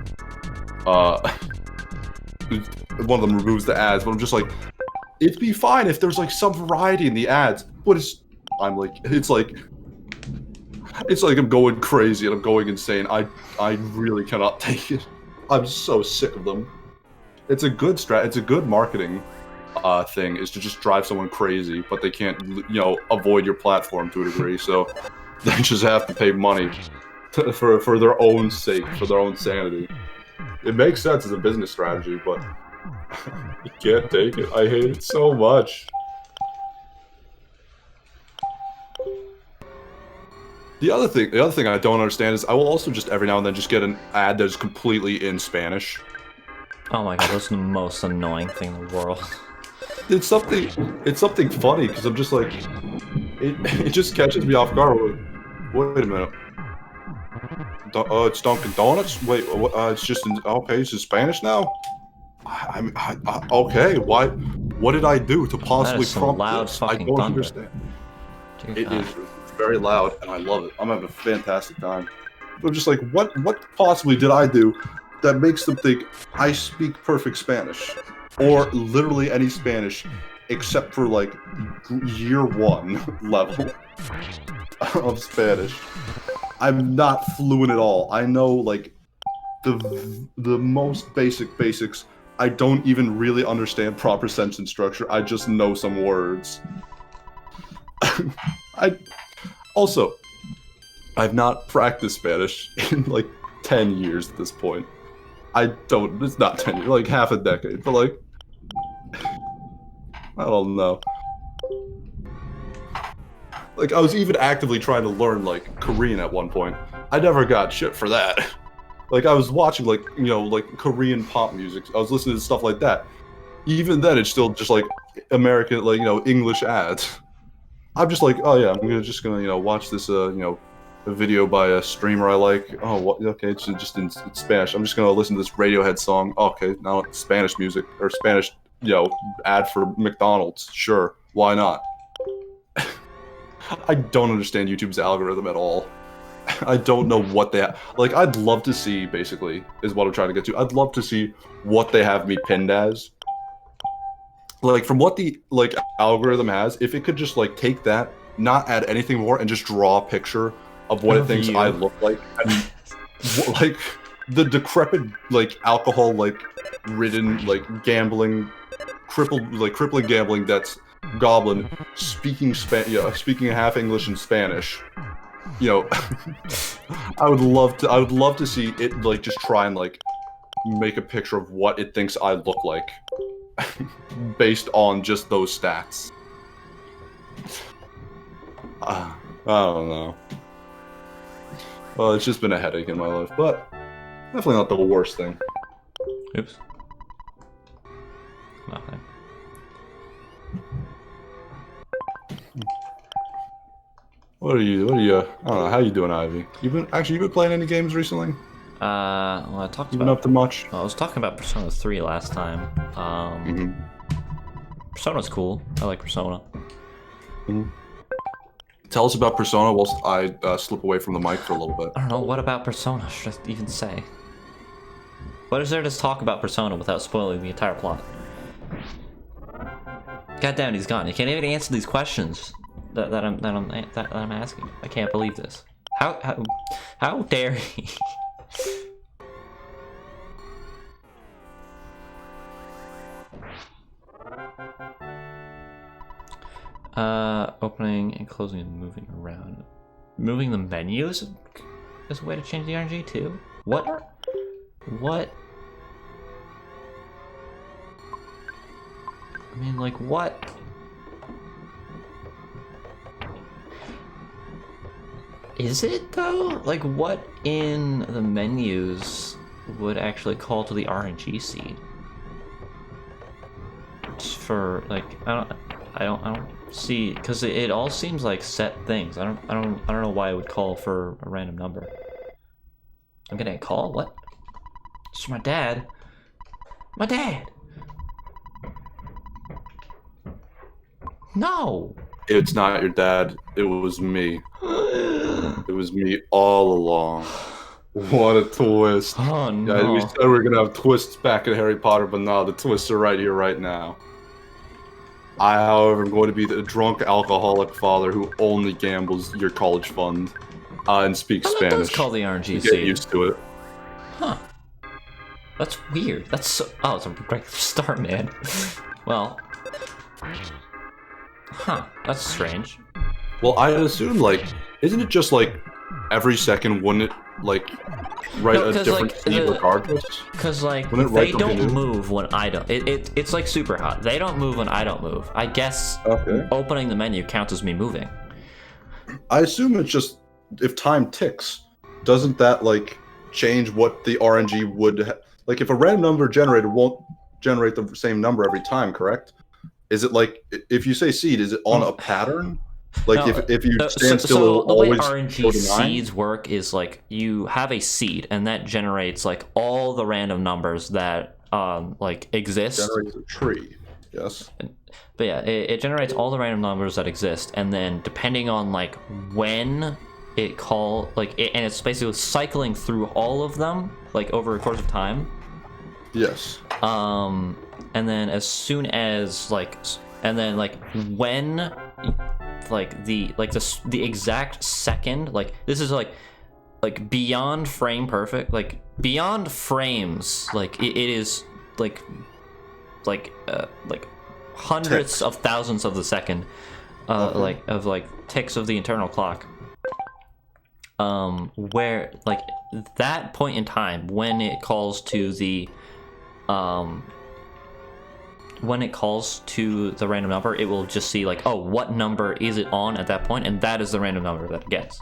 one of them removes the ads, but I'm just like, it'd be fine if there's like some variety in the ads. But it's like I'm going crazy and I'm going insane. I really cannot take it. I'm so sick of them. It's a good it's a good marketing thing, is to just drive someone crazy, but they can't, you know, avoid your platform to a degree, so they just have to pay money for their own sake, for their own sanity. It makes sense as a business strategy, but I can't take it. I hate it so much. The other thing I don't understand is I will also just every now and then just get an ad that's completely in Spanish. Oh my god, that's the most annoying thing in the world. It's something funny, because I'm just like, it just catches me off guard. Wait a minute. It's Dunkin' Donuts? Wait, it's just okay, it's in Spanish now? Okay, what did I do to possibly prompt this? I don't understand. It is very loud, and I love it. I'm having a fantastic time. But I'm just like, what possibly did I do that makes them think I speak perfect Spanish? Or literally any Spanish, except for like year 1 level of Spanish. I'm not fluent at all. I know like the most basics. I don't even really understand proper sentence structure. I just know some words. I've not practiced Spanish in like 10 years at this point. It's not 10 years, like half a decade, but like, I don't know. Like, I was even actively trying to learn, like, Korean at one point. I never got shit for that. Like, I was watching, like, you know, like, Korean pop music. I was listening to stuff like that. Even then, it's still just, like, American, like, you know, English ads. I'm just like, oh yeah, I'm just gonna, you know, watch this, you know, a video by a streamer I like. Oh, what? Okay, it's just in Spanish. I'm just gonna listen to this Radiohead song. Okay, now it's Spanish music, or Spanish, you know, ad for McDonald's. Sure, why not? I don't understand YouTube's algorithm at all. I don't know what they have. Like, I'd love to see, basically, is what I'm trying to get to. I'd love to see what they have me pinned as. Like, from what the, like, algorithm has, if it could just, like, take that, not add anything more, and just draw a picture of what it thinks I look like. And, like, the decrepit, like, alcohol, like, ridden, like, gambling, crippling gambling that's goblin, speaking half English and Spanish. You know, I would love to see it, like, just try and, like, make a picture of what it thinks I look like. Based on just those stats. I don't know. Well, it's just been a headache in my life, but definitely not the worst thing. Oops. Nothing. What are you, I don't know, how you doing, Ivy? You been playing any games recently? Well, I talked You been up to much? Well, I was talking about Persona 3 last time. Persona's cool. I like Persona. Tell us about Persona whilst I slip away from the mic for a little bit. I don't know, what about Persona should I even say? What is there to talk about Persona without spoiling the entire plot? God damn it, he's gone. You can't even answer these questions. I'm asking. I can't believe this. How dare he? Opening and closing and moving around. Moving the menus is a way to change the RNG too. What? I mean, like, what? Is it though? Like, what in the menus would actually call to the RNG seed? Just for like, I don't see, because it all seems like set things. I don't know why it would call for a random number. I'm getting a call. What? It's my dad. My dad. No. It's not your dad. It was me. It was me all along. What a twist. Oh no. Yeah, we said we were gonna have twists back in Harry Potter, but no, the twists are right here, right now. I, however, am going to be the drunk alcoholic father who only gambles your college fund and speaks Spanish. That does call the RNG Get used to it. Huh. That's weird. That's so... Oh, it's a great start, man. Well... Huh. That's strange. Well, I assume, like... Isn't it just, like, every second, wouldn't it, like, write a different seed regardless? Because, like, they don't move when I don't... It's, like, super hot. They don't move when I don't move. I guess opening the menu counts as me moving. I assume it's just... If time ticks, doesn't that, like... change what the RNG would like if a random number generator won't generate the same number every time, correct? Is it like if you say seed, is it on a pattern? Like no, if you stand still, so the way always RNG seeds work is like you have a seed and that generates like all the random numbers that like exist. Generates a tree, yes. But yeah, it generates all the random numbers that exist, and then depending on like when and it's basically cycling through all of them like over a course of time. Yes. And then as soon as when the exact second, like this is like beyond frame perfect, like beyond frames, like it is like hundreds of thousands of the second ticks of the internal clock. Where like that point in time when it calls to the random number, it will just see like, oh, what number is it on at that point, and that is the random number that it gets.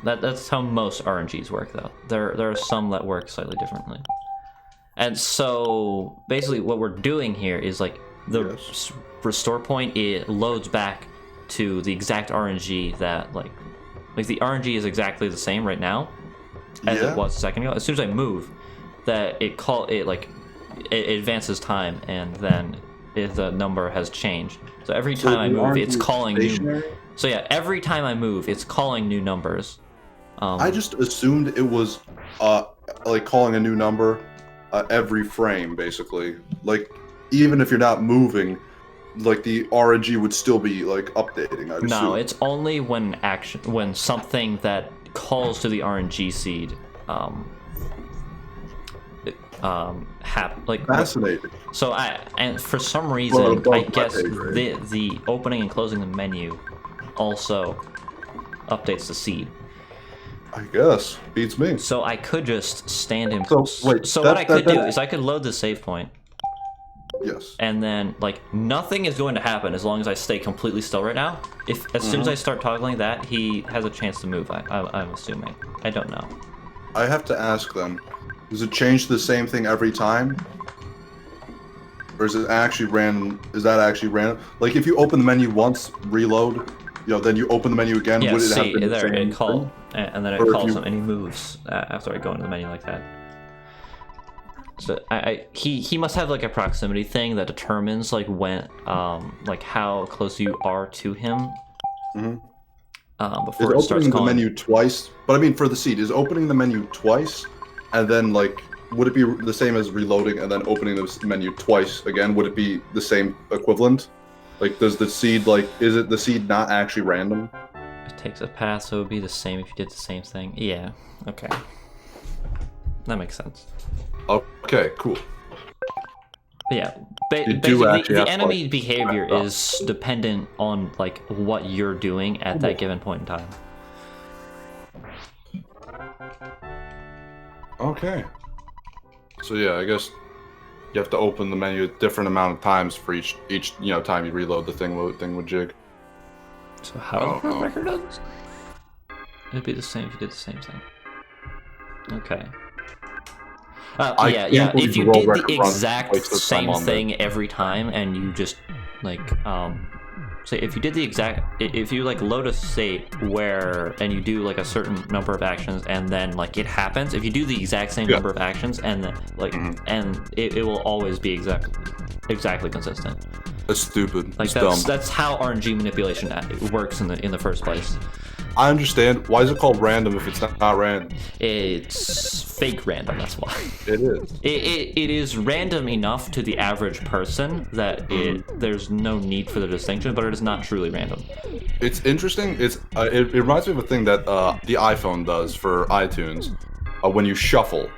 That's how most RNGs work, though. There are some that work slightly differently. And so basically what we're doing here is like the restore point, it loads back to the exact RNG that like the RNG is exactly the same right now as it was a second ago. As soon as I move, that it advances time, and then the number has changed. So every time I move, it's calling new. So yeah, every time I move, it's calling new numbers. I just assumed it was like calling a new number every frame, basically. Like even if you're not moving, like the RNG would still be like updating. No, it's only when something that calls to the RNG seed fascinating. So for some reason I guess the opening and closing the menu also updates the seed. I guess beats me. So I could just stand in. So what I could do is I could load the save point. Yes. And then, like, nothing is going to happen as long as I stay completely still right now. As soon as I start toggling that, he has a chance to move, I'm assuming. I don't know. I have to ask then, does it change the same thing every time? Or is it actually random? Is that actually random? Like, if you open the menu once, reload, then you open the menu again, would it have been the same it called, and then it calls him, and he moves after I go into the menu like that. So he must have like a proximity thing that determines like when like how close you are to him. Before it starts calling. The menu twice, but I mean for the seed, is opening the menu twice, and then like would it be the same as reloading and then opening the menu twice again? Would it be the same equivalent? Like, does the seed, like, is it the seed not actually random? It takes a path, so it would be the same if you did the same thing. Yeah, okay. That makes sense. Okay, cool. But yeah, You do basically, actually the have to, enemy like, behavior select is dependent on, like, what you're doing at that given point in time. Okay. So yeah, I guess you have to open the menu a different amount of times for each time you reload the thing would jig. So how does the record does? It'd be the same if you did the same thing. Okay. Yeah. If you did the exact same thing every time, and you just like say if you did the exact, if you like load a state where and you do like a certain number of actions, and then like it happens, if you do the exact same number of actions, and then, like and it will always be exactly consistent. That's stupid. Like that's how RNG manipulation works in the first place. I understand. Why is it called random if it's not random? It's fake random, that's why. It is. It is random enough to the average person that there's no need for the distinction, but it is not truly random. It's interesting. It reminds me of a thing that the iPhone does for iTunes when you shuffle.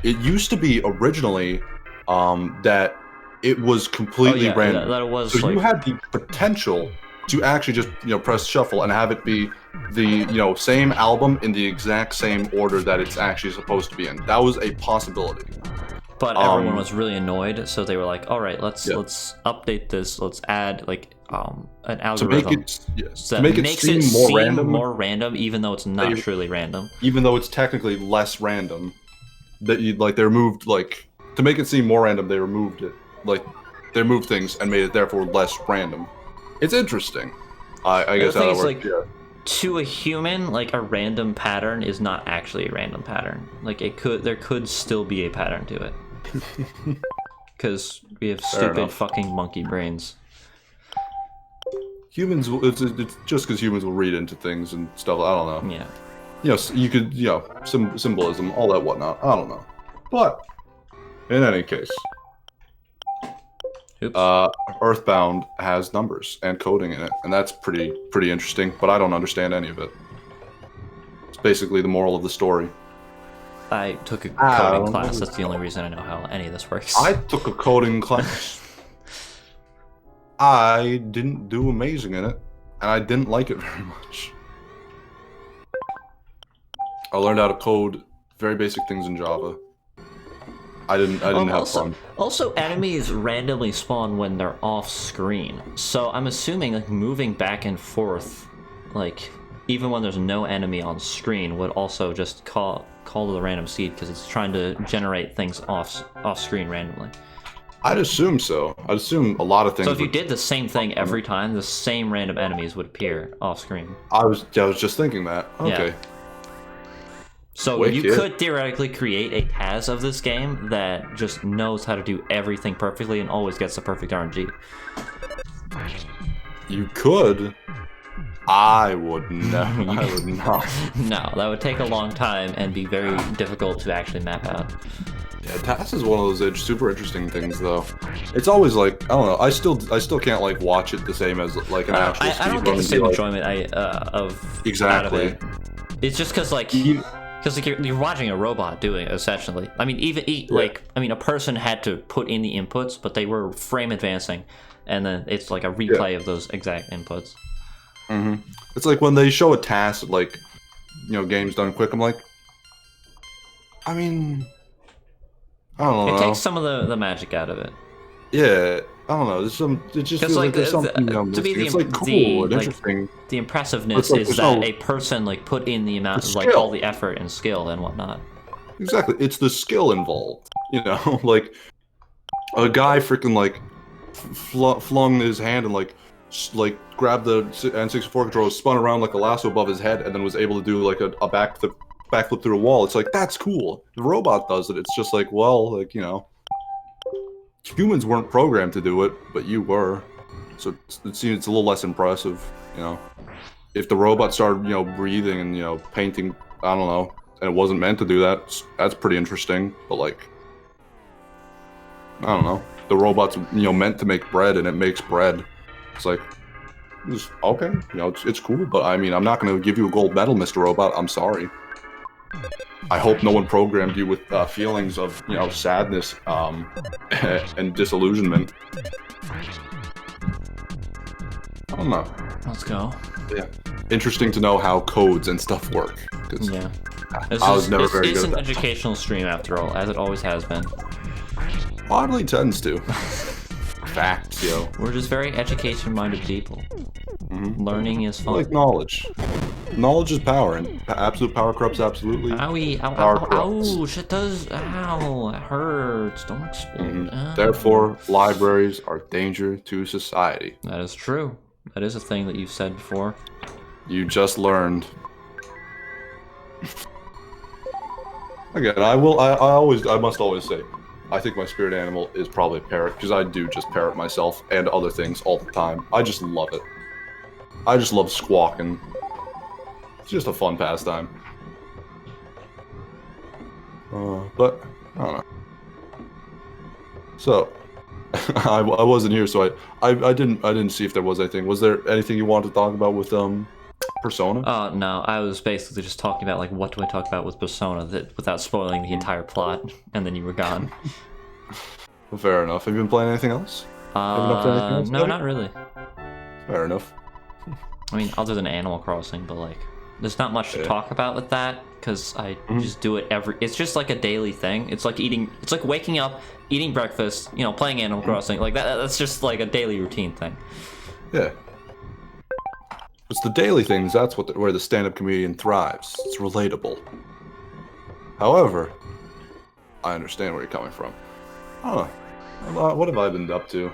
It used to be originally that it was completely random. That was so like, you had the potential to actually just press shuffle and have it be the same album in the exact same order that it's actually supposed to be in. That was a possibility. But everyone was really annoyed, so they were like, "All right, let's update this. Let's add like an algorithm to make it seem more random, even though it's not truly random. Even though it's technically less random, that they removed to make it seem more random. They removed it, they removed things and made it therefore less random. It's interesting. I guess how that works. To a human, like a random pattern is not actually a random pattern. Like there could still be a pattern to it. Because we have stupid fucking monkey brains. Humans, it's just because humans will read into things and stuff. I don't know. Yeah. You could, symbolism, all that whatnot. I don't know. But in any case. Oops. Earthbound has numbers and coding in it, and that's pretty interesting, but I don't understand any of it. It's basically the moral of the story. I took a coding class, that's the only reason I know how any of this works. I took a coding class. I didn't do amazing in it, and I didn't like it very much. I learned how to code very basic things in Java. I didn't have fun. Also, enemies randomly spawn when they're off screen. So I'm assuming like moving back and forth, like even when there's no enemy on screen, would also just call the random seed because it's trying to generate things off screen randomly. I'd assume so. I'd assume a lot of things. So if you did the same thing every time, the same random enemies would appear off screen. I was just thinking that. Okay. Yeah. So you could theoretically create a TAS of this game that just knows how to do everything perfectly and always gets the perfect RNG. You could. I would not. I would not. No, that would take a long time and be very difficult to actually map out. Yeah, TAS is one of those super interesting things, though. It's always like, I don't know. I still can't watch it the same as like an actual. I don't get the same enjoyment of exactly. Out of it. It's just because because you're watching a robot doing it, essentially. I mean, a person had to put in the inputs, but they were frame advancing, and then it's like a replay of those exact inputs. It's like when they show a task, games done quick. I'm like, I mean, I don't know. It takes some of the magic out of it. Yeah, I don't know. It just feels like there's something to be it's cool and interesting. The impressiveness is that a person put in the amount, all the effort and skill and whatnot. Exactly, it's the skill involved. Like a guy freaking flung his hand and grabbed the N64 controller, spun around like a lasso above his head, and then was able to do a backflip through a wall. It's like, that's cool. The robot does it. It's just humans weren't programmed to do it, but you were. So it seems it's a little less impressive, If the robot started, breathing and, painting, I don't know, and it wasn't meant to do that, that's pretty interesting. But, I don't know. The robot's, meant to make bread, and it makes bread. It's like, okay, it's cool, but I mean, I'm not going to give you a gold medal, Mr. Robot. I'm sorry. I hope no one programmed you with feelings of, sadness and disillusionment. I don't know. Let's go. Yeah. Interesting to know how codes and stuff work. Yeah. I was never very It's good an at that. educational stream, after all, as it always has been. Oddly tends to. Facts, yo. We're just very education-minded people. Learning is I fun. like knowledge. Knowledge is power, and absolute power corrupts absolutely. Owie, ow, Power ow, corrupts. ouch, it does, ow, it hurts, don't explode. Ow. Therefore, libraries are a danger to society. That is true. That is a thing that you've said before. You just learned. Again, I must always say, I think my spirit animal is probably a parrot, because I do just parrot myself and other things all the time. I just love it. I just love squawking. It's just a fun pastime. But, I don't know. So, I wasn't here, so I didn't see if there was anything. Was there anything you wanted to talk about with Persona? Oh, no, I was basically just talking about, like, what do I talk about with Persona without spoiling the entire plot, and then you were gone. Fair enough. Have you been playing anything else? Have you been up to anything else No, lately? not really. Fair enough. I mean, other than Animal Crossing, but, like, there's not much to talk about with that, because I just do it it's just like a daily thing. It's like waking up, eating breakfast, playing Animal Crossing, like that's just like a daily routine thing. Yeah. It's the daily things, that's where the stand-up comedian thrives. It's relatable. However, I understand where you're coming from. Huh. What have I been up to?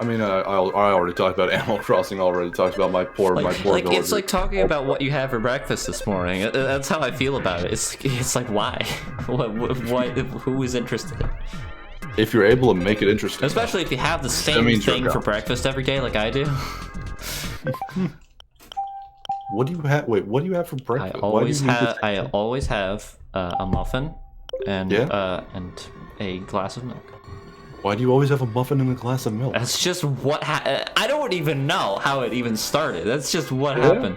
I mean, I already talked about Animal Crossing. Already talked about my poor It's daughter. like talking about what you had for breakfast this morning. That's how I feel about it. It's like why? Who is interested? If you're able to make it interesting, Especially if you have the same thing for breakfast every day, like I do. What do you have? Wait, what do you have for breakfast? I always have a muffin and a glass of milk. Why do you always have a muffin and a glass of milk? That's just what I don't even know how it even started. That's just what happened.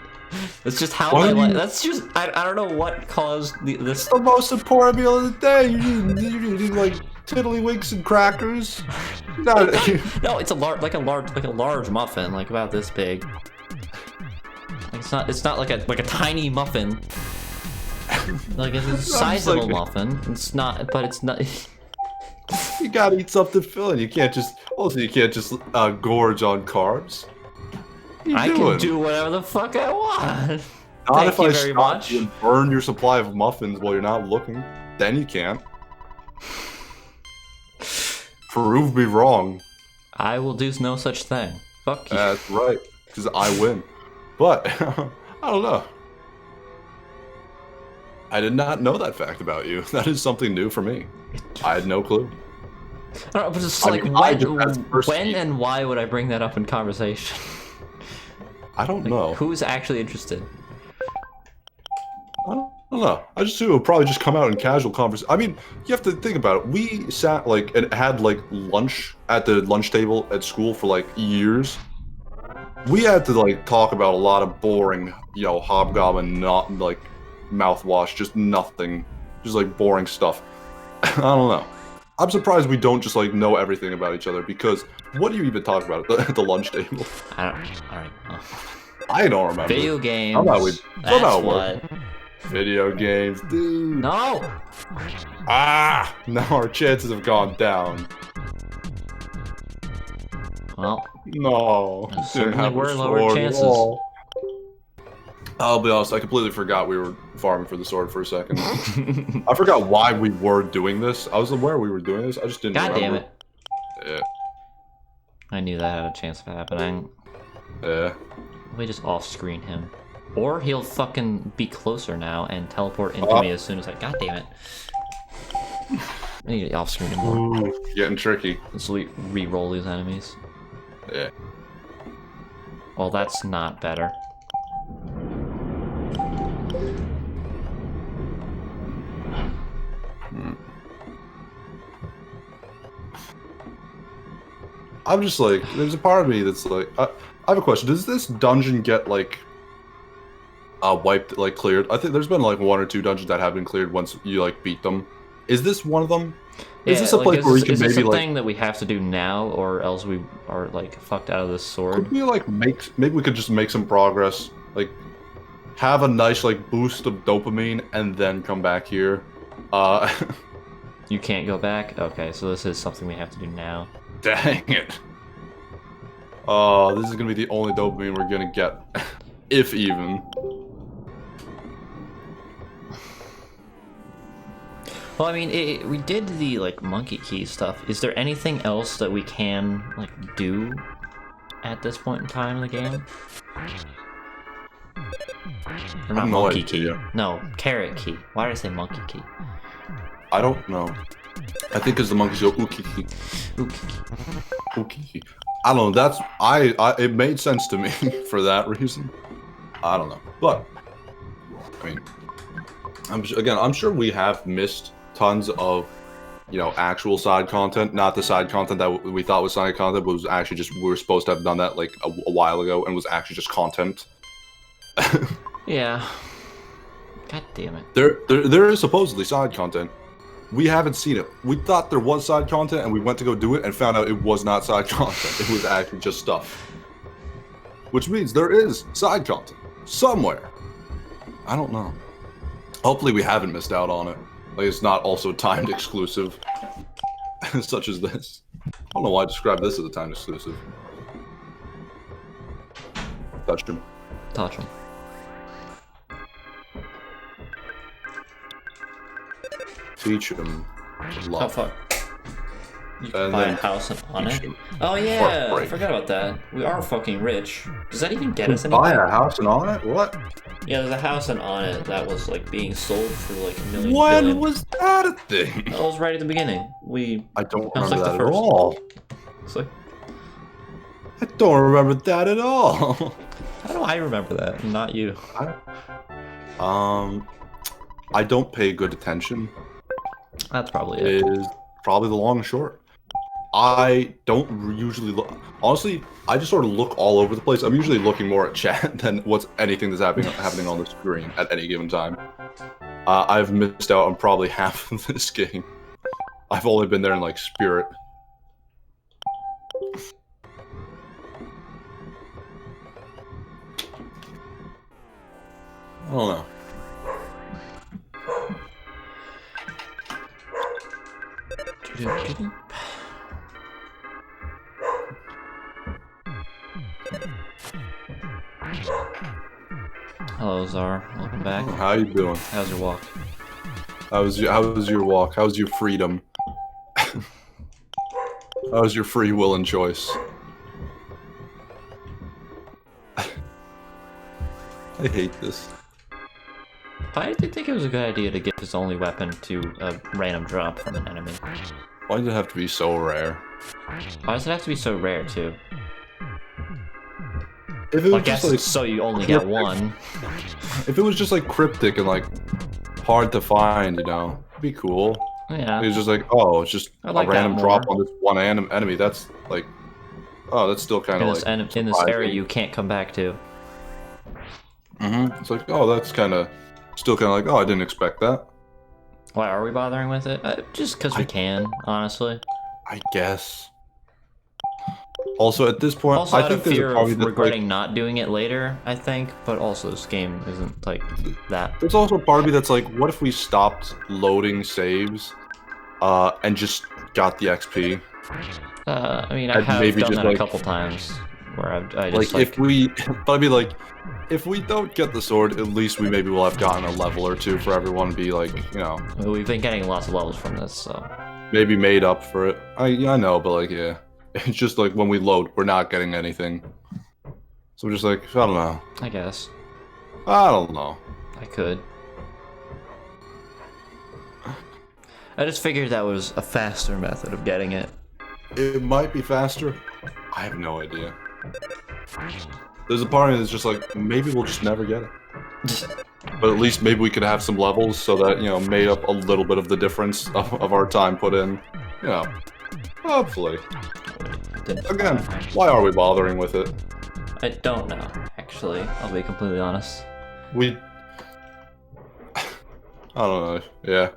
That's just how that's just I don't know what caused this. The most important meal of the day. You're eating like tiddlywinks and crackers. No, it's a large muffin, like about this big. Like it's not like a tiny muffin. Like it's a sizable muffin. It's not, but it's not. You gotta eat something filling. You can't just gorge on carbs. I can do whatever the fuck I want. Not if Thank you I very stop much. you and burn your supply of muffins while you're not looking. Then you can't. Prove me wrong. I will do no such thing. Fuck you. That's right, because I win. But I don't know. I did not know that fact about you. That is something new for me. I had no clue. I don't know, but it's like when and why would I bring that up in conversation? I don't know. Who's actually interested? I don't know. I just assume it would probably just come out in casual conversation. I mean, you have to think about it. We sat and had lunch at the lunch table at school for years. We had to talk about a lot of boring, hobgoblin, not mouthwash, just nothing, just boring stuff. I don't know. I'm surprised we don't just know everything about each other, because what do you even talk about at the lunch table? Alright. I don't remember. Video games. Somehow what? Video games, dude. No. Now our chances have gone down. Well, no. certainly were lower chances. I'll be honest, I completely forgot we were farming for the sword for a second. I forgot why we were doing this. I was aware we were doing this, I just didn't remember. God damn it. Yeah. I knew that had a chance of happening. Yeah. We just off-screen him. Or he'll fucking be closer now and teleport into me as soon as God damn it. I need to off-screen him more. Ooh, getting tricky. Let's re-roll these enemies. Yeah. Well, that's not better. I'm just like, there's a part of me that's like, I have a question. Does this dungeon get like wiped, like cleared? I think there's been like 1 or 2 dungeons that have been cleared once you like beat them. Is this one of them? Yeah, is this a like, place where we can is this maybe a like? thing that we have to do now, or else we are like fucked out of this sword? Could we like maybe we could just make some progress, like have a nice like boost of dopamine, and then come back here. You can't go back? Okay, so this is something we have to do now. Dang it. Oh, this is gonna be the only dopamine we're gonna get, if even. Well, I mean, we did the like monkey key stuff. Is there anything else that we can like do at this point in time in the game? Or not no monkey key. idea. No, carrot key. Why did I say monkey key? I don't know. I think because the monkeys go ukiki. Ukiki. Ukiki. I don't know. That's it made sense to me for that reason. I don't know, but I mean, I'm sure we have missed tons of, you know, actual side content. Not the side content that we thought was side content, but was actually just we were supposed to have done that like a while ago, and was actually just content. Yeah. God damn it. There is supposedly side content. We haven't seen it. We thought there was side content, and we went to go do it, and found out it was not side content. It was actually just stuff. Which means there is side content somewhere. I don't know. Hopefully we haven't missed out on it. Like, it's not also timed exclusive, such as this. I don't know why I described this as a timed exclusive. Touched him. Touch him. Teach him to love. Oh fuck. You can And buy a then house and on teach it. him Oh yeah, I heartbreak. forgot about that. We are fucking rich. Does that even get us Buy anything? a house and on it? What? Yeah, there's a house and on it that was like being sold for like $1 million. When billion. was that a thing? That was right at the beginning. We. I don't Sounds remember like that the at first. all. It's like, I don't remember that at all. how do I remember that? Not you. I don't pay good attention. That's probably it. Is probably the long and short. I don't usually look. Honestly, I just sort of look all over the place. I'm usually looking more at chat than what's anything that's happening on the screen at any given time. I've missed out on probably half of this game. I've only been there in like spirit. I don't know. Hello, Czar. Welcome back. How you doing? How's your walk? How was your walk? How was your freedom? How was your free will and choice? I hate this. Why did you think it was a good idea to give his only weapon to a random drop from an enemy? Why does it have to be so rare? Why does it have to be so rare, too? If it I was guess just like, so you only get one. if it was just like cryptic and like hard to find, you know, it'd be cool. Yeah. It's just like, oh, it's just I like a random that drop more. on this one enemy. That's like, oh, that's still kind In of this, like in this area surprising. you can't come back to. It's like, oh, that's kind of still kind of like, oh, I didn't expect that. Why are we bothering with it? Just because we can, honestly. I guess. Also, at this point, Also I out think of there's a fear party of that, regretting not doing it later, I think. But also this game isn't like that. there's also a part of me that's like, what if we stopped loading saves, and just got the XP? I mean, I I'd have maybe done just, that like- a couple times where I Like, just like, if we, but I mean, like, if we don't get the sword, at least we maybe will have gotten a level or two for everyone to be like, you know, we've been getting lots of levels from this, so maybe made up for it. I know, but like, yeah, it's just like when we load, we're not getting anything. So we're just like, I don't know. I guess I don't know. I could. I just figured that was a faster method of getting it. It might be faster. I have no idea. There's a part of me that's just like, maybe we'll just never get it. But at least maybe we could have some levels so that, you know, made up a little bit of the difference of our time put in. You know, hopefully. Didn't Again, why are we bothering with it? I don't know, actually. I'll be completely honest. I don't know. Yeah.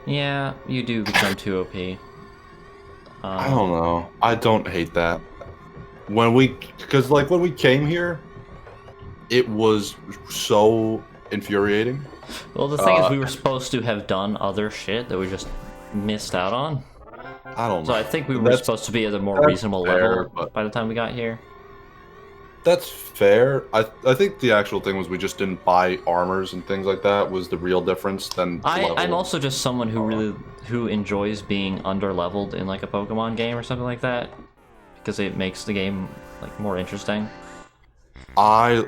Yeah, you do become too OP. I don't know. I don't hate that. Because like when we came here, it was so infuriating. Well, the thing is, we were supposed to have done other shit that we just missed out on. I don't know. So I think we were supposed to be at a more reasonable level by the time we got here. That's fair. I think the actual thing was we just didn't buy armors and things like that was the real difference than I'm also just someone who enjoys being under-leveled in like a Pokemon game or something like that, because it makes the game like more interesting. I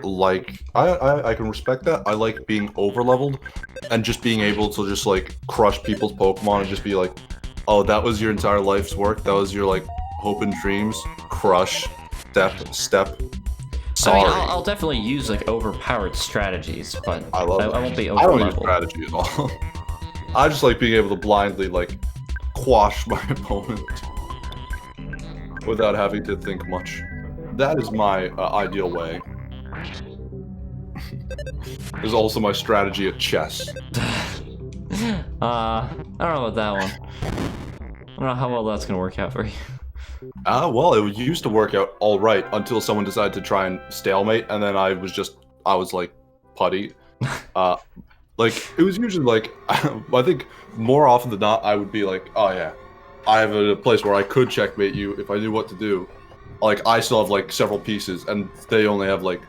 can respect that. I like being over-leveled and just being able to just like crush people's Pokemon and just be like, oh, that was your entire life's work. That was your like hope and dreams. Crush, step. Sorry. I mean, I'll definitely use like overpowered strategies, but I won't be I don't use over-leveled. strategy at all. I just like being able to blindly like quash my opponent without having to think much. That is my ideal way. There's also my strategy at chess. I don't know about that one. I don't know how well that's gonna work out for you. Well, it used to work out all right until someone decided to try and stalemate, and then I was like putty. Like it was usually like I think more often than not I would be like, oh yeah, I have a place where I could checkmate you if I knew what to do. Like I still have like several pieces, and they only have like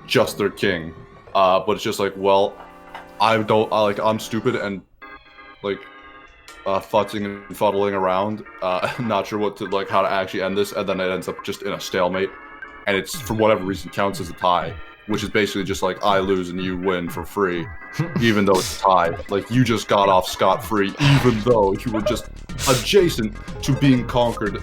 just their king. But it's just like, well, I'm stupid and like futzing and fuddling around, not sure how to actually end this, and then it ends up just in a stalemate, and it's for whatever reason counts as a tie, which is basically just like I lose and you win for free, even though it's a tie. Like you just got off scot-free, even though you were just adjacent to being conquered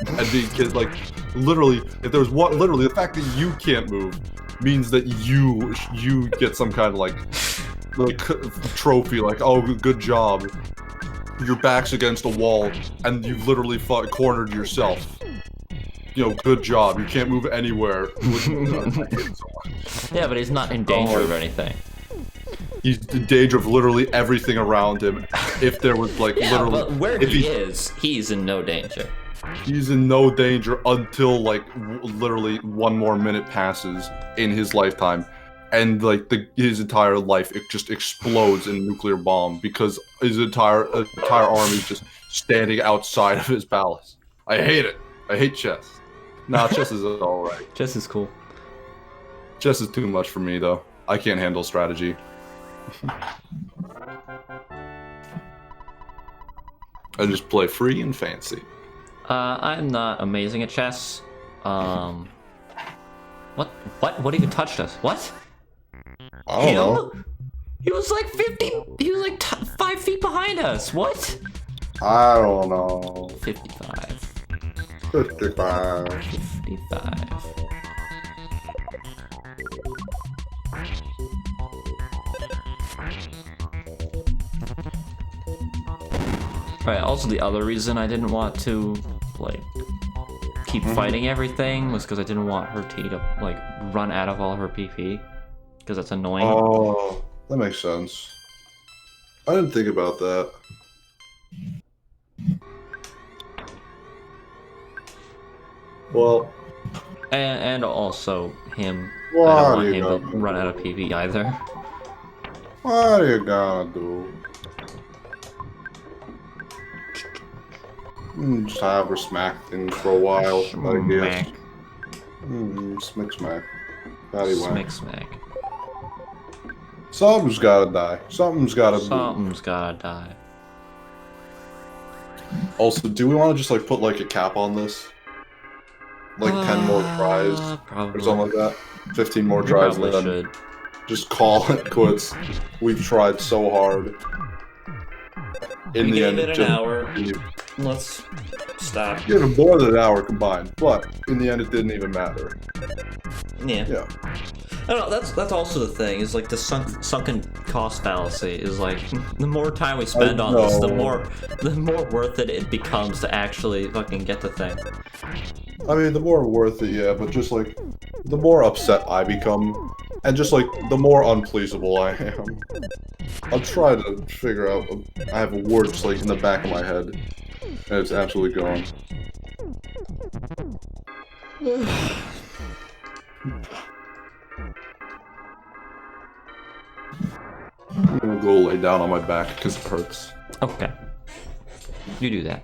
and being killed. Like literally, if there's one, literally the fact that you can't move means that you get some kind of like trophy, like, oh, good job. Your back's against a wall, and you've literally cornered yourself. You know, good job. You can't move anywhere. Yeah, but he's not in danger of anything. He's in danger of literally everything around him. If there was like literally, but where he is, he's in no danger. He's in no danger until like literally one more minute passes in his lifetime. And like his entire life, it just explodes in a nuclear bomb because his entire army is just standing outside of his palace. I hate it. I hate chess. Nah, chess is all right. Chess is cool. Chess is too much for me though. I can't handle strategy. I just play free and fancy. I'm not amazing at chess. What? What even touched us? What? I don't know. He was like 50. He was like 5 feet behind us. What? I don't know. 55. 55. 55. Right. Also, the other reason I didn't want to like keep fighting everything was because I didn't want her to like run out of all her PP. Because that's annoying. Oh, that makes sense. I didn't think about that. Well, and also him. What I don't are want you him to gonna run do? out of PV either. What are you gonna do? Just have her smack things for a while, I guess. Smack. Smack. Smack smack. Something's gotta die. Something's gotta die. Also, do we want to just like put like a cap on this? Like 10 more tries Probably. or something like that? 15 more tries, Probably then should. just call it quits. We've tried so hard. In We the gave end, it an just hour. let's stop. Given more than an hour combined, but in the end, it didn't even matter. Yeah. Yeah. I don't know, that's also the thing, is like the sunken cost fallacy is like, the more time we spend on this, the more worth it becomes to actually fucking get the thing. I mean, the more worth it, yeah, but just like, the more upset I become, and just like, the more unpleasable I am. I'll try to figure out, I have a word just like in the back of my head, and it's absolutely gone. I'm gonna go lay down on my back because it hurts. Okay. You do that.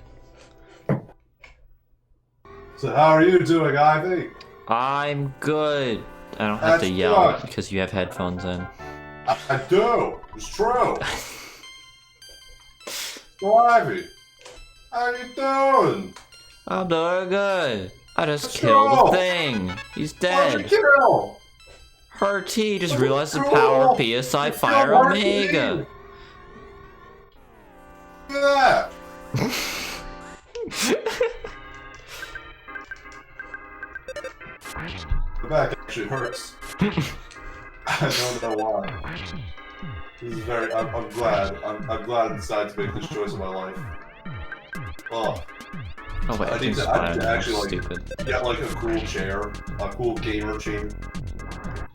So how are you doing, Ivy? I'm good. I don't have to yell because you have headphones in. I do. It's true. So Ivy, how you doing? I'm doing good. I just killed the thing. He's dead. What'd you kill? Her T just realized the power of PSI Fire Omega. Look at that. The back actually hurts. I don't know why. This is very. I'm glad. I'm glad I decided to make this choice in my life. Oh. Oh wait, I need to actually like stupid. get like a cool chair, a cool gamer chair.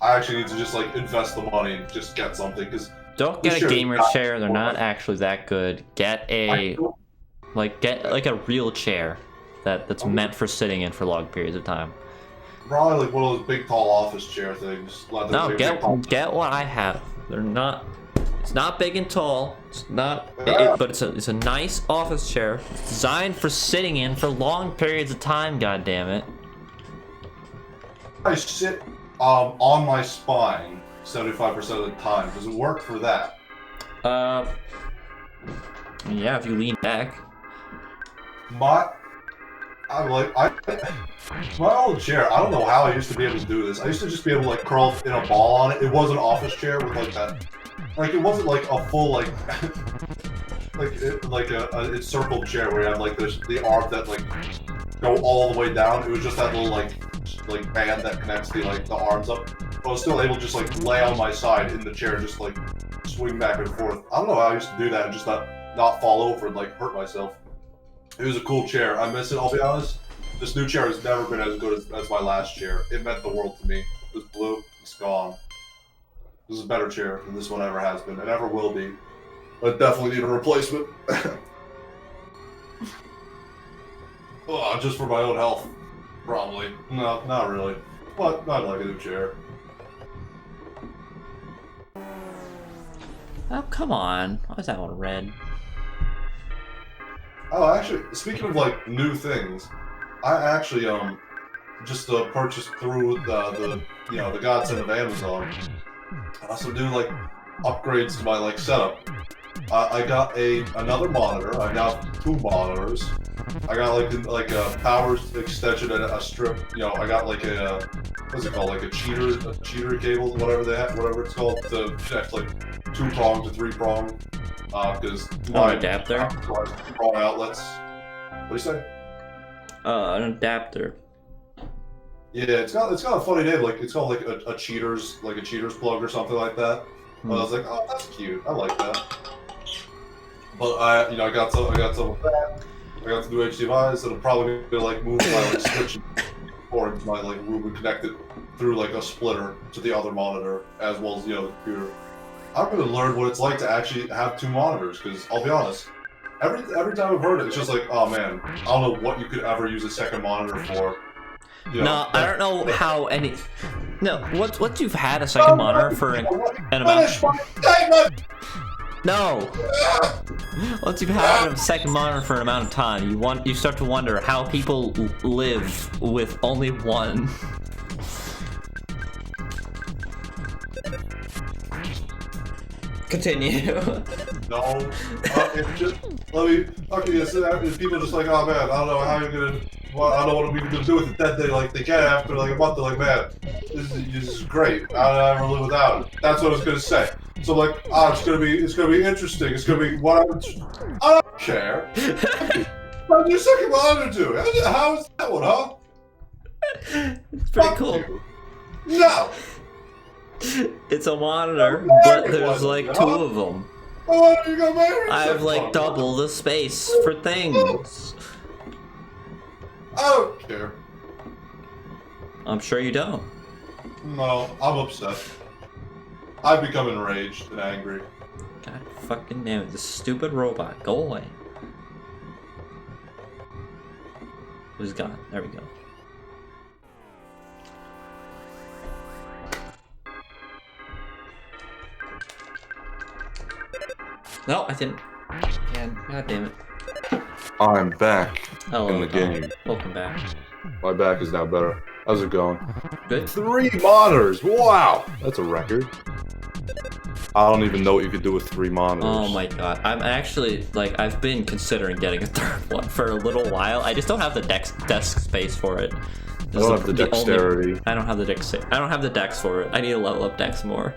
I actually need to just like invest the money and just get something because. Don't get a gamer chair. They're not actually that good. Get a get a real chair that's meant for sitting in for long periods of time. Probably like one of those big tall office chair things. No, get what I have. They're not. It's not big and tall. It's not. But it's a nice office chair. It's designed for sitting in for long periods of time. God damn it. I sit on my spine 75% of the time. Does it work for that? Yeah, if you lean back. My old chair, I don't know how I used to be able to do this. I used to just be able to like curl in a ball on it. It was an office chair with like that. Like it wasn't like a full like like a encircled chair where you have like the arm that like go all the way down. It was just that little like band that connects the arms up. But I was still able to just like lay on my side in the chair, just like swing back and forth. I don't know how I used to do that and just not fall over and like hurt myself. It was a cool chair. I miss it, I'll be honest. This new chair has never been as good as my last chair. It meant the world to me. It was blue. It's gone. This is a better chair than this one ever has been and ever will be. But definitely need a replacement. Oh, just for my own health. Probably. No, not really. But I'd like a new chair. Oh, come on. Why is that one red? Oh, actually, speaking of like new things, I actually just purchased through the godsend of Amazon. Some new like upgrades to my like setup. I got another monitor. I now have 2 monitors. I got like a power extension and a strip. You know, I got like a what's it called? Like a cheater cable, whatever it's called, to connect like 2-prong to 3-prong. Because my adapter. Prong outlets. What do you say? An adapter. Yeah, it's got a funny name. Like it's called like a cheaters plug or something like that. But I was like, oh, that's cute. I like that. But I got some of that. I got some new HDMI's that'll probably be like move my like switch or into my like room and connect it through like a splitter to the other monitor as well as the other computer. I'm gonna learn what it's like to actually have 2 monitors because I'll be honest, every time I've heard it, it's just like, oh man, I don't know what you could ever use a second monitor for. You know, no, I don't know how any. No, once you've had a second monitor for an amount. No. Once you've had a second monitor for an amount of time, you start to wonder how people live with only one. Continue. No. If people just like, oh man, I don't know how you're gonna. Well, I don't know what we can do with it. Then they get it after like a month. They're like, man, this is great. I don't ever live without it. That's what I was gonna say. So I'm like, it's gonna be interesting. It's gonna be what I don't care. How's your second monitor do? How is that one, huh? It's pretty Fuck cool. you. No! It's a monitor, but there's like 2 of them. Oh, you got my I have like double the space for things. I don't care. I'm sure you don't. No, I'm upset. I've become enraged and angry. God fucking damn it, this stupid robot. Go away. Who's gone? There we go. No, I didn't. God damn it. I'm back Hello, in the game. Welcome back. My back is now better. How's it going? Good. 3 monitors! Wow! That's a record. I don't even know what you could do with 3 monitors. Oh my god. I'm actually, like, I've been considering getting a 3rd one for a little while. I just don't have the desk space for it. I don't have the dexterity. I don't have the I don't have the dex for it. I need to level up dex more.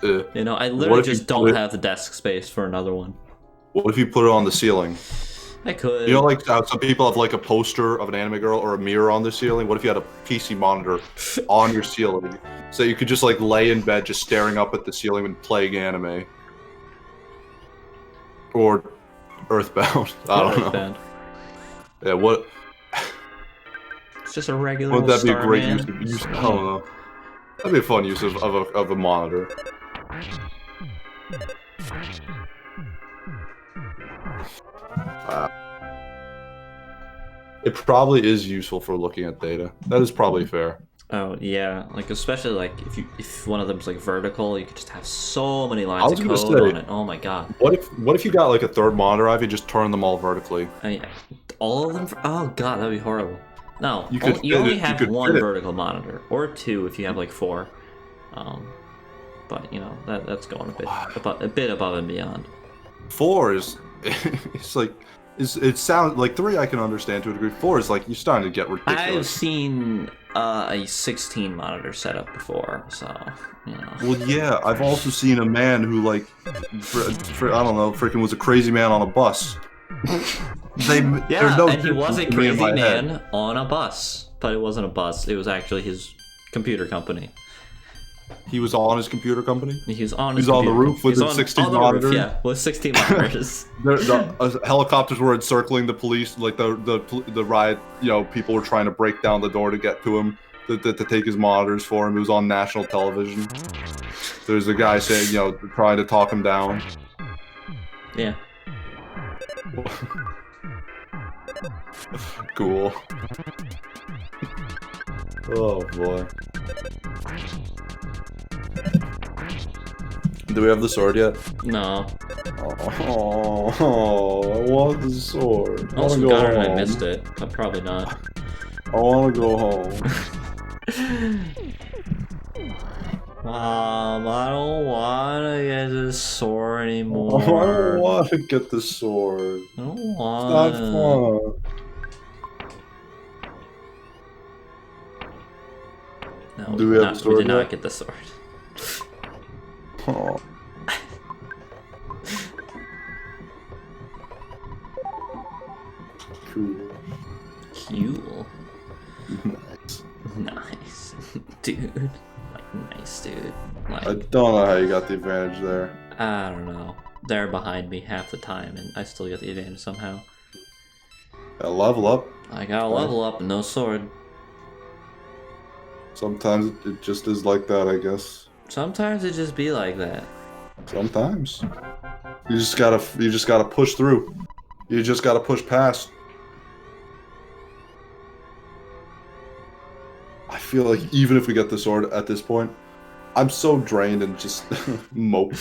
You know, I What literally if you just don't put it- have the desk space for another one. What if you put it on the ceiling? I could. You know, like how some people have like a poster of an anime girl or a mirror on the ceiling? What if you had a PC monitor on your ceiling? So you could just like lay in bed just staring up at the ceiling and playing anime. Or Earthbound. I don't know. Earthbound. Yeah, what? It's just a regular Wouldn't that be a star, great man. use of, I don't know. That'd be a fun use of a monitor. It probably is useful for looking at data. That is probably fair. Oh yeah, like especially like if one of them's like vertical, you could just have so many lines of was code gonna say, on it. Oh my god. What if you got like a 3rd monitor? If you just turn them all vertically. I mean, all of them. Oh god, that'd be horrible. No, You could you fit only it- you have could one fit it. vertical monitor, or 2 if you have like 4. But you know that's going a bit above and beyond. 4 is, it's like, it sounds like 3 I can understand to a degree. 4 is like you're starting to get I've ridiculous. seen a 16 monitor setup before, so you know. Well, yeah, I've also seen a man who like, I don't know, freaking was a crazy man on a bus. Yeah, no and he was a difference to me in crazy my head. man on a bus, but it wasn't a bus. It was actually his computer company. He was on his computer company. He was on. He's on the roof with the 16 monitors. Yeah, with 16 monitors. The helicopters were encircling the police, like the riot. You know, people were trying to break down the door to get to him, to take his monitors for him. It was on national television. There's a guy saying, you know, trying to talk him down. Yeah. Cool. Oh boy. Do we have the sword yet? No. Oh, I want the sword. I Also want to go got it and home. I missed it, but probably not. I want to go home. I don't want to get this sword I anymore. don't want to get the sword. I don't It's want. not fun. No, Do we have the we sword did not yet? get the sword. Oh. Cool. Cool. Nice. Nice. Dude. Like, nice, dude. Like, I don't know how you got the advantage there. I don't know. They're behind me half the time, and I still get the advantage somehow. Level up. I gotta level up and no sword. Sometimes it just is like that, I guess. Sometimes it just be like that. Sometimes. You just gotta push through. You just gotta push past. I feel like even if we get the sword at this point, I'm so drained and just mope.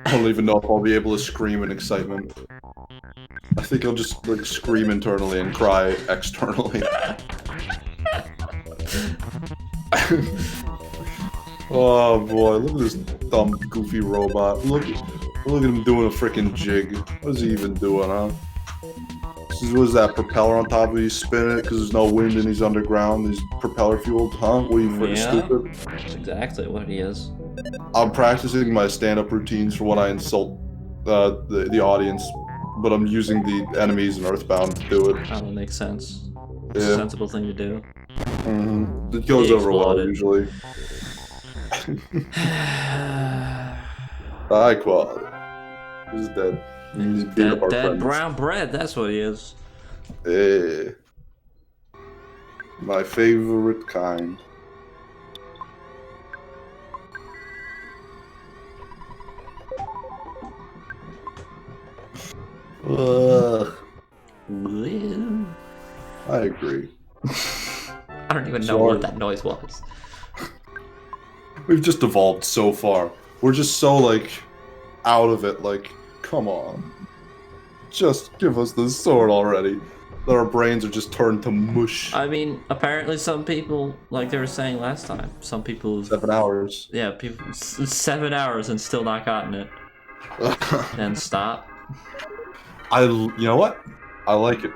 I don't even know if I'll be able to scream in excitement. I think I'll just like scream internally and cry externally. Oh boy, look at this dumb, goofy robot. Look at him doing a freaking jig. What is he even doing, huh? What is that, propeller on top of you? He's spinning it because there's no wind and he's underground. He's propeller fueled, huh? What are you freaking stupid? That's exactly what he is. I'm practicing my stand-up routines for when I insult the audience but I'm using the enemies in Earthbound to do it. Oh, that makes sense. It's a Yeah. sensible thing to do. It goes He over well exploded. usually. High quality. He's dead. He's beat up our Dead friends. brown bread, that's what he is. Eh. My favorite kind. Ugh. I agree. I don't even know Sorry. what that noise was. We've just evolved so far. We're just so, like, out of it. Like, come on. Just give us the sword already. That our brains are just turned to mush. I mean, apparently some people, like they were saying last time, some people... 7 hours. Yeah, people... 7 hours and still not gotten it. Then stop. You know what? I like it.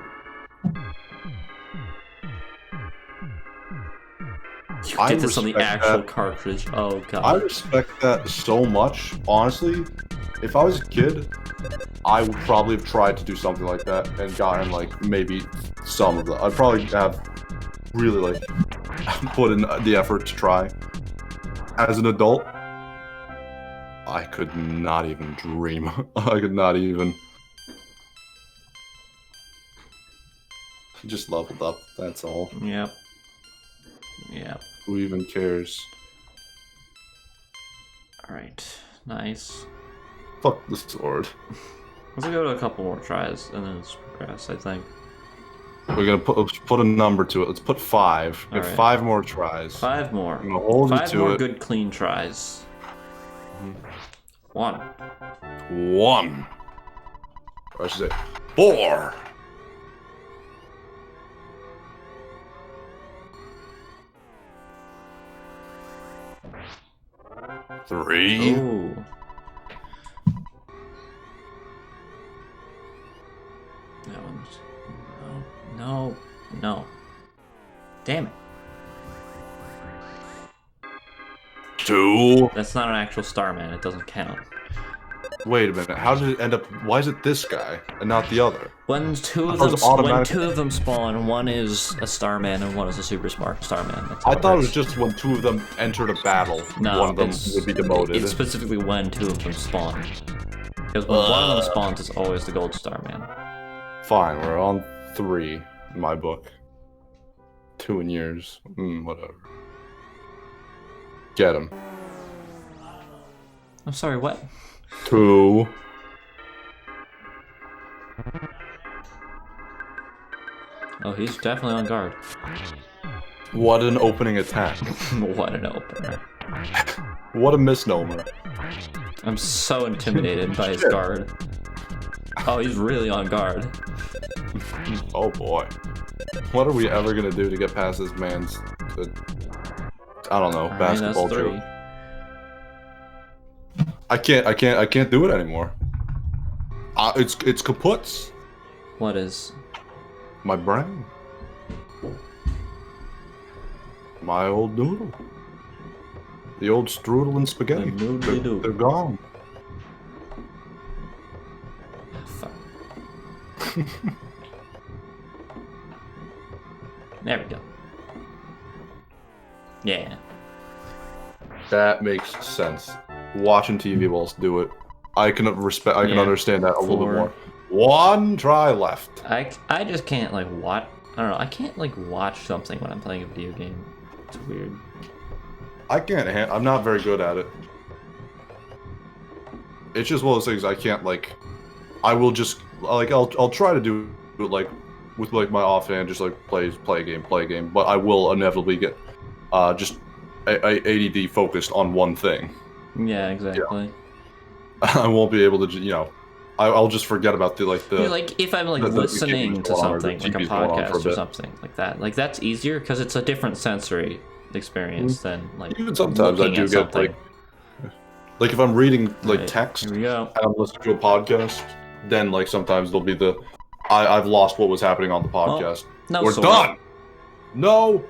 You did this on the actual cartridge. Oh god. I respect that so much. Honestly, if I was a kid, I would probably have tried to do something like that and gotten like maybe some of the. I'd probably have really like put in the effort to try. As an adult, I could not even dream. I could not even. Just leveled up. That's all. Yep. Yep. Who even cares? Alright. Nice. Fuck the sword. Let's go to a couple more tries and then let's progress, I think. We're gonna put a number to it. Let's put 5. Get Alright. 5 more tries. 5 more. I'm gonna hold you 5 to more it. good, clean tries. 1. 1. Or I should say 4. Three. Ooh. That one's... No. No. Damn it. 2. That's not an actual Starman. It doesn't count. Wait a minute. How did it end up? Why is it this guy and not the other? When two of them spawn, one is a Starman and one is a Super Smart Starman. That's how I thought it works. was just when 2 of them entered a battle, No, one of them would be demoted. It's specifically when 2 of them spawn. Because when one of them spawns, it's always the Gold Starman. Fine, we're on 3 in my book. 2 in yours. Whatever. Get him. I'm sorry, what? 2. Oh, he's definitely on guard. What an opening attack. What an opener. What a misnomer. I'm so intimidated by his guard. Oh, he's really on guard. Oh boy. What are we ever gonna do to get past this man's, I don't know, basketball that's 3. joke? I can't do it anymore. It's kaputs. What is? My brain. My old noodle. The old strudel and spaghetti. The noodly-doo. They're gone. Fuck. There we go. Yeah. That makes sense. Watching TV whilst do it. I can understand that a little bit more. 1 try left. I just can't like watch. I don't know. I can't like watch something when I'm playing a video game. It's weird. I can't. I'm not very good at it. It's just one of those things I can't like. I will just like I'll try to do it like with like my offhand, just like play a game. But I will inevitably get just ADD focused on one thing. Yeah, exactly. Yeah. I won't be able to, I'll just forget about the like if I'm like listening to something, like a TV's going on for a podcast or bit. something like that, like that's easier because it's a different sensory experience than like even sometimes I looking do at get something. like if I'm reading like Right, text Here we go. and I'm listening to a podcast, then like sometimes there'll be I've lost what was happening on the podcast. No We're sword. done. No.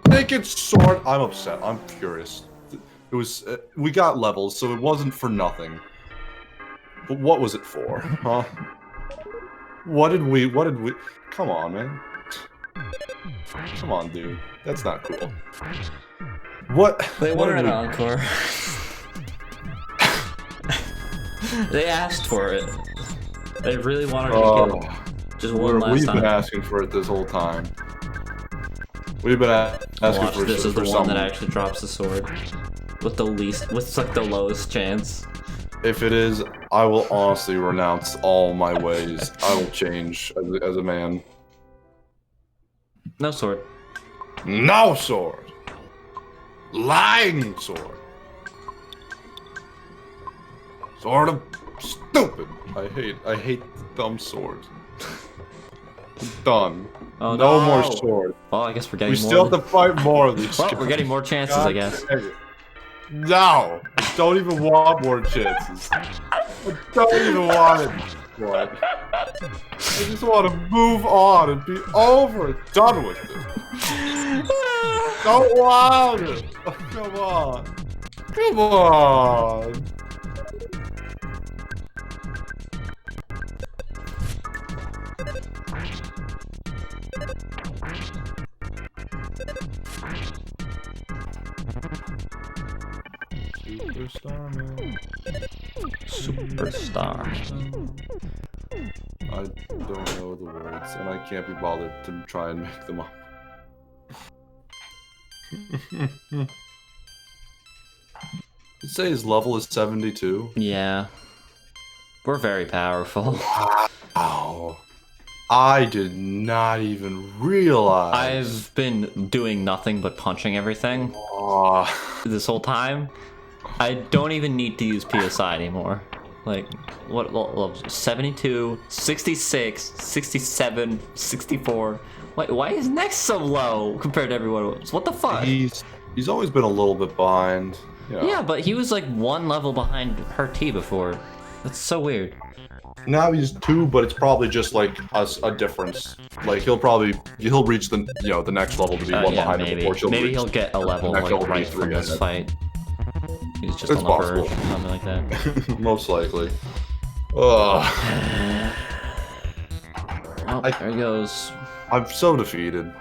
Make it sword. I'm upset. I'm furious. It was we got levels, so it wasn't for nothing. But what was it for, huh? What did we... Come on, man. Come on, dude. That's not cool. What? They what wanted did an encore. They asked for it. They really wanted to get just one last We've time. been asking for it this whole time. We've been asking Watch, for this is the one someone. that actually drops the sword. With like the lowest chance. If it is, I will honestly renounce all my ways. I will change as a man. No sword. No sword! Lying sword! Sword of stupid! I hate dumb swords. Done. Oh, no no more sword. Well, I guess we're getting We more. still have to fight more of these. Well, we're getting more chances, God I guess. dang it. No! I don't even want more chances. I don't even want it. What? I just want to move on and be over and done with it. Don't want it. Oh, come on. Come on. Superstar, man. Superstar. I don't know the words, and I can't be bothered to try and make them up. Did say his level is 72? Yeah. We're very powerful. Wow. I did not even realize. I've been doing nothing but punching everything this whole time. I don't even need to use PSI anymore. Like, what 72, 66, 67, 64. Why is Nex so low compared to everyone else? What the fuck? He's always been a little bit behind. Yeah, but he was like one level behind her T before. That's so weird. Now he's 2, but it's probably just like a difference. Like he'll reach the the next level to be one Yeah, behind maybe. him before Maybe he'll get a level next like level right be from 3, this I fight. He's just It's on the possible. verge, something like that. Most likely. Ugh. Oh, there he goes. I'm so defeated.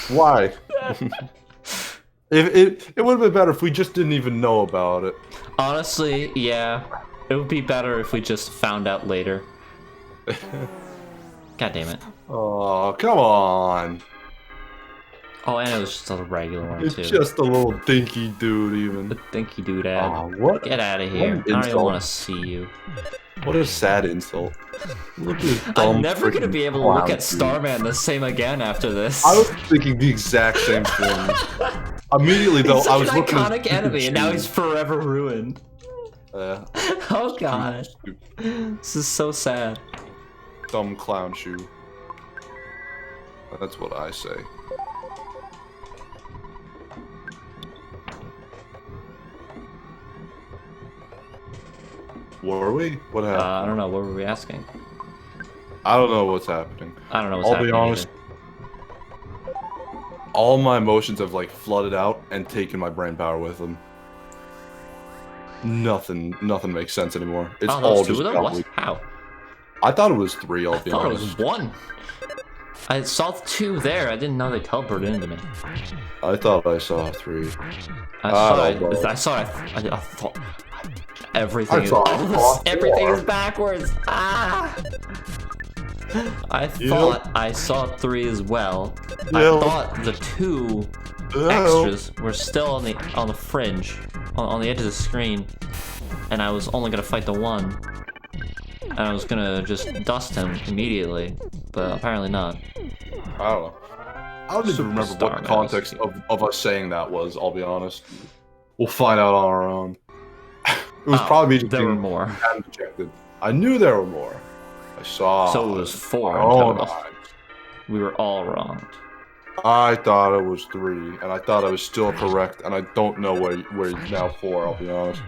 Why? It would have been better if we just didn't even know about it. Honestly, yeah. It would be better if we just found out later. God damn it. Oh, come on. Oh, and it was just a regular one, It's too. just a little dinky dude, even. The dinky doodad. Oh, what? Get out of here. What I don't even insult. want to see you. What a sad insult. Look at this I'm dumb never going to freaking be able to look clown, at dude. Starman the same again after this. I was thinking the exact same thing. Immediately, though, He's I such was an looking at iconic enemy, and now he's forever ruined. Oh god. This is so sad. Dumb clown shoe. That's what I say. Were we? What happened? I don't know. What were we asking? I don't know what's happening. I don't know what's I'll happening be honest. All my emotions have like flooded out and taken my brain power with them. Nothing makes sense anymore. It's Oh, all those two just of them? What? gobbledygook. How? I thought it was 3. I'll I be thought it honest. was 1. I saw 2 there. I didn't know they teleported into me. I thought I saw 3. I thought everything. I saw Everything 4. is backwards. Ah! I thought I saw 3 as well. I Yep. thought the 2 Yep. extras were still on the fringe, on the edge of the screen, and I was only gonna fight the 1, and I was gonna just dust him immediately, but apparently not. I don't know. I don't even remember Superstar what the context of us saying that was, I'll be honest. We'll find out on our own. It was probably me just there were being more. dejected. I knew there were more. I saw. So it was 4 in Oh, total. We were all wrong. I thought it was 3, and I thought I was still correct, and I don't know where he's now 4, I'll be honest.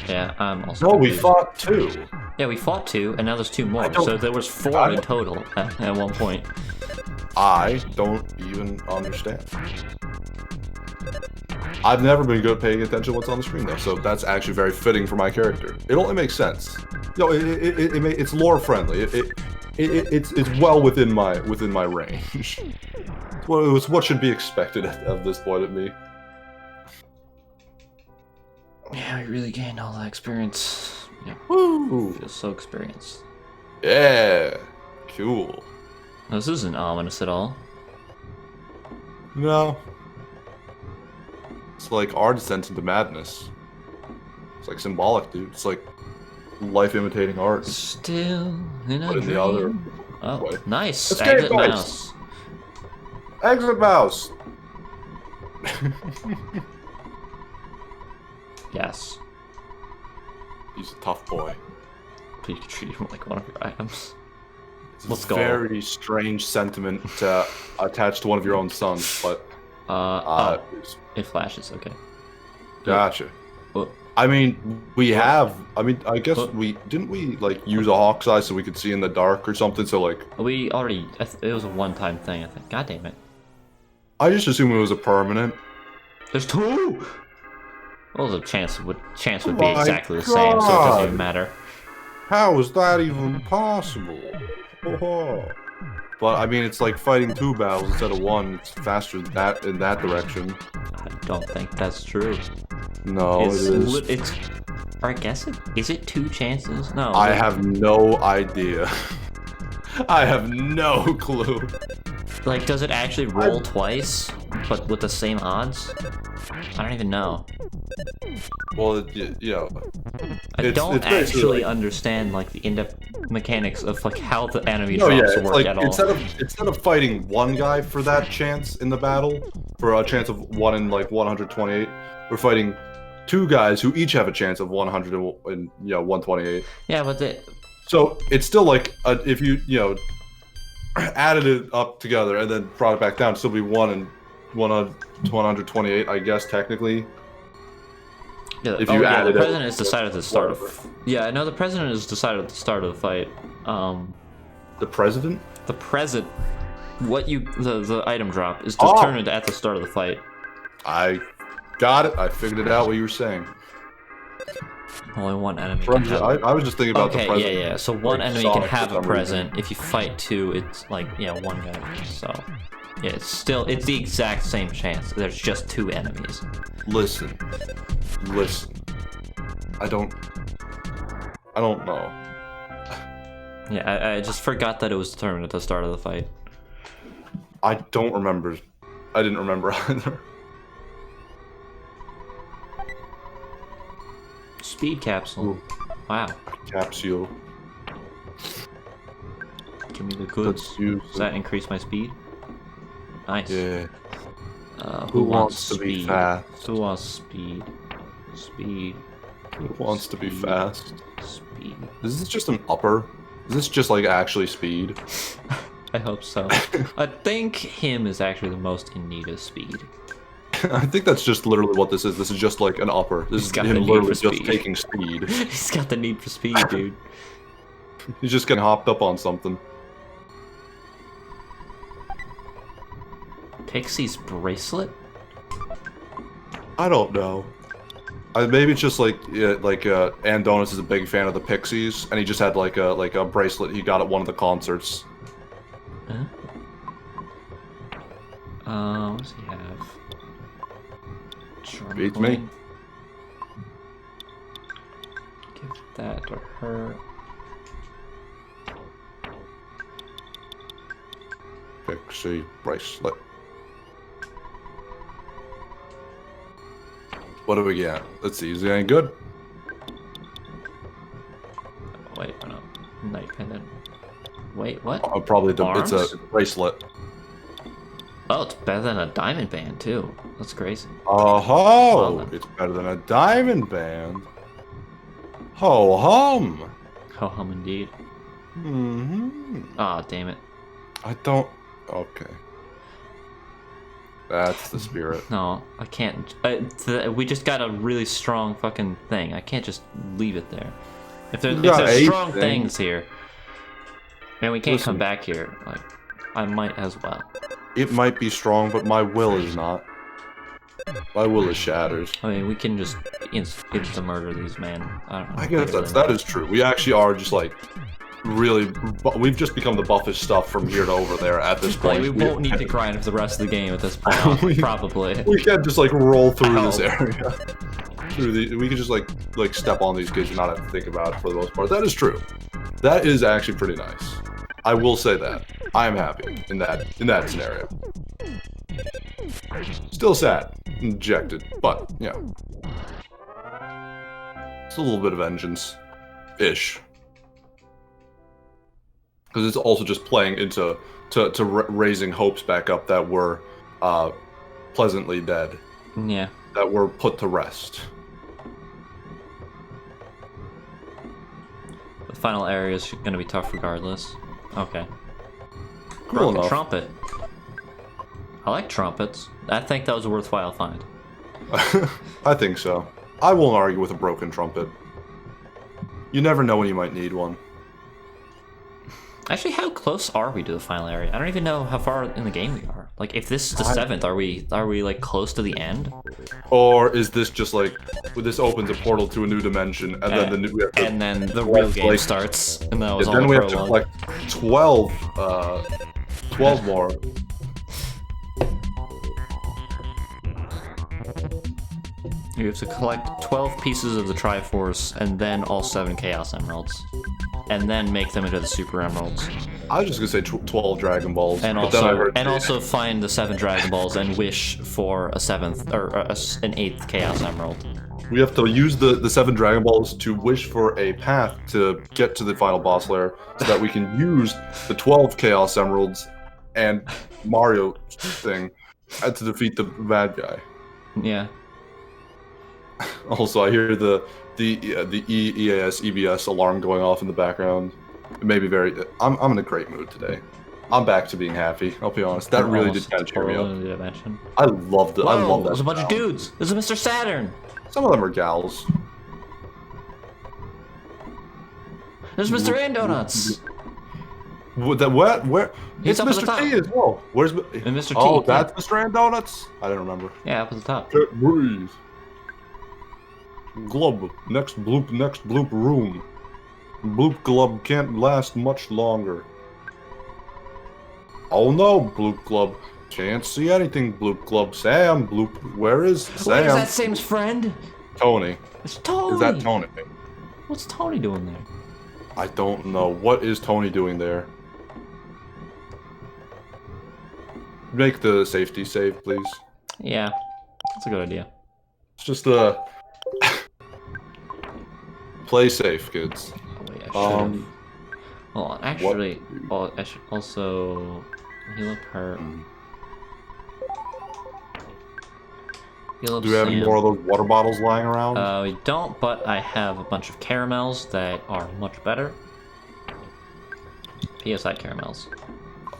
Yeah, I'm also. No, we confused. fought 2. Yeah, we fought 2, and now there's 2 more. don't- So there was 4 I in don't- total at one point. I don't even understand. I've never been good at paying attention to what's on the screen, though, so that's actually very fitting for my character. It only makes sense. No, it's lore friendly. It's well within my range. Well, it was what should be expected of this point of me. Yeah, we really gained all that experience. Yeah. Woo! Feel so experienced. Yeah, cool. This isn't ominous at all. No, it's like our descent into madness. It's like symbolic, dude. It's like life imitating art. Still in a But in dream. the other Oh, way. nice. Escape Exit mouse. mouse. Exit mouse. Yes. He's a tough boy. Please treat him like one of your items. It's Let's a go. very strange sentiment to attach to one of your own sons, but Oh, it flashes. Okay. gotcha. Oh, I mean, we have. I mean, I guess Oh. we didn't we like use a hawk's eye so we could see in the dark or something. So like, we already. It was a one-time thing. I think. God damn it. I just assumed it was a permanent. There's two. Well, the chance would Oh be my exactly the same, so it doesn't God. even matter. How is that even possible? But I mean, it's like fighting two battles instead of one. It's faster in that direction. I don't think that's true. No, It's it is. it's. I guess it is it two chances? No. I have no idea. I have no clue. Like, does it actually roll twice, but with the same odds? I don't even know. Well, you know, I don't it's basically actually like- understand like the in-depth mechanics of like how the enemy No, yeah, drops it's work like at all. instead of fighting one guy for that chance in the battle, for a chance of 1 in like 128, we're fighting two guys who each have a chance of 100 and 128. Yeah, but So it's still like if you added it up together and then brought it back down, it'd still be 1 and 128, I guess technically. yeah, if you the added it- president is decided at the start of. whatever. Yeah, I know the president is decided at the start of the fight. The president? The present, the item drop is Oh. determined at the start of the fight. I got it. I figured it out what you were saying. Only one enemy can have. I was just thinking about the Okay, president. yeah. So one like enemy can Sonic for have a some present. If you fight two, it's like one guy. So yeah, it's the exact same chance. There's just two enemies. Listen. I don't know. Yeah, I just forgot that it was determined at the start of the fight. I don't remember. I didn't remember either. Speed capsule. Ooh. Wow. Capsule. Give me the goods. Let's use Does that increase my speed? Nice. Yeah. Who wants to be speed? fast? Who wants speed? Speed. Who wants to be fast? Speed. Is this just an upper? Is this just like actually speed? I hope so. I think him is actually the most in need of speed. I think that's just literally what this is. This is just like an upper. This He's is got the him need literally for just speed. taking speed. He's got the need for speed, dude. He's just getting hopped up on something. Pixie's bracelet? I don't know. Maybe it's just like Andonis is a big fan of the Pixies, and he just had like a bracelet he got at one of the concerts. Huh? What does he have? Charm Beats me. coin. Give that to her. Pixie bracelet. What do we get? Let's see. Is it any good? Oh, wait, no. Night pendant. Wait, what? Probably it's Arms? a bracelet. Oh, it's better than a diamond band, too. That's crazy. Oh, Well then. it's better than a diamond band. Ho hum. Ho hum indeed. Hmm. Ah, damn it. I don't. Okay. That's the spirit. No, I can't. We just got a really strong fucking thing. I can't just leave it there. If You got there's a strong thing. things here, and we can't Listen. come back here, like, I might as well. It might be strong, but my will is not. My will is shattered. I mean, we can just insta-murder these, man. I guess that is true. We actually are just like really. We've just become the buffest stuff from here to over there at this point. We won't need to grind for the rest of the game at this point. Probably. We can't just like roll through this area. We can just like step on these kids and not have to think about it for the most part. That is true. That is actually pretty nice. I will say that. I am happy in that scenario. Still sad, injected, but yeah, it's a little bit of vengeance-ish, because it's also just playing into raising hopes back up that were pleasantly dead. Yeah. That were put to rest. The final area is going to be tough regardless. Okay. Cool Broken enough. trumpet. I like trumpets. I think that was a worthwhile find. I think so. I won't argue with a broken trumpet. You never know when you might need one. Actually, how close are we to the final area? I don't even know how far in the game we are. Like, if this is the 7th, are we like close to the end? Or is this just like this opens a portal to a new dimension, and then we have to, and then the real game like, starts, and that was all then the we have to prologue. collect 12 more. You have to collect 12 pieces of the Triforce, and then all 7 Chaos Emeralds. And then make them into the Super Emeralds. I was just gonna say 12 Dragon Balls, And but then I heard also find the 7 Dragon Balls and wish for a 7th, or an 8th Chaos Emerald. we have to use the 7 Dragon Balls to wish for a path to get to the final boss lair, so that we can use the 12 Chaos Emeralds and Mario thing to defeat the bad guy. Yeah. Also, I hear the EAS EBS alarm going off in the background. It may be very. I'm in a great mood today. I'm back to being happy. I'll be honest. That really did kind of cheer me up. I loved it. I love that. There's a bunch of dudes. There's a Mr. Saturn. Some of them are gals. There's Mr. Donuts. What? Where? He's It's up at the Mr. top. T as well. Where's And Mr. T. Oh, yeah. that's Mr. and Donuts. I didn't remember. Yeah, up at the top. Can't breathe. Glub. Next bloop room. Bloop glub can't last much longer. Oh no, Bloop glub. Can't see anything, Bloop glub. Sam, Bloop. Where is Sam? Wait, is that Sam's friend? Tony. It's Tony. Is that Tony? What's Tony doing there? I don't know. What is Tony doing there? Make the safety save, please. Yeah, that's a good idea. It's just play safe, kids. Oh, wait, I should have. Hold on, actually, I should also heal up her. Heal up Do we have any Sam. more of those water bottles lying around? We don't, but I have a bunch of caramels that are much better. PSI caramels.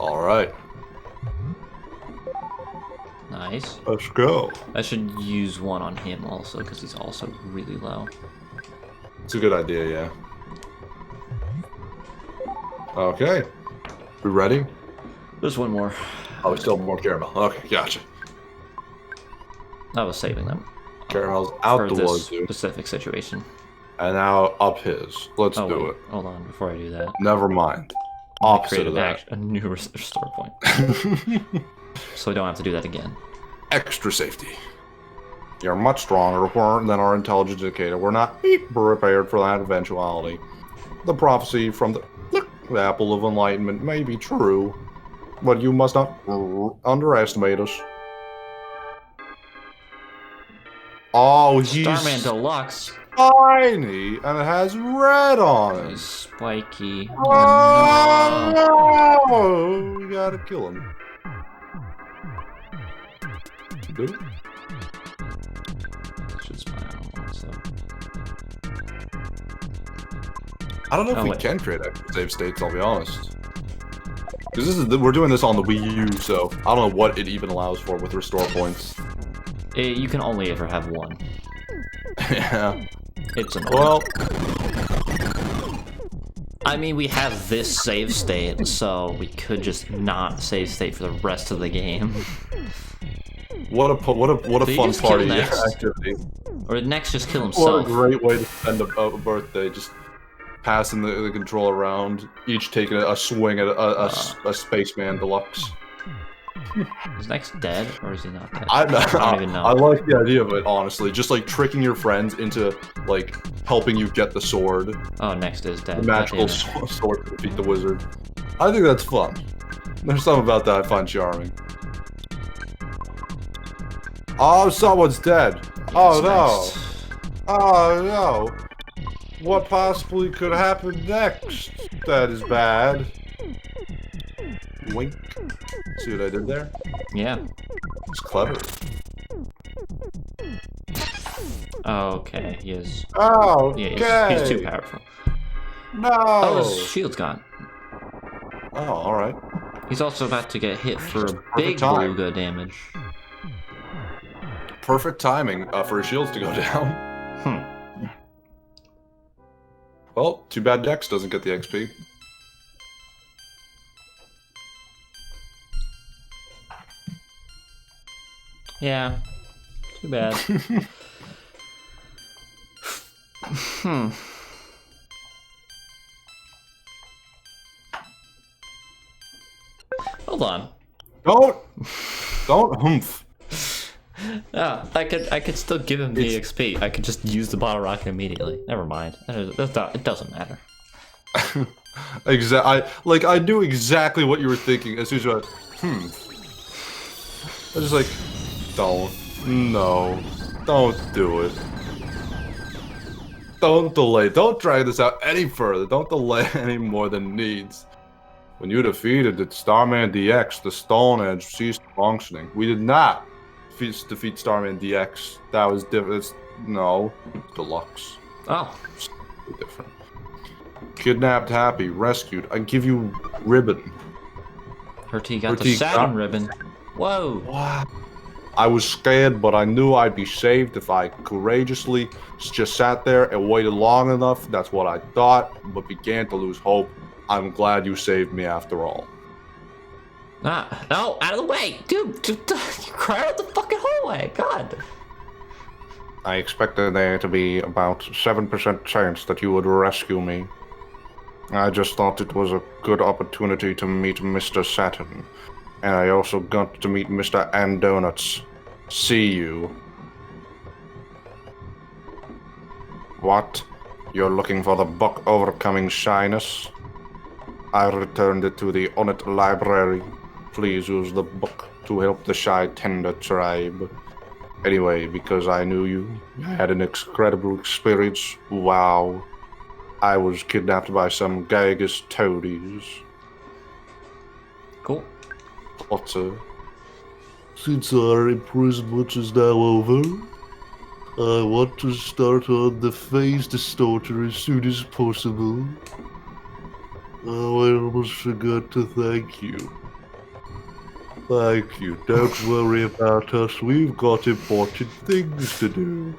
Alright, Nice. let's go. I should use one on him also, because he's also really low. It's a good idea, yeah. Okay. We ready? There's one more. Oh, we still have more caramel. Okay, gotcha. I was saving them Caramel's out for the this wazoo. specific situation. And now up his. Let's Oh, do wait, it. hold on, before I do that. Never mind. Opposite Create of that. a new restore point. So I don't have to do that again. Extra safety. You're much stronger than our intelligence indicator. We're not prepared for that eventuality. The prophecy from the Apple of Enlightenment may be true, but you must not underestimate us. Oh, he's Starman Deluxe tiny, and it has red on it. is spiky. Oh, we gotta kill him. Do it? Should smile also. I don't know if Oh, we wait. can create extra save states, I'll be honest. Because we're doing this on the Wii U, so I don't know what it even allows for with restore points. You can only ever have one. Yeah. It's annoying. Well, I mean, we have this save state, so we could just not save state for the rest of the game. What a Did he fun just kill party Next? activity. Or did Next just kill What a himself? great way to spend a birthday, just passing the control around, each taking a swing at a Spaceman Deluxe. Is Next dead, or is he not dead? I don't even know. I like the idea of it, honestly. Just like tricking your friends into like helping you get the sword, Oh, Next is dead. the magical sword to defeat the wizard. I think that's fun. There's something about that I find charming. Oh, someone's dead. Oh no. Next. Oh no. What possibly could happen next? That is bad. Wink. See what I did there? Yeah. It's clever. Okay, he is. Oh, Yeah, he's too powerful. No. Oh, his shield's gone. Oh, all right. He's also about to get hit for Perfect big time. beluga damage. Perfect timing for his shields to go down. Well, too bad Dex doesn't get the XP. Yeah. Too bad. Hold on. Don't humph. Yeah, I could still give him the XP. I could just use the bottle rocket immediately. Never mind. It doesn't matter. I knew exactly what you were thinking as soon as you went, I was just like, don't do it. Don't delay. Don't drag this out any further. Don't delay any more than needs. When you defeated the Starman DX, the Stone Edge ceased functioning. We did not defeat Starman DX. That was different. No, Deluxe. Oh. Different. Kidnapped Happy, rescued. I give you ribbon. Her T got the Saturn ribbon. Whoa. Wow. I was scared, but I knew I'd be saved if I courageously just sat there and waited long enough. That's what I thought, but began to lose hope. I'm glad you saved me after all. Ah, no, out of the way! Dude, you cried out the fucking hallway, God! I expected there to be about 7% chance that you would rescue me. I just thought it was a good opportunity to meet Mr. Saturn. And I also got to meet Mr. Donuts. See you. What? You're looking for the book Overcoming Shyness? I returned it to the Onit Library. Please use the book to help the Shy Tender tribe. Anyway, because I knew you, I had an incredible experience. Wow. I was kidnapped by some Gygus toadies. Cool. But, since our imprisonment is now over, I want to start on the phase distorter as soon as possible. Oh, I almost forgot to thank you. Thank you. Don't worry about us. We've got important things to do.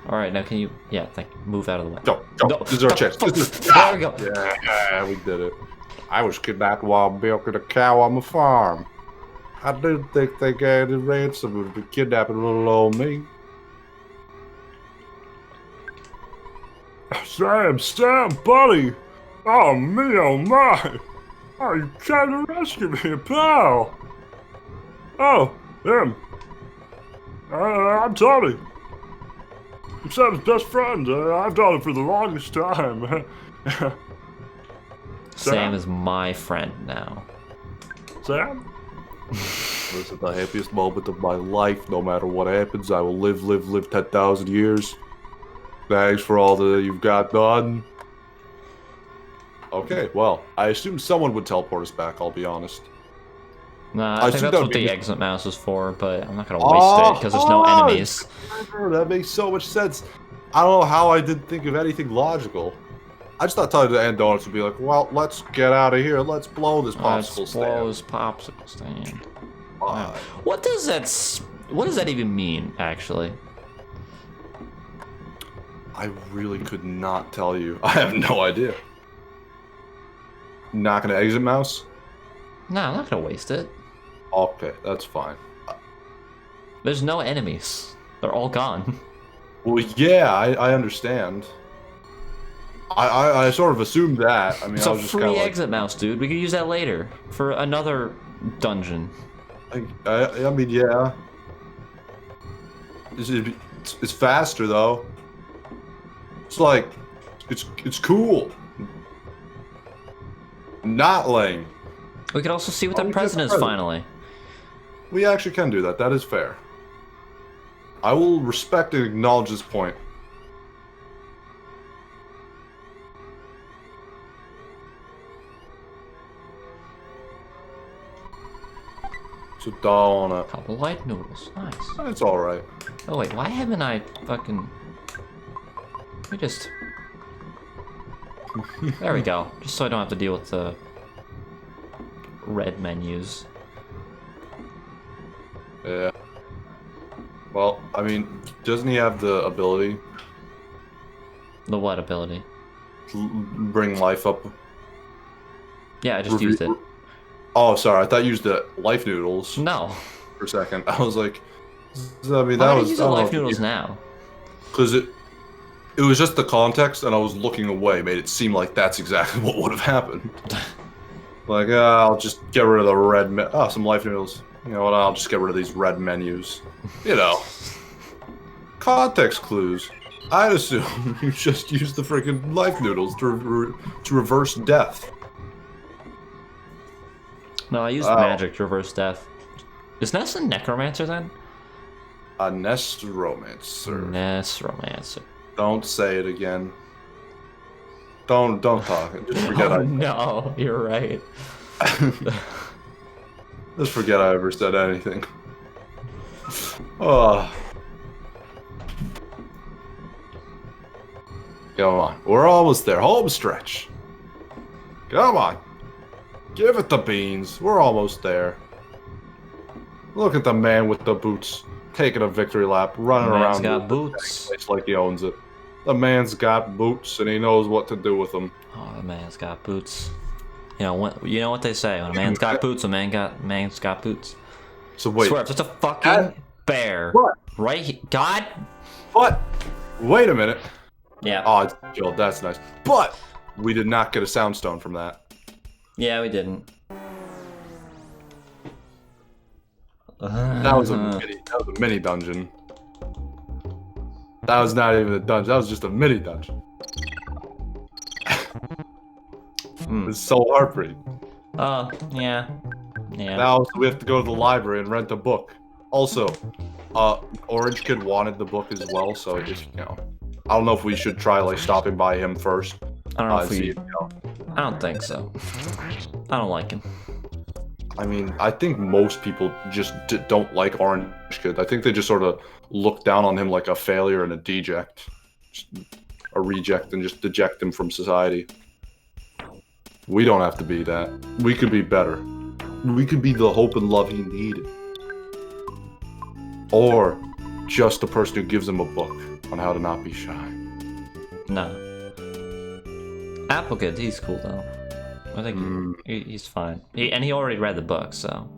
Alright, now can you... Yeah, move out of the way. No, this is our chance. There we go. Yeah, we did it. I was kidnapped while milking a cow on the farm. I didn't think they gave the ransom would be kidnapping little old me. Sam, buddy! Oh, me, oh my! Oh, you trying to rescue me, pal! Oh, him. I'm Tony. I'm Sam's best friend. I've known him for the longest time. Sam is my friend now. Sam? This is the happiest moment of my life. No matter what happens, I will live 10,000 years. Thanks for all that you've got done. Okay, well, I assume someone would teleport us back, I'll be honest. Nah, I think that's what the exit mouse is for, but I'm not gonna waste it because there's no enemies. That makes so much sense. I don't know how I didn't think of anything logical. I just thought telling the end donuts would be like, well, let's get out of here. Let's blow this popsicle stand. Blow this popsicle stand. What does that even mean, actually? I really could not tell you. I have no idea. Not gonna exit mouse? No, I'm not gonna waste it. Okay, that's fine. There's no enemies. They're all gone. Well, yeah, I understand. I sort of assumed that. I mean, It's I a was just free kind of like, exit mouse, dude. We could use that later for another dungeon. I mean, yeah. It's faster though. It's like, it's cool. Not lame. We could also see what Oh, that we get present the is present. finally. We actually can do that. That is fair. I will respect and acknowledge this point. It's a doll on it. Couple light noodles. Nice. It's alright. Oh wait, why haven't I fucking... Let me just... There we go. Just so I don't have to deal with the red menus. Yeah. Well, I mean, doesn't he have the ability The what ability? to bring life up? Yeah, I just used it. Oh, sorry. I thought you used the life noodles No. for a second. I was like, I mean, Why that are was you using life noodles now? because it was just the context, and I was looking away, made it seem like that's exactly what would have happened. Like, I'll just get rid of the red. Some life noodles. You know what? I'll just get rid of these red menus. You know, context clues. I'd assume you just use the freaking life noodles to reverse death. No, I used magic to reverse death. Is Ness a necromancer then? A nest romancer. Necromancer. Don't say it again. Don't talk. Just forget Oh, no, you're right. Just forget I ever said anything. Oh. Come on. We're almost there. Home stretch. Come on. Give it the beans. We're almost there. Look at the man with the boots. Taking a victory lap. Running Man's around. got boots. It's like he owns it. The man's got boots and he knows what to do with them. Oh, the man's got boots. You know what they say. When a man's got boots, man's got boots. So wait. Swear, if there's a fucking bear. What? Right here. God. But wait a minute. Yeah. Oh, it's killed. That's nice. But we did not get a soundstone from that. Yeah, we didn't. That was a mini dungeon. That was not even a dungeon. That was just a mini dungeon. It's so heartbreaking. Oh, yeah. Yeah. Now we have to go to the library and rent a book. Also, Orange Kid wanted the book as well, so just, you know, I don't know if we should try like stopping by him first. I don't know if we... you know. I don't think so. I don't like him. I mean, I think most people just don't like Orange Kid. I think they just sort of look down on him like a failure and a deject. A reject and just deject him from society. We don't have to be that. We could be better. We could be the hope and love he needed. Or just the person who gives him a book on how to not be shy. No. Applegate, he's cool though. I think he's fine. And he already read the book, so.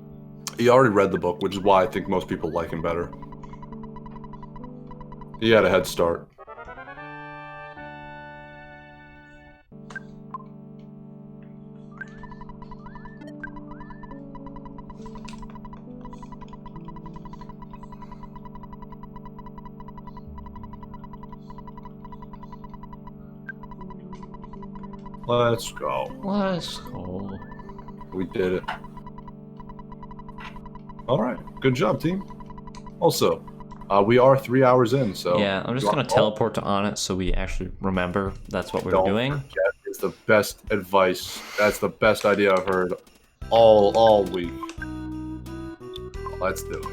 He already read the book, which is why I think most people like him better. He had a head start. Let's go. Let's go. We did it. Alright, good job, team. Also, we are 3 hours in, so... Yeah, I'm just gonna teleport to on it so we actually remember that's what we're doing. Forget, it's the best advice. That's the best idea I've heard all week. Let's do it.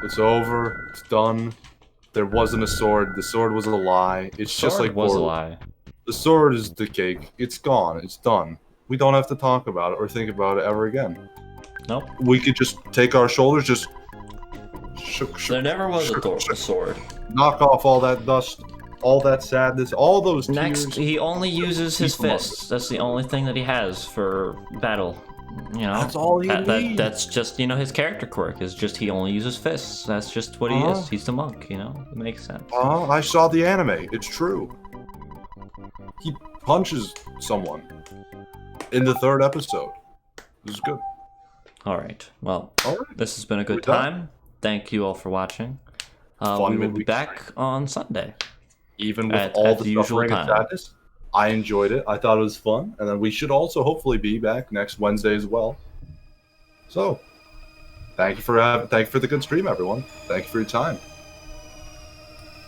It's over. It's done. There wasn't a sword. The sword was a lie. It's just like was a Portal. lie. The sword is the cake. It's gone. It's done. We don't have to talk about it or think about it ever again. Nope. We could just take our shoulders, just There never was a sword. knock off all that dust, all that sadness, all those tears. Next, he only uses his Keep 'em up. fists. That's the only thing that he has for battle. You know, That's all he needs. That's just, you know, his character quirk is just he only uses fists. That's just what he is. He's the monk, you know? It makes sense. I saw the anime. It's true. He punches someone in the 3rd episode. This is good. All right. Well, All right. this has been a good We're done. time. Thank you all for watching. We Fun will be midweek back on Sunday. Even with At all the the usual suffering and time. sadness, I enjoyed it. I thought it was fun. And then we should also hopefully be back next Wednesday as well. So, thank you for the good stream, everyone. Thank you for your time.